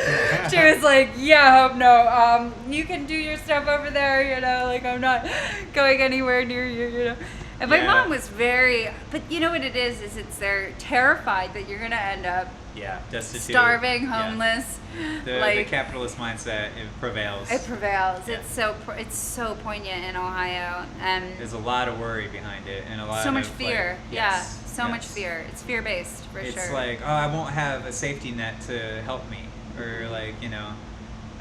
[SPEAKER 2] She was like, yeah, hope no. You can do your stuff over there, you know, like I'm not going anywhere near you, you know. And my
[SPEAKER 1] Yeah.
[SPEAKER 2] mom was very, but you know what it is they're terrified that you're going to end up
[SPEAKER 1] destitute,
[SPEAKER 2] starving,
[SPEAKER 1] Yeah.
[SPEAKER 2] homeless.
[SPEAKER 1] The
[SPEAKER 2] like,
[SPEAKER 1] capitalist mindset prevails.
[SPEAKER 2] it prevails.
[SPEAKER 1] Yeah.
[SPEAKER 2] It's so poignant in Ohio, and
[SPEAKER 1] There's a lot of worry behind it, and a lot
[SPEAKER 2] so much
[SPEAKER 1] of
[SPEAKER 2] fear.
[SPEAKER 1] Like,
[SPEAKER 2] Yeah,
[SPEAKER 1] yes,
[SPEAKER 2] so much
[SPEAKER 1] yes.
[SPEAKER 2] fear. It's fear based for
[SPEAKER 1] It's
[SPEAKER 2] sure.
[SPEAKER 1] like, oh, I won't have a safety net to help me, or like, you know,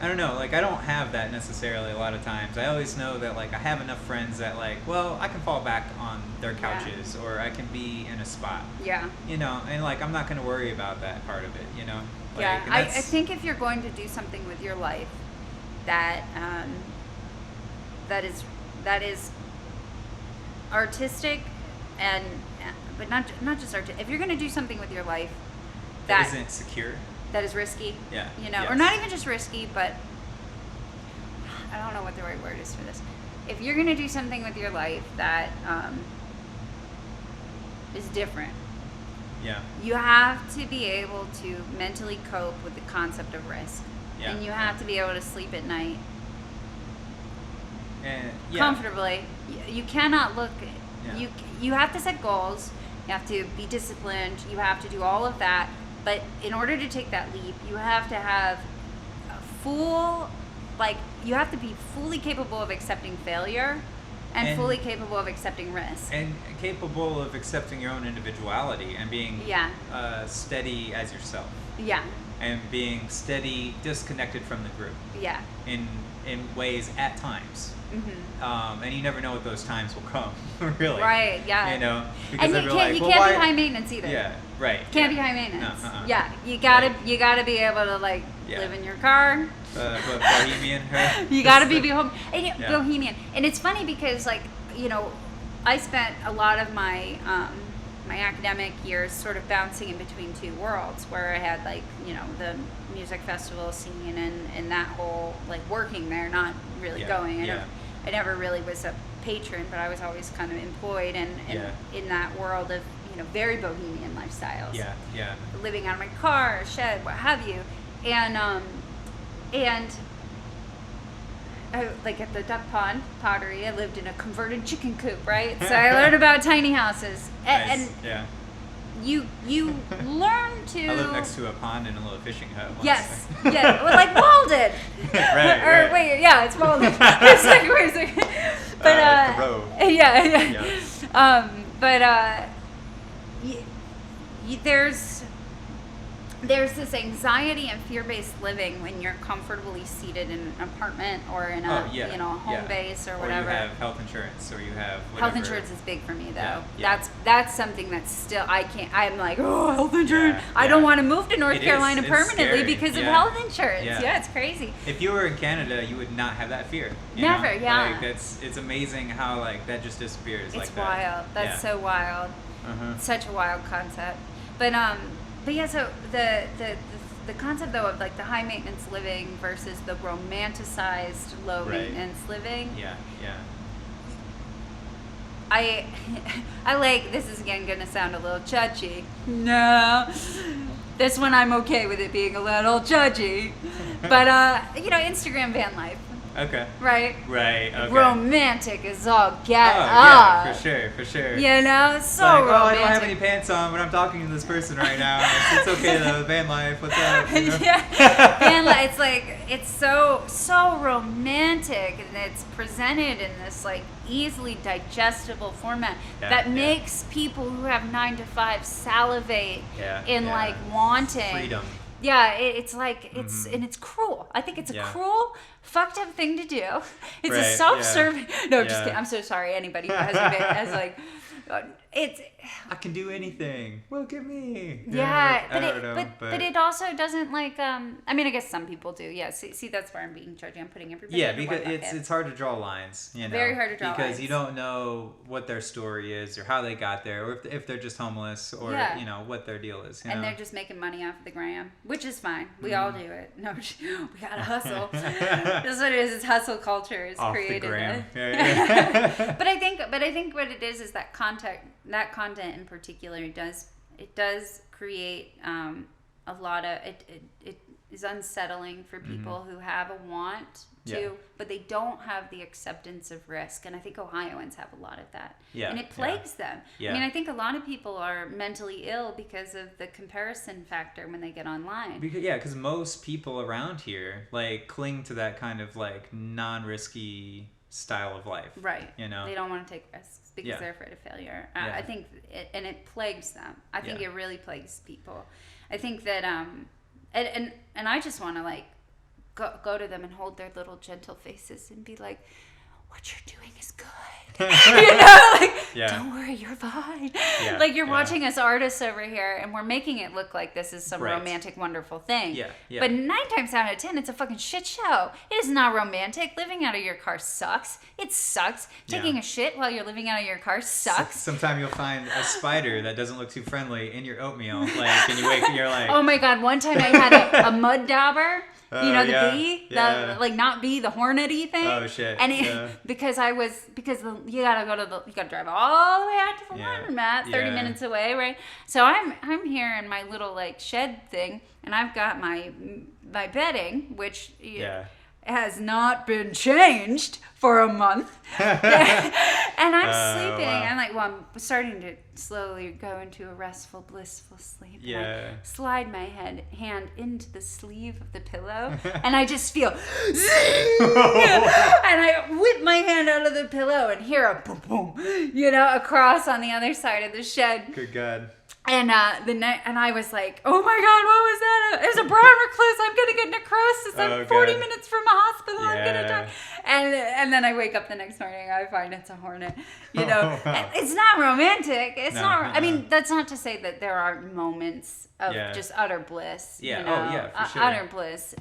[SPEAKER 1] I don't know, like I don't have that necessarily a lot of times. I always know that like I have enough friends that like, well, I can fall back on their couches, or I can be in a spot,
[SPEAKER 2] yeah.
[SPEAKER 1] you know, and like I'm not going to worry about that part of it, you know. Like,
[SPEAKER 2] Yeah,
[SPEAKER 1] and
[SPEAKER 2] I
[SPEAKER 1] that's-
[SPEAKER 2] think if you're going to do something with your life that that is artistic and but not just artistic. If you're going to do something with your life
[SPEAKER 1] that isn't secure.
[SPEAKER 2] that is risky,
[SPEAKER 1] Yeah,
[SPEAKER 2] you know, or
[SPEAKER 1] yes.
[SPEAKER 2] not even just risky, but I don't know what the right word is for this. If you're going to do something with your life that is different,
[SPEAKER 1] Yeah.
[SPEAKER 2] you have to be able to mentally cope with the concept of risk.
[SPEAKER 1] Yeah.
[SPEAKER 2] And you have to be able to sleep at night
[SPEAKER 1] And yeah.
[SPEAKER 2] comfortably. You cannot look.
[SPEAKER 1] Yeah.
[SPEAKER 2] You have to set goals. You have to be disciplined. You have to do all of that. But in order to take that leap, you have to have you have to be fully capable of accepting failure and fully capable of accepting risk.
[SPEAKER 1] And capable of accepting your own individuality and being
[SPEAKER 2] Yeah.
[SPEAKER 1] steady as yourself,
[SPEAKER 2] Yeah.
[SPEAKER 1] and being steady, disconnected from the group
[SPEAKER 2] Yeah.
[SPEAKER 1] in ways at times.
[SPEAKER 2] Mm-hmm.
[SPEAKER 1] And you never know what those times will come, really.
[SPEAKER 2] Right. Yeah.
[SPEAKER 1] You know, because
[SPEAKER 2] And
[SPEAKER 1] they'll
[SPEAKER 2] you
[SPEAKER 1] be
[SPEAKER 2] can't
[SPEAKER 1] like,
[SPEAKER 2] you
[SPEAKER 1] well,
[SPEAKER 2] can't
[SPEAKER 1] why?
[SPEAKER 2] be high maintenance either.
[SPEAKER 1] Yeah. Right.
[SPEAKER 2] Can't
[SPEAKER 1] yeah.
[SPEAKER 2] be high maintenance.
[SPEAKER 1] No,
[SPEAKER 2] Yeah, you gotta
[SPEAKER 1] Like-
[SPEAKER 2] you gotta be able to like
[SPEAKER 1] Yeah.
[SPEAKER 2] live in your car.
[SPEAKER 1] Bohemian. Right?
[SPEAKER 2] You gotta be
[SPEAKER 1] Just Yeah.
[SPEAKER 2] bohemian. And it's funny because like you know, I spent a lot of my my academic years sort of bouncing in between two worlds, where I had like you know the music festival scene and that whole like working there, not really
[SPEAKER 1] Yeah,
[SPEAKER 2] going.
[SPEAKER 1] yeah.
[SPEAKER 2] I never really was a patron, but I was always kind of employed and
[SPEAKER 1] Yeah.
[SPEAKER 2] in that world of you know very bohemian lifestyles.
[SPEAKER 1] Yeah. Yeah.
[SPEAKER 2] Living out of my car, shed, what have you, and I, like at the duck pond pottery, I lived in a converted chicken coop, right? So I learned about tiny houses,
[SPEAKER 1] Nice.
[SPEAKER 2] and
[SPEAKER 1] yeah.
[SPEAKER 2] you learn to.
[SPEAKER 1] I live next to a pond and a little fishing hut. Once.
[SPEAKER 2] Yes, yeah, well, like Walden.
[SPEAKER 1] Right.
[SPEAKER 2] Wait, yeah, it's Walden. It's like, wait a second. But
[SPEAKER 1] Thoreau.
[SPEAKER 2] yeah. But there's this anxiety and fear-based living when you're comfortably seated in an apartment or in a home base or whatever.
[SPEAKER 1] Or you have health insurance, or you have whatever.
[SPEAKER 2] Health insurance is big for me though.
[SPEAKER 1] Yeah.
[SPEAKER 2] That's something that's still I'm like, oh, health insurance.
[SPEAKER 1] Yeah.
[SPEAKER 2] I don't want to move to North
[SPEAKER 1] It
[SPEAKER 2] Carolina
[SPEAKER 1] is.
[SPEAKER 2] permanently
[SPEAKER 1] Scary.
[SPEAKER 2] because of
[SPEAKER 1] Yeah.
[SPEAKER 2] health insurance.
[SPEAKER 1] Yeah.
[SPEAKER 2] Yeah, it's crazy.
[SPEAKER 1] If you were in Canada, you would not have that fear. You
[SPEAKER 2] Never,
[SPEAKER 1] know?
[SPEAKER 2] yeah.
[SPEAKER 1] Like, it's amazing how like that just disappears.
[SPEAKER 2] It's
[SPEAKER 1] like
[SPEAKER 2] wild.
[SPEAKER 1] That.
[SPEAKER 2] That's so wild.
[SPEAKER 1] Uh-huh.
[SPEAKER 2] Such a wild concept. But yeah, so the concept though of like the high maintenance living versus the romanticized low maintenance living.
[SPEAKER 1] Yeah.
[SPEAKER 2] I like, this is again gonna sound a little judgy. No. This one I'm okay with it being a little judgy. But Instagram van life.
[SPEAKER 1] Okay.
[SPEAKER 2] Right?
[SPEAKER 1] Right. Okay.
[SPEAKER 2] Romantic as all get up.
[SPEAKER 1] Yeah, for sure.
[SPEAKER 2] You know, so
[SPEAKER 1] like,
[SPEAKER 2] romantic.
[SPEAKER 1] I don't have any pants on, but I'm talking to this person right now. It's okay though. Van life. What's up? You know?
[SPEAKER 2] Yeah. Van life. It's like, it's so romantic, and it's presented in this like easily digestible format that makes people who have 9 to 5 salivate in like wanting
[SPEAKER 1] freedom.
[SPEAKER 2] Yeah, it's like and it's cruel. I think it's a cruel, fucked up thing to do. It's a self-serving. No, just kidding. I'm so sorry. Anybody who has like, it's.
[SPEAKER 1] I can do anything. Look at me.
[SPEAKER 2] Yeah, but it also doesn't like. I mean, I guess some people do. Yeah. See, that's where I'm being judgy. I'm putting everybody.
[SPEAKER 1] Yeah,
[SPEAKER 2] in
[SPEAKER 1] because
[SPEAKER 2] one bucket.
[SPEAKER 1] it's hard to draw lines. You know,
[SPEAKER 2] very hard to draw
[SPEAKER 1] because
[SPEAKER 2] lines.
[SPEAKER 1] you don't know what their story is or how they got there, or if they're just homeless, or what their deal is.
[SPEAKER 2] And they're just making money off of the gram, which is fine. We all do it. No, we gotta hustle. That's what it is. It's hustle culture. It's
[SPEAKER 1] off
[SPEAKER 2] created.
[SPEAKER 1] The gram.
[SPEAKER 2] But I think what it is that content in particular does create a lot of it is unsettling for people who have a want to, but they don't have the acceptance of risk. And I think Ohioans have a lot of that. Yeah, and it plagues them. Yeah. I mean, I think a lot of people are mentally ill because of the comparison factor when they get online.
[SPEAKER 1] Because most people around here like cling to that kind of like non-risky style of life.
[SPEAKER 2] Right.
[SPEAKER 1] You know,
[SPEAKER 2] they don't want to take risks because they're afraid of failure. I think it plagues them. I think it really plagues people. I think that and I just want to like go to them and hold their little gentle faces and be like, what you're doing is good. Don't worry, you're fine. Yeah, like you're watching us artists over here, and we're making it look like this is some romantic, wonderful thing. Yeah. But 9 times out of 10, it's a fucking shit show. It is not romantic. Living out of your car sucks. It sucks. Taking a shit while you're living out of your car sucks.
[SPEAKER 1] Sometime you'll find a spider that doesn't look too friendly in your oatmeal. Like, and you wake and you're like,
[SPEAKER 2] oh my god! One time I had a mud dauber. You know, the bee, the not bee, the hornety thing.
[SPEAKER 1] Oh shit!
[SPEAKER 2] And because you gotta drive all the way out to the laundromat, 30 minutes away, right? So I'm here in my little like shed thing, and I've got my bedding, which has not been changed for a month, and I'm sleeping. Wow. I'm like, I'm starting to slowly go into a restful, blissful sleep. Yeah. And I slide my hand into the sleeve of the pillow, and I just feel, zing! And I whip my hand out of the pillow and hear a boom, boom, across on the other side of the shed.
[SPEAKER 1] Good God.
[SPEAKER 2] And and I was like, oh my God, what was that? It was a brown recluse. I'm gonna get necrosis. I'm 40 minutes from a hospital. Yeah. I'm gonna die. And then I wake up the next morning. I find it's a hornet. It's not romantic. It's not. I mean, that's not to say that there aren't moments of just utter bliss.
[SPEAKER 1] Yeah. For sure.
[SPEAKER 2] Utter bliss.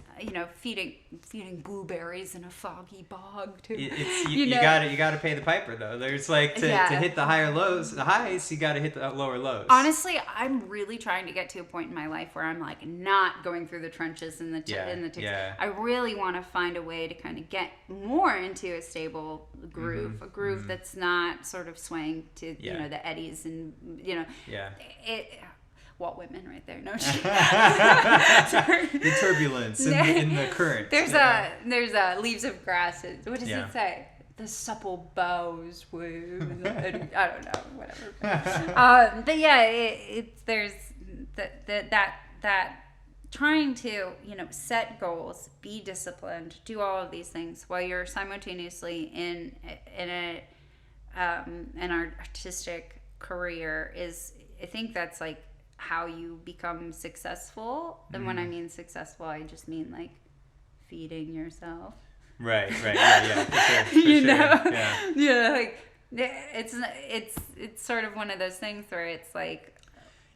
[SPEAKER 2] Feeding blueberries in a foggy bog too.
[SPEAKER 1] You gotta pay the piper though. There's like to hit the higher lows, the highs. You gotta hit the lower lows.
[SPEAKER 2] Honestly, I'm really trying to get to a point in my life where I'm like not going through the trenches and the I really want to find a way to kind of get more into a stable groove, a groove that's not sort of swaying to the eddies and Walt Whitman right there. No,
[SPEAKER 1] the turbulence in the current.
[SPEAKER 2] There's a Leaves of Grass. What does it say? the supple bows wave. And I don't know, whatever. But yeah, there's that trying to, set goals, be disciplined, do all of these things while you're simultaneously in an artistic career is, I think that's like how you become successful. And when I mean successful, I just mean like feeding yourself.
[SPEAKER 1] Right, yeah, for sure,
[SPEAKER 2] Yeah, like it's sort of one of those things where it's like,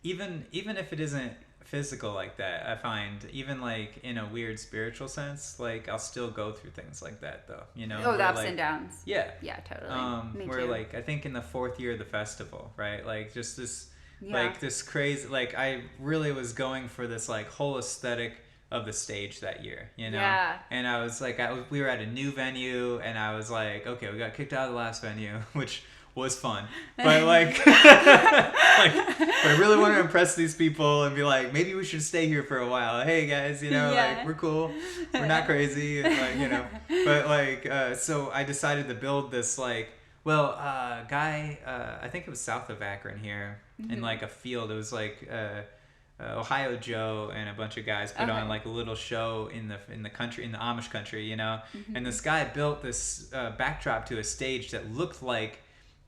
[SPEAKER 1] even if it isn't physical like that, I find even like in a weird spiritual sense, like I'll still go through things like that though,
[SPEAKER 2] the ups and downs.
[SPEAKER 1] Yeah,
[SPEAKER 2] totally. Me
[SPEAKER 1] where
[SPEAKER 2] too.
[SPEAKER 1] like I think in the 4th year of the festival, right, like just this
[SPEAKER 2] Yeah.
[SPEAKER 1] like this crazy, like I really was going for this like whole aesthetic of the stage that year,
[SPEAKER 2] Yeah.
[SPEAKER 1] and I was like, we were at a new venue, and I was like, okay, we got kicked out of the last venue, which was fun, but like, but I really want to impress these people and be like, maybe we should stay here for a while. Hey guys, like we're cool, we're not crazy, and like, but like, so I decided to build this like, guy, I think it was south of Akron here, in like a field. It was like Ohio Joe and a bunch of guys put on like a little show in the country, in the Amish country, and this guy built this backdrop to a stage that looked like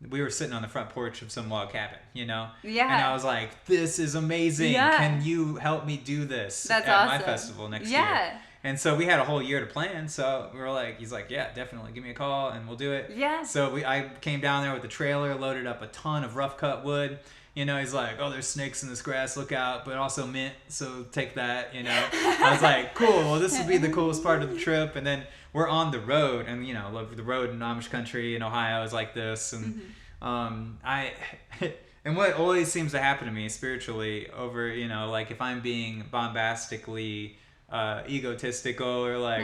[SPEAKER 1] we were sitting on the front porch of some log cabin, Yeah. And I was like, this is amazing.
[SPEAKER 2] Yeah.
[SPEAKER 1] Can you help me do this
[SPEAKER 2] That's
[SPEAKER 1] at
[SPEAKER 2] awesome.
[SPEAKER 1] my festival next year? And so we had a whole year to plan. So we were like, he's like, yeah, definitely give me a call and we'll do it.
[SPEAKER 2] Yeah.
[SPEAKER 1] So I came down there with the trailer, loaded up a ton of rough cut wood. He's like, oh, there's snakes in this grass, look out, but also mint, so take that, I was like, cool, well, this would be the coolest part of the trip. And then we're on the road, and, the road in Amish country in Ohio is like this. And and what always seems to happen to me spiritually over, like if I'm being bombastically egotistical or like,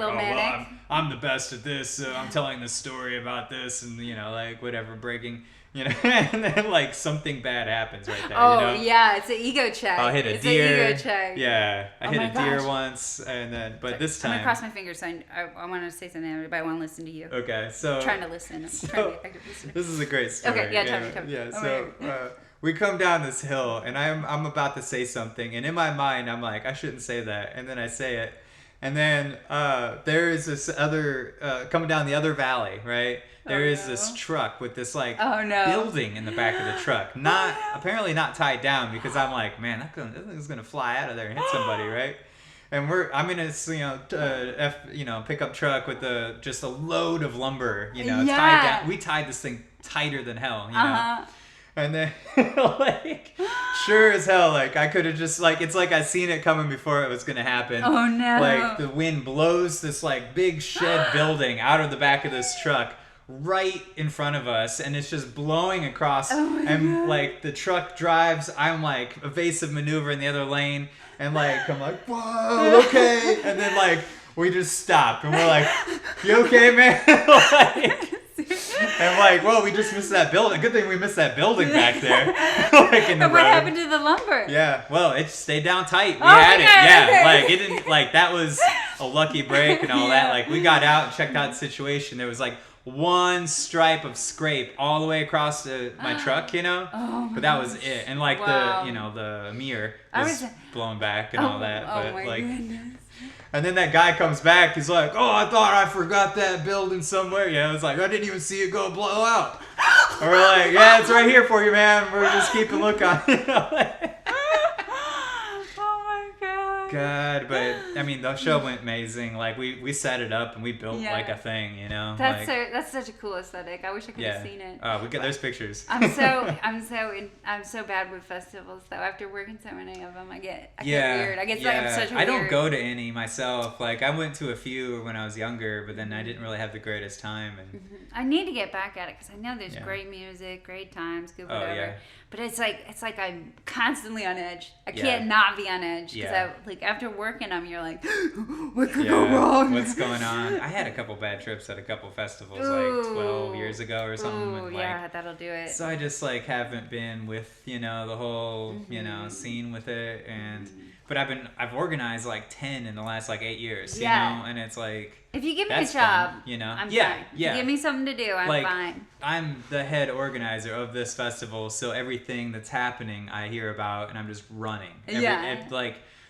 [SPEAKER 1] I'm the best at this, so I'm telling this story about this, and like whatever, breaking, and then like something bad happens right there.
[SPEAKER 2] Yeah, it's an ego check.
[SPEAKER 1] I'll hit a
[SPEAKER 2] it's
[SPEAKER 1] deer.
[SPEAKER 2] An ego check.
[SPEAKER 1] Yeah, I hit a deer
[SPEAKER 2] gosh.
[SPEAKER 1] once, and then this time
[SPEAKER 2] I'm gonna cross my fingers. So I want to say something, but I want to listen to you.
[SPEAKER 1] Okay, so
[SPEAKER 2] I'm trying to listen. I'm trying to be active listener.
[SPEAKER 1] This is a great story.
[SPEAKER 2] Okay, yeah, tell me.
[SPEAKER 1] Yeah, so we come down this hill, and I'm about to say something, and in my mind I'm like, I shouldn't say that, and then I say it, and then there is this other coming down the other valley, right? There is this truck with this like building in the back of the truck, apparently not tied down, because I'm like, man, that thing's gonna fly out of there and hit somebody, right? And I'm in a pickup truck with just a load of lumber, tied down. We tied this thing tighter than hell, And then, like, sure as hell, like, I could have just, like, it's like I seen it coming before it was going to happen.
[SPEAKER 2] Oh, no.
[SPEAKER 1] Like, the wind blows this, like, big shed building out of the back of this truck right in front of us, and it's just blowing across. And, like, the truck drives. I'm, like, evasive maneuver in the other lane. And, like, I'm like, whoa, okay. And then, like, we just stopped. And we're like, you okay, man? Like... And like, well, we just missed that building. Good thing we missed that building back there. Like in the
[SPEAKER 2] but what
[SPEAKER 1] road.
[SPEAKER 2] happened to the lumber?
[SPEAKER 1] Yeah, well, it stayed down tight. We had it. Yeah, like it didn't. Like that was a lucky break and all that. Like we got out and checked out the situation. There was like one stripe of scrape all the way across my truck, but that was it. And like the mirror was blown back and all that. But
[SPEAKER 2] my
[SPEAKER 1] like.
[SPEAKER 2] Goodness.
[SPEAKER 1] And then that guy comes back. He's like, "Oh, I thought I forgot that building somewhere." Yeah, I was like, "I didn't even see it go blow out." And we're like, "Yeah, it's right here for you, man. We're just keeping a look on it." God, but I mean, the show went amazing. Like we set it up and we built like a thing,
[SPEAKER 2] That's such a cool aesthetic. I wish I could have seen it.
[SPEAKER 1] Oh, there's pictures.
[SPEAKER 2] I'm so bad with festivals though. After working so many of them, I get weird. I get like I'm such a weird.
[SPEAKER 1] I don't go to any myself. Like I went to a few when I was younger, but then I didn't really have the greatest time. And
[SPEAKER 2] I need to get back at it because I know there's great music, great times, good whatever.
[SPEAKER 1] Oh, yeah.
[SPEAKER 2] But it's like I'm constantly on edge. I can't not be on edge because after working them, you're like, what could go wrong?
[SPEAKER 1] What's going on? I had a couple bad trips at a couple festivals like 12 years ago or something.
[SPEAKER 2] Ooh,
[SPEAKER 1] and,
[SPEAKER 2] that'll do it.
[SPEAKER 1] So I just like haven't been with the whole scene with it, and but I've organized like 10 in the last like 8 years, you
[SPEAKER 2] Yeah.
[SPEAKER 1] know, and it's like,
[SPEAKER 2] If you give me a
[SPEAKER 1] that's
[SPEAKER 2] job,
[SPEAKER 1] fun, you know,
[SPEAKER 2] I'm
[SPEAKER 1] yeah,
[SPEAKER 2] fine.
[SPEAKER 1] yeah.
[SPEAKER 2] If you give me something to do, I'm
[SPEAKER 1] like,
[SPEAKER 2] fine.
[SPEAKER 1] I'm the head organizer of this festival, so everything that's happening I hear about, and I'm just running.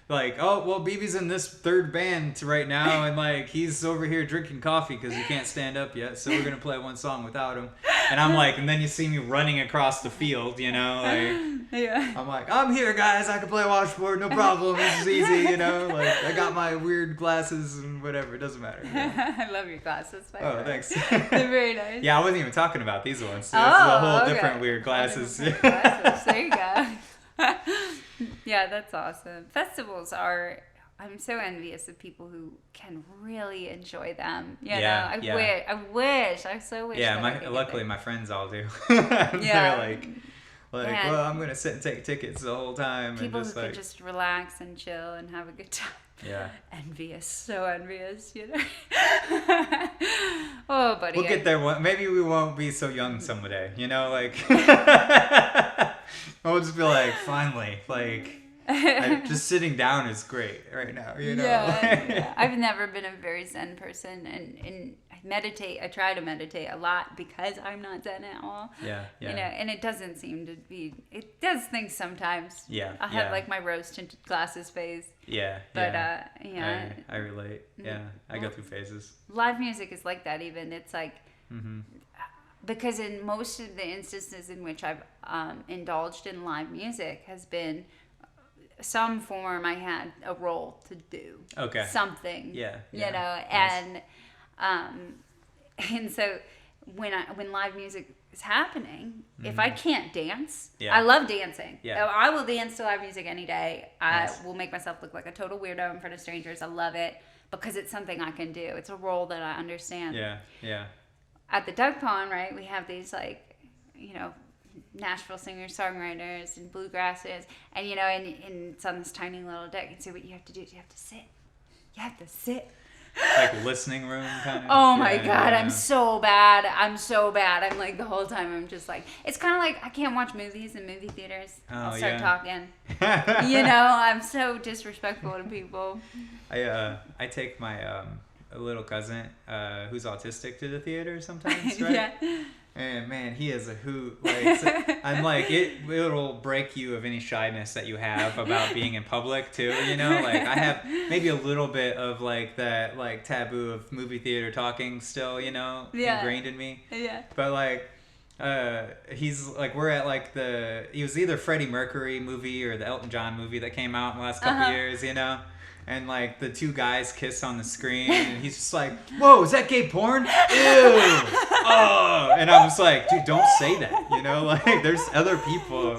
[SPEAKER 1] Like, oh, well, BB's in this third band right now, and like he's over here drinking coffee because he can't stand up yet, so we're gonna play one song without him. And I'm like, and then you see me running across the field, you know, like,
[SPEAKER 2] Yeah.
[SPEAKER 1] I'm like, I'm here, guys. I can play washboard, no problem. This is easy, you know. Like, I got my weird glasses and whatever. It doesn't matter. You know?
[SPEAKER 2] I love your glasses. By the
[SPEAKER 1] Oh,
[SPEAKER 2] way.
[SPEAKER 1] thanks.
[SPEAKER 2] They're very nice.
[SPEAKER 1] Yeah, I wasn't even talking about these ones. So
[SPEAKER 2] Oh,
[SPEAKER 1] this is a whole
[SPEAKER 2] okay.
[SPEAKER 1] different weird glasses.
[SPEAKER 2] Different glasses. There you go. Yeah, that's awesome. Festivals are. I'm so envious of people who can really enjoy them. You know, I so wish.
[SPEAKER 1] Yeah,
[SPEAKER 2] that I could
[SPEAKER 1] luckily
[SPEAKER 2] get
[SPEAKER 1] my friends all do.
[SPEAKER 2] Yeah.
[SPEAKER 1] They're like,
[SPEAKER 2] Yeah.
[SPEAKER 1] well, I'm gonna sit and take tickets the whole time.
[SPEAKER 2] people
[SPEAKER 1] and
[SPEAKER 2] who
[SPEAKER 1] just like,
[SPEAKER 2] can just relax and chill and have a good time.
[SPEAKER 1] yeah.
[SPEAKER 2] Envious, so envious, you know. Oh, buddy.
[SPEAKER 1] We'll get there. Maybe we won't be so young someday. You know, like we'll just be like, finally, like. Just sitting down is great right now, you know.
[SPEAKER 2] Yeah. I've never been a very zen person, and I meditate. I try to meditate a lot because I'm not zen at all.
[SPEAKER 1] Yeah.
[SPEAKER 2] You know, and it doesn't seem to be. It does things sometimes.
[SPEAKER 1] Yeah.
[SPEAKER 2] I have like my rose tinted glasses phase.
[SPEAKER 1] Yeah.
[SPEAKER 2] But
[SPEAKER 1] yeah. I relate. Yeah. I go through phases.
[SPEAKER 2] Live music is like that. Even it's like.
[SPEAKER 1] Mm-hmm.
[SPEAKER 2] Because in most of the instances in which I've indulged in live music has been some form I had a role to do. Okay. Something.
[SPEAKER 1] Yeah.
[SPEAKER 2] You know,
[SPEAKER 1] nice.
[SPEAKER 2] and so when live music is happening, if I can't dance,
[SPEAKER 1] Yeah.
[SPEAKER 2] I love dancing.
[SPEAKER 1] Yeah.
[SPEAKER 2] I will dance to live music any day.
[SPEAKER 1] Nice.
[SPEAKER 2] I will make myself look like a total weirdo in front of strangers. I love it because it's something I can do. It's a role that I understand.
[SPEAKER 1] Yeah. Yeah.
[SPEAKER 2] At the Duck Pond, right, we have these like, you know, Nashville singer-songwriters and bluegrassers, and you know, and it's on this tiny little deck, and so what you have to do is you have to sit.
[SPEAKER 1] Like listening room kind of.
[SPEAKER 2] Oh my God, I'm so bad. I'm like the whole time I'm just like, it's kind of like I can't watch movies in movie theaters. I'll start talking. You know, I'm so disrespectful to people.
[SPEAKER 1] I take my a little cousin who's autistic to the theater sometimes, right?
[SPEAKER 2] Yeah.
[SPEAKER 1] And man, he is a hoot. Like, so, I'm like, it'll break you of any shyness that you have about being in public too. You know, like I have maybe a little bit of like that like taboo of movie theater talking still, you know, ingrained in me.
[SPEAKER 2] Yeah.
[SPEAKER 1] But like, he's like, we're at like it was either Freddie Mercury movie or the Elton John movie that came out in the last couple years, you know. And like the two guys kiss on the screen, and he's just like, "Whoa, is that gay porn? Ew!" Oh, and I was like, "Dude, don't say that." You know, like there's other people.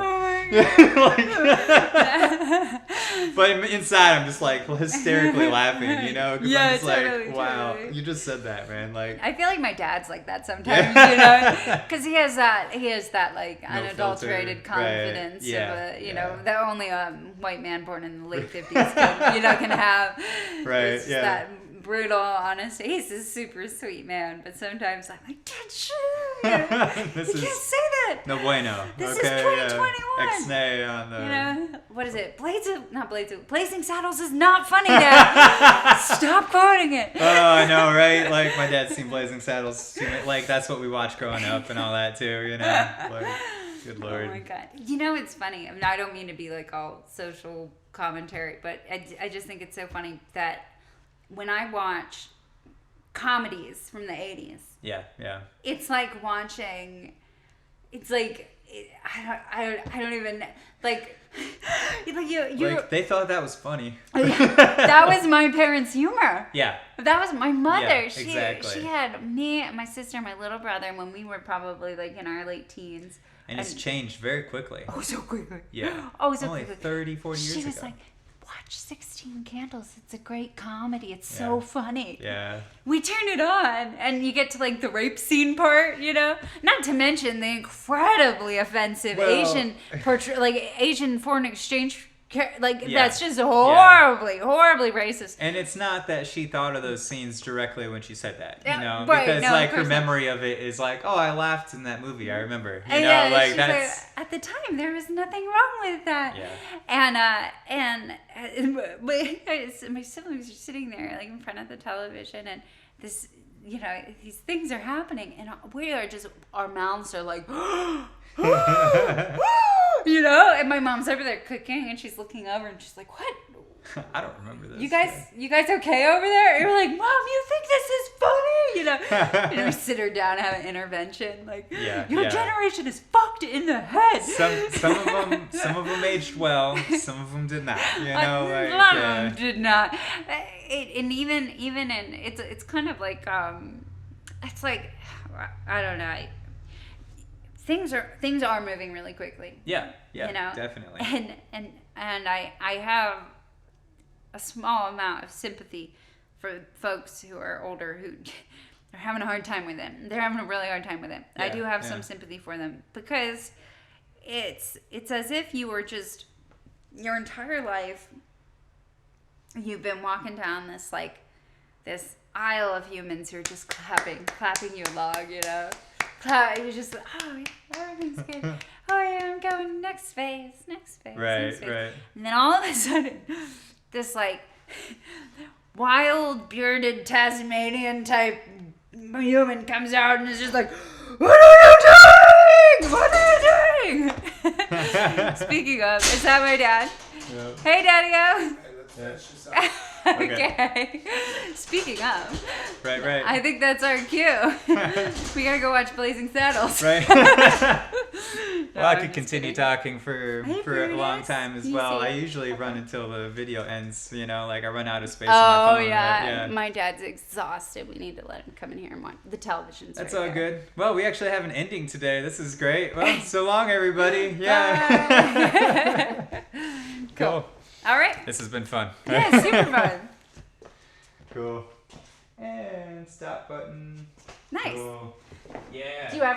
[SPEAKER 1] But inside, I'm just like hysterically laughing. You know, because I'm just
[SPEAKER 2] totally,
[SPEAKER 1] like, "Wow,
[SPEAKER 2] totally.
[SPEAKER 1] you just said that, man!" Like,
[SPEAKER 2] I feel like my dad's like that sometimes, you know, because he has that like unadulterated
[SPEAKER 1] filter.
[SPEAKER 2] confidence
[SPEAKER 1] Right. Yeah.
[SPEAKER 2] of you know, that only a white man born in the late 50s can have.
[SPEAKER 1] Right.
[SPEAKER 2] It's just that brutal honesty. He's a super sweet man, but sometimes I'm like, Dad, you can't say that.
[SPEAKER 1] No bueno.
[SPEAKER 2] This is 2021.
[SPEAKER 1] Ex-nay on the.
[SPEAKER 2] You know, what is it? Blazing Saddles is not funny, Dad. Stop quoting it.
[SPEAKER 1] Oh, I know, right? Like my dad's seen Blazing Saddles. Like that's what we watched growing up and all that too. You know, like good Lord.
[SPEAKER 2] Oh my God. You know, it's funny. I mean, I don't mean to be like all social commentary, but I just think it's so funny that when I watch comedies from the 80s, it's like watching. It's like I don't even like you.
[SPEAKER 1] Like they thought that was funny.
[SPEAKER 2] That was my parents' humor.
[SPEAKER 1] Yeah.
[SPEAKER 2] That was my mother.
[SPEAKER 1] Yeah, exactly.
[SPEAKER 2] She had me, my sister, my little brother when we were probably like in our late teens.
[SPEAKER 1] And it's changed very quickly.
[SPEAKER 2] Oh, so quickly.
[SPEAKER 1] Yeah.
[SPEAKER 2] Oh, so
[SPEAKER 1] only
[SPEAKER 2] quickly.
[SPEAKER 1] 30, 40 years ago.
[SPEAKER 2] She was like, watch 16 Candles. It's a great comedy. It's so funny.
[SPEAKER 1] Yeah.
[SPEAKER 2] We turn it on, and you get to like the rape scene part, you know? Not to mention the incredibly offensive Asian foreign exchange that's just horribly racist.
[SPEAKER 1] And it's not that she thought of those scenes directly when she said that, you know,
[SPEAKER 2] right,
[SPEAKER 1] because
[SPEAKER 2] no,
[SPEAKER 1] like
[SPEAKER 2] of
[SPEAKER 1] her
[SPEAKER 2] course not.
[SPEAKER 1] memory of it is like, oh, I laughed in that movie, I remember, you know,
[SPEAKER 2] Yeah,
[SPEAKER 1] like
[SPEAKER 2] she's
[SPEAKER 1] that's
[SPEAKER 2] at the time there was nothing wrong with that.
[SPEAKER 1] Yeah.
[SPEAKER 2] And my siblings are sitting there like in front of the television, and this, you know, these things are happening, and we are just, our mouths are like, you know, and my mom's over there cooking, and she's looking over, and she's like, what?
[SPEAKER 1] I don't remember this.
[SPEAKER 2] You guys okay over there? You're like, Mom, you think this is funny? You know, we sit her down, have an intervention. Like, your generation is fucked in the head.
[SPEAKER 1] Some of them aged well, some of them did not. You know, like
[SPEAKER 2] a lot of them did not. And even in it's kind of like it's like, I don't know. Things are moving really quickly.
[SPEAKER 1] Yeah,
[SPEAKER 2] you know?
[SPEAKER 1] Definitely.
[SPEAKER 2] And I have a small amount of sympathy for folks who are older who are having a hard time with it. They're having a really hard time with it. I do have some sympathy for them, because it's as if you were just, your entire life you've been walking down this aisle of humans who are just clapping you along, you know. You're just like, oh yeah, everything's good. Oh yeah, I'm going next phase.
[SPEAKER 1] Right.
[SPEAKER 2] And then all of a sudden, this like wild bearded Tasmanian type human comes out and is just like, what are you doing? Speaking of, is that my dad? Yep. Hey, Daddy-o.
[SPEAKER 3] Let's finish this up.
[SPEAKER 2] Okay. Speaking of.
[SPEAKER 1] Right.
[SPEAKER 2] I think that's our cue. We gotta go watch Blazing Saddles.
[SPEAKER 1] Right. Well, I could continue talking for a long time as well. I usually run until the video ends, you know, like I run out of space on my phone.
[SPEAKER 2] Yeah. My dad's exhausted. We need to let him come in here and watch the television's
[SPEAKER 1] That's
[SPEAKER 2] right
[SPEAKER 1] all
[SPEAKER 2] there.
[SPEAKER 1] good. Well, we actually have an ending today. This is great. Well, so long, everybody. Yeah. Cool.
[SPEAKER 2] All right.
[SPEAKER 1] This has been fun.
[SPEAKER 2] Yeah, super fun.
[SPEAKER 1] Cool. And stop button.
[SPEAKER 2] Nice.
[SPEAKER 1] Cool. Yeah.
[SPEAKER 2] Do you have